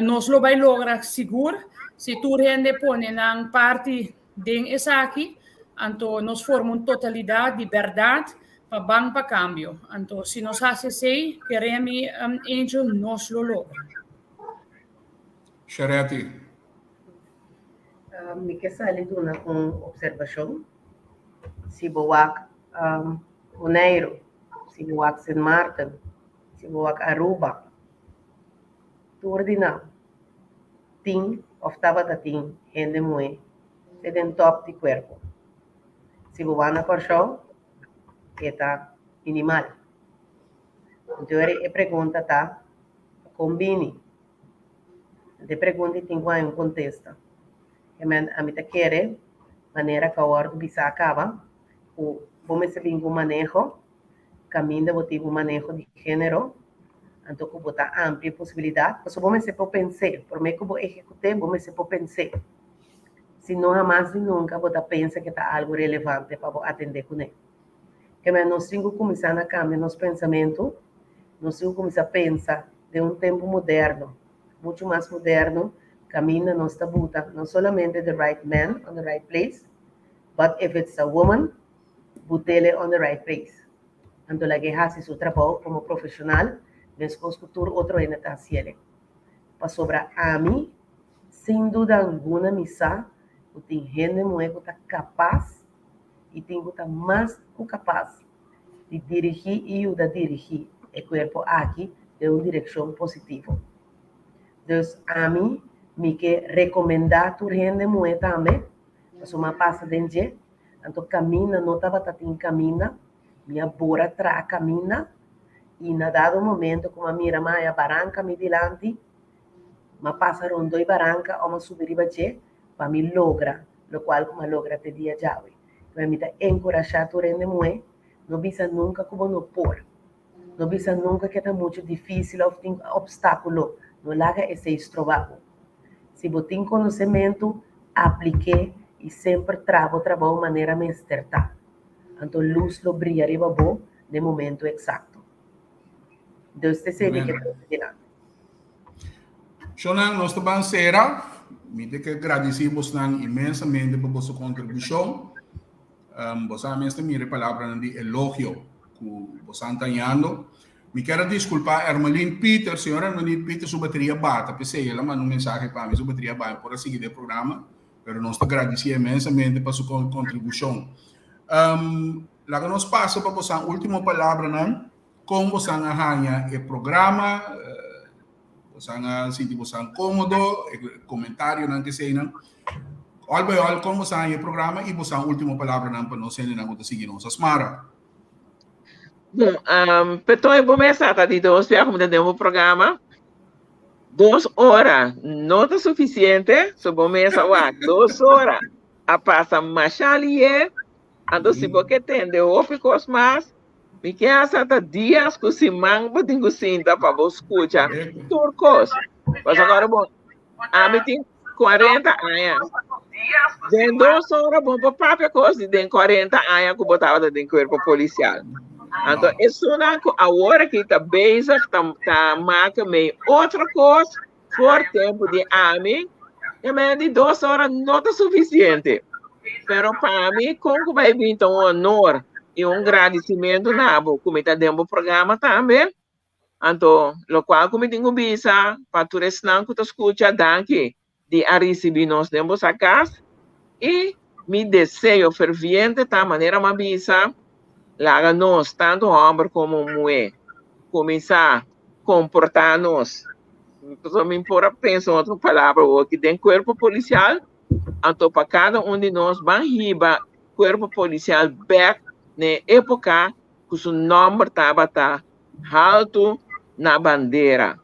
nós lo vai lograr seguro, se tu rende põe na parte de essa aqui, então nós formamos totalidade de verdade para bang para cambio, então se nós fazemos assim, queremos Angel nós lo logra. Charete. Me quer sair de uma observação. Si buwak Uneiro, si buwak St. Martin, si buwak Aruba, tuordina, ting of tabata ting, hende moe, se den top di cuerpo. Si buwana corsho, eta animal. Entonces, e pergunta tá, combini. De pergunta e tem um contexto. A mim tá querer, maneira que a ordem bisa acaba, o vamos receber um manejo, caminho de um manejo de gênero, então que botar ampla possibilidade, mas vamos receber pensar, por meio que vou executar, vamos receber pensar. Se não jamais e nunca botar pensa que está algo relevante para atender com ele. Que nós temos que começar a cambiar nosso pensamento, nós temos que começar a pensar de um tempo moderno, muito mais moderno, caminha nossa buta, não somente the right man on the right place, but if it's a woman, butele on the right place. Então, la que hace su trabalho como profissional, después futuro outro ainda está haciendo. Para sobrar a mim, sem dúvida alguma, missa, eu tenho gente que está capaz e tenho que estar mais capaz de dirigir e ajudar a dirigir o corpo aqui de uma direção positiva. Então, a mim, me quer recomendar a gente também, mas uma passa dentro, então camina, não estava tendo camina, minha bora atrás camina, e na dado momento, como a minha mãe, a barranca me dilante, ma passa rondo e barranca, ou ma subir e bater, para me logra, lo qual como logra te dia já. Para me encorajar a gente moe, não bisa nunca como não por, não bisa nunca que é muito difícil, ou tem obstáculo, não larga esse trabalho. Se você tem conhecimento, aplique e sempre trabalho de maneira mesterta. Então, luz lo brilharia bom no momento exato. Deus te seja que está Shonan, nós também será, me que agradecemos imensamente por sua contribuição. Você mesmo me palavra de elogio que você está dando. Me quero desculpar, Ermeline Peter, senhora Ermeline Peter, sua bateria bata, pensei, ela mandou mensagem para mim, sua bateria bata, por seguir o programa, mas nós agradecemos imensamente por sua contribuição. Lá que nós passamos para você a última palavra, não? Como você arranha o programa, você sente você cômodo, comentário, não que seja, olha como você arranha o programa e você a última palavra, não, para nós seguir nossa Asmara. Bom, então eu vou começar, tá? De dois, como entendemos o programa. 2 horas não é suficiente, so começa a 2 horas a passar mais ali, então se você tem de ópicos mais, me quer até dias que se mango tem que sentar para você escutar turcos, mas agora bom, a mim tem 40 anos, tem 2 horas bom para própria coisa, tem 40 anos que botava dentro do corpo policial. Então, isso não a hora que está basic, está marca meio outra coisa, por tempo de AMI, e meio de 2 horas não é suficiente. Mas para mim, como vai vir então um honor e um agradecimento nabo, como está dentro do programa também. Então, o qual como tenho visa, para tu restar que tu escuta daqui, de a receber nós dentro da casa, e me desejo ferviente da maneira uma visa, lá nós, tanto homem como mulher, começar a comportar-nos. Então, me importa pensar outra palavra, que tem corpo policial, então, para cada um de nós, vai riba corpo policial back na época que o nome estava alto na bandeira.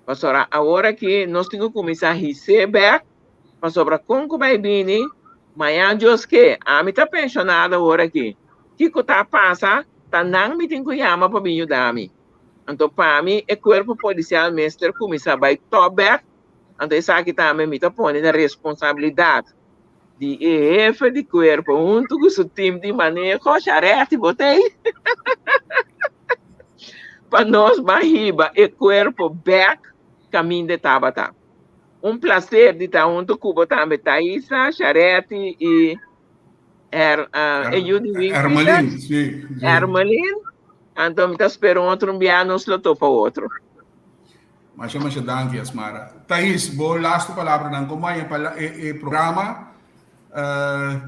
Pastora, agora que nós temos que começar a receber, pastora, como vai vir, amanhã, Deus que, a mim está pensionada agora aqui. Que está passando, tá não me tem que chamar para me ajudar-me. Então, para mim, o corpo policial mestre começa a vai tobar, então isso aqui também me está pondo a responsabilidade de jefe de corpo, junto com o seu time de maneira cocharete, botei. Para nós, barriba, o corpo back, caminho de Tabata. Prazer de estar junto com o também, Thaisa, Charete e Ermelin, sim. Ermelin, então me espero outro enviar nos lotou para outro. Mas chama siya danke, Asmara. Thais, bo last palavra ng kumay e programa,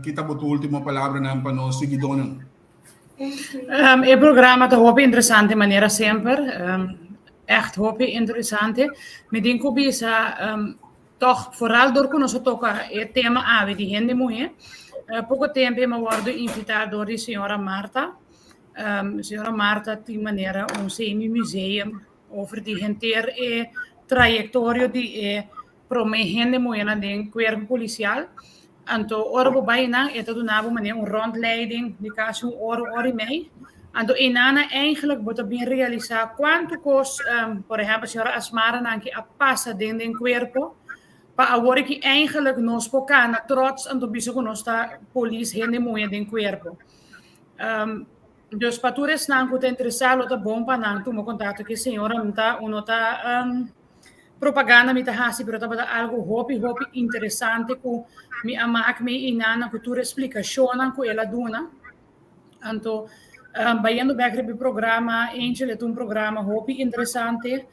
kita mo última palavra ng pano seguidon. O programa está hoop interessante maneira sempre, echt hoop interessante. Me denko bisa toch vooral door kunnen ze toca het thema aan die hende moeie. Pouco tempo me word invitado door de senhora Marta. Senhora Marta tem maneira semi-museum over die inteira trajetória de promehende moena de corpo policial. Então, ora bijna é tudo na maneira rondleiding de caso hora e meia. Então, inana eigenlijk wordt bem realizar quanto kost, por exemplo, a senhora Asmara nanke a passa dentro do corpo. Para agora que eigenlijk nós pocana trots ando biso que nós está polícia hende moeda dentro do corpo. Dus para tu resnan que te interessado tá bom para não tu me contato que a senhora não tá propaganda me tá hasi, pero tá algo hopi interessante que me amak me inana que tu explicação que ela dona. Então, baiando back do programa, Angel é programa hopi interessante.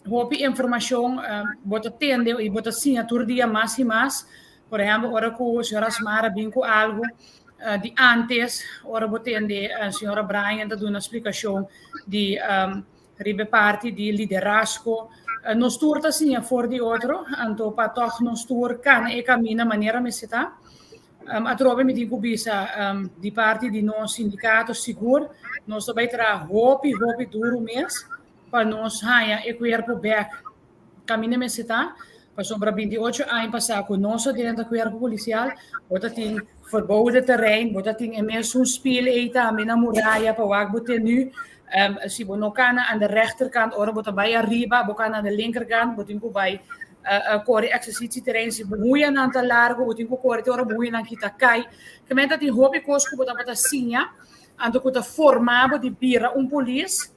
Hopi informação, bota tende e bota assinatura dia mais e mais. Por exemplo, ora que a senhora Asmara vem com algo de antes, ora botende a senhora Brian da uma explicação de ribe parte de liderazgo. Nos turta sim a for de outro, então para toch nos tur kan e caminha maneira me seta. A trove me digo bisa de parte de nós sindicato seguro, nós também tra hopi duro mês para nós haia e corpo back caminha me seta. Para sobre 28 anos passar com nós dentro do corpo policial, bota tem verboden terrein, bota tem mesmo speel eten aan na muralla para waar bote nu si bono kana aan de rechterkant ora bota bij arriba, boka aan de linkerkant, botin ko bij corre exercitieterrein si bemoeien aan te largo, botin ko corre ora bemoeien aan kita kai. Que menta tem hobby cosco bota sinha, ando ko ta formado de bira police,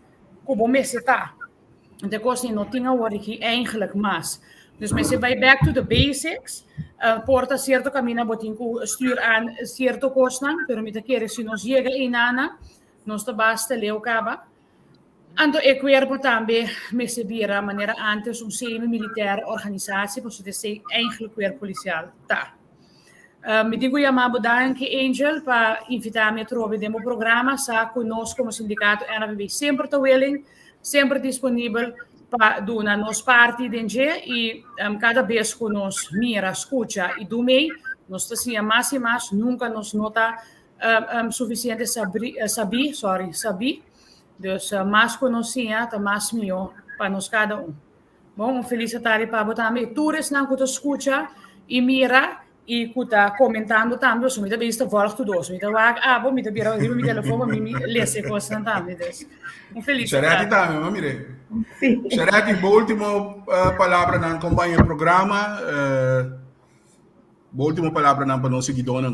ko bom meseta. De kosten no tinga word ik eigenlijk mas. Dus mensen bij back to the basics, porta cierto camino botinco stuur aan cierto costan, pero mi te quiere si nos llega inana, nos te basta leo caba. Anto e cuerpo tambe me se bira manera antes semi-militaire organisatie, dus het is eigenlijk cuerpo policial ta. Mi digo llamado danke Angel para invitar-me a trovar demo programa, sa conosco como sindicato NVB sempre te willing, sempre disponível para dar nos parte dentro e cada vez que nos mira, escuta e do meio, nós assim mais e mais nunca nos nota suficiente saber, dus mais conhecimento, mais melhor para nós cada Bom, felicitar para também. Todos não que escuta e mira e que está comentando também, so mita vista volta tudo, so mita wag, bom mita bira, riba mi telefone, mi lesse coisa também, des. Xereti Felicitar. também, mamire. Sí. Xereti, última palavra na companhia do programa. Última palavra na para nós seguidores.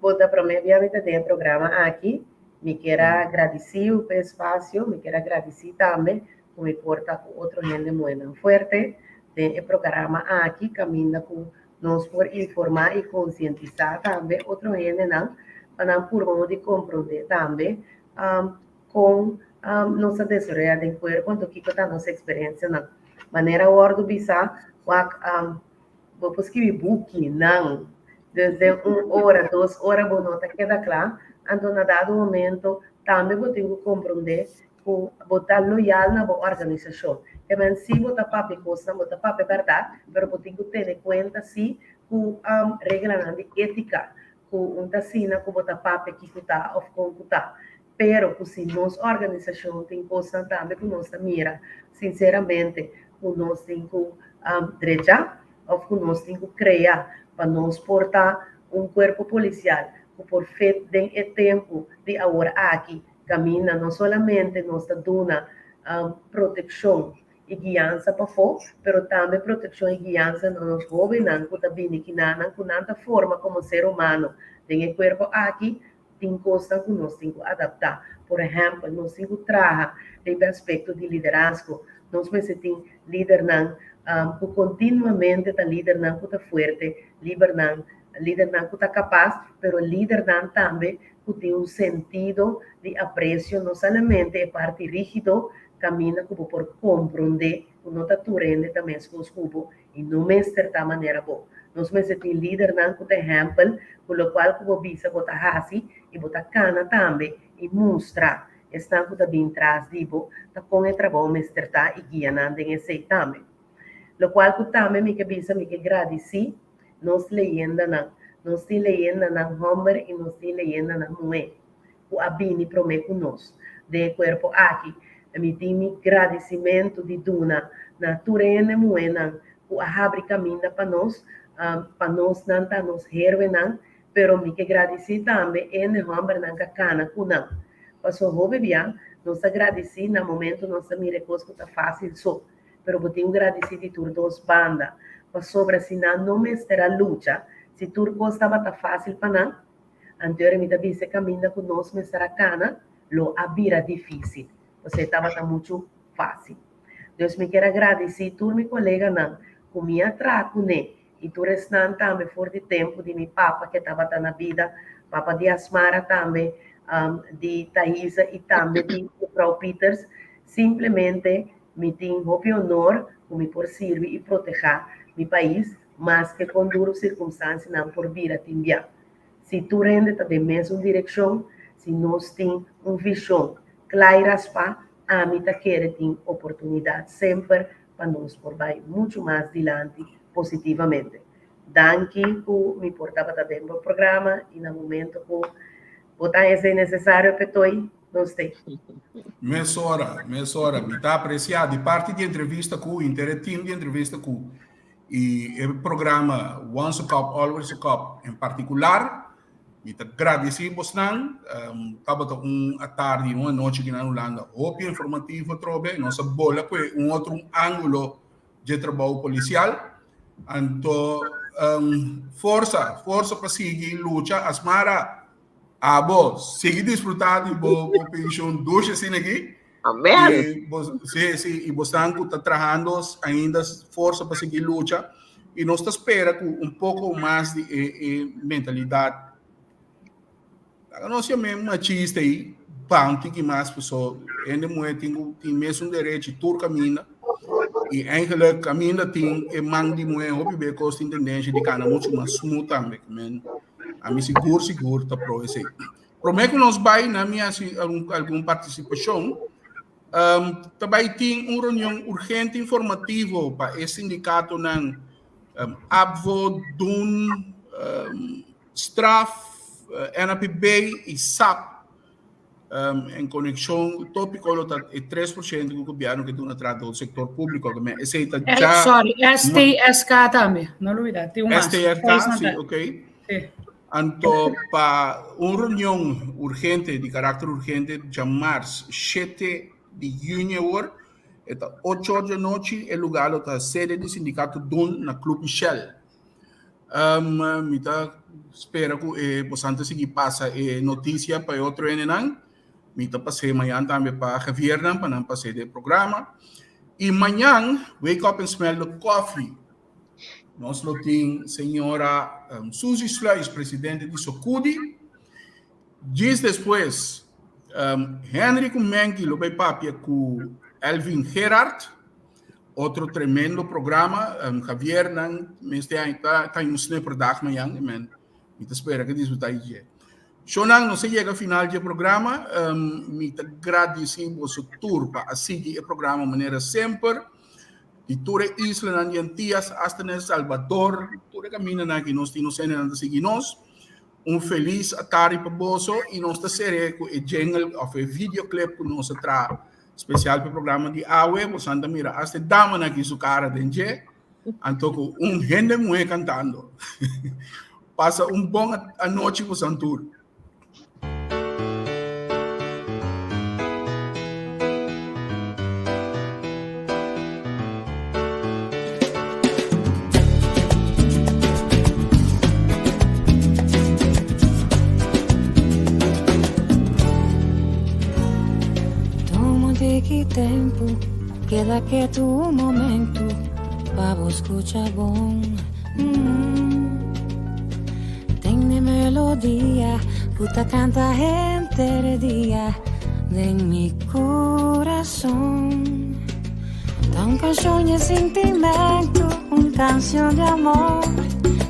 Bota promedio tem programa aqui. Me quero agradecer o espaço, me quero agradecer também por me portar com outro gente muito forte. Tem o programa aqui, caminha com nós por informar e conscientizar também outro gente não, para por modo de compreender também com nossa desarrollo de corpo, quanto que está nossa experiência não. Maneira ordo bisa, vou escrever book não. Desde 1 hora, 2 horas, vou nota queda claro. Então, na dado momento, também vou ter que compreender que vou estar loyal na organização. Que mas se vou estar papel coisa, vou estar papel verdade, mas vou ter que ter em conta se que regra de ética, que assina que vou estar papel que está ou que está. Pero que se nossa organização tem coisa também que nós mira, sinceramente, que nós temos que drejar, ou que nós temos que criar para nós portar corpo policial que por feito tem tempo de agora aqui caminha não somente nos dando proteção e guiança para fora, mas também proteção e guiança nos governantes que também que não com tanta forma como ser humano tem o corpo aqui tem coisas que nós temos que adaptar. Por exemplo, nós temos que trabalhar em aspecto de liderazgo, nós precisamos líder não que continuamente está líder não que está forte, líder não que está capaz, pero líder não também que tem sentido de apreço, não somente a parte rígido, caminha como por compreender que não está turende também os cubos e não mestre da maneira boa. Nós precisamos líder não que tem exemplo, com o qual como visa botar assim e botar cana também e mostrar está que está bem atrás de bo, está com o trabalho mestre tá e guia não tem esse também. Lo qual que também me cabeça me que agradecer nós leyenda não nós tem leyenda não homem e nós tem leyenda não mulher o abini promete nós de corpo aqui me tem agradecimento de duna natureza mulher não o abre caminho para nós não tá nos herve não pero me que agradecer também ene homem não cana com não passou houve bem nós agradecer no momento nós mire coisa que tá fácil só pero vou ter agradecer de todas as bandas, para sobre assim não me estará luta, se tudo estava tá fácil para não, anteriormente a vez caminha com nós me estará cana, lo abira difícil, você estava tá muito fácil. Deus me quer agradecer todos meus colegas não, com minha traco né, e tu restante também for de tempo de meu papa que estava tá na vida, papa de Asmara também, de Thaisa e também de Frau Peters, simplesmente me tem o honor de me por servir e proteger meu país, mas que com duras circunstâncias não por vir a timbiar. Se tu rende está de mesma direção, se nós temos uma visão clara para a mim querer ter oportunidade sempre para nós por vai muito mais adiante positivamente. Danke por me portar também no programa e no momento que botar esse necessário para toi nós temos. Mesora, me está apreciado de parte de entrevista com o interativo de entrevista com e o programa Once a Cup, Always a Cup em particular, me está agradecido bastante, estava uma tarde, uma noite aqui na Holanda, óbvio informativo, trobe, nossa bola com outro ângulo de trabalho policial, então força para seguir luta, Asmara, sigue desfrutando de boa pensão doce assim aqui. Amém. E você está trabalhando ainda força para seguir luta e nós está esperando pouco mais de mentalidade. Não se mesmo machista aí, panti que mais pessoas, ainda mulher tem mesmo direito de tur caminha e eigenlijk caminha tem man de mulher hobby be costa tendência de cana muito mais smooth também, a mim seguro tá pro esse. Prometo que nós vai na minha alguma participação. Também tem uma reunião urgente informativa para esse sindicato na Abvo, DUN, Straf, NAPB e SAP. em conexión tópico lo está el 3% do governo que dona trato do setor público que me aceita já Sorry, STSK também, não olvidar, tem mais. STSK, sim, ok. Sim. Então, para uma reunião urgente, de caráter urgente, de março 7 de junho, está 8 horas da noite, o lugar está sede do sindicato DUN na Clube Shell. Me espera que você seguir passa notícia para outro ano. Me passei amanhã também para Javier, para não passar do programa. E amanhã, Wake Up and Smell the Coffee. Nós temos senhora Suzy Sluis, presidente de Socudi. Dias depois, Henrique Menke, lo vai papia com Elvin Gerard, outro tremendo programa. Javier, este ano está em snapper dag amanhã, me espera que isso está aí. Shonang, não se chega ao final do programa, me agradecemos o tour para seguir o programa de maneira sempre. De toda a isla de Antillas hasta El Salvador, toda a caminhada que nós temos a seguir-nos. Feliz tarde para você e nós teremos com o jingle ou o videoclip que nós traz especial para o programa de AWE. Você anda mira, hasta dama aqui sua cara dentro. Então, gente muito cantando. Passa bom noite com o tour. Tempo, queda que tu momento para escuchar bom. Tem melodia, puta canta gente de dia de mi corazón. Tan canción de sentimento, canción de amor.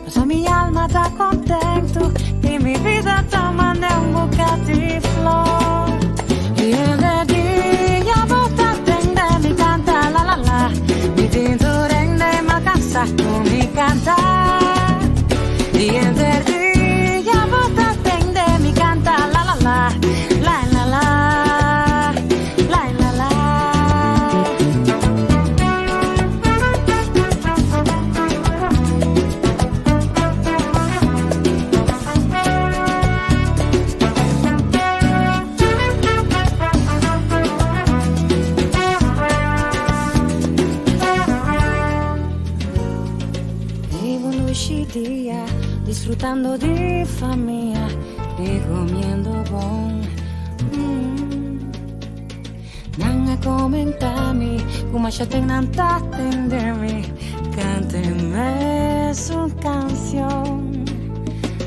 Mas mi alma está contento y mi vida está mandando bocado de flor. Y el día mi canta la la la, mi tintura en de macasa con mi cantar. Y el día bota de mi canta la la la, la la la, la la la. Disfrutando de familia y comiendo bon. Nanga comentami, como ya tengan entenderme. Cánteme su canción.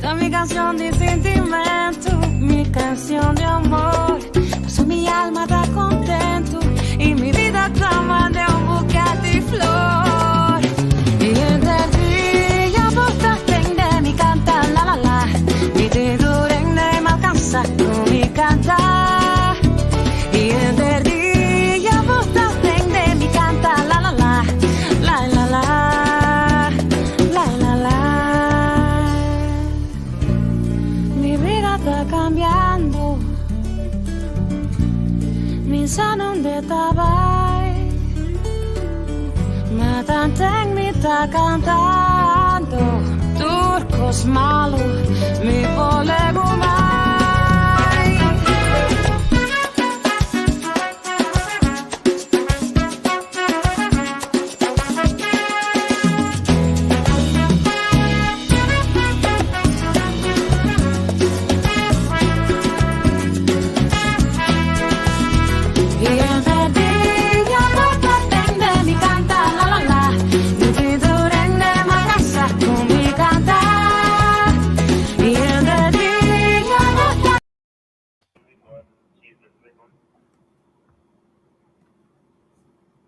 Da mi canción de sentimiento, mi canción de amor. Paso mi alma da contento y mi vida toma de un bocado de flor. Y el día botaste mi canta la la la, mi dedo me alcanza con mi cantar. Y el día botaste mi canta la la la, la la la, la la la. Mi vida está cambiando, mi sanon de tabai, ma tanteng mi está cantando. Turcos malos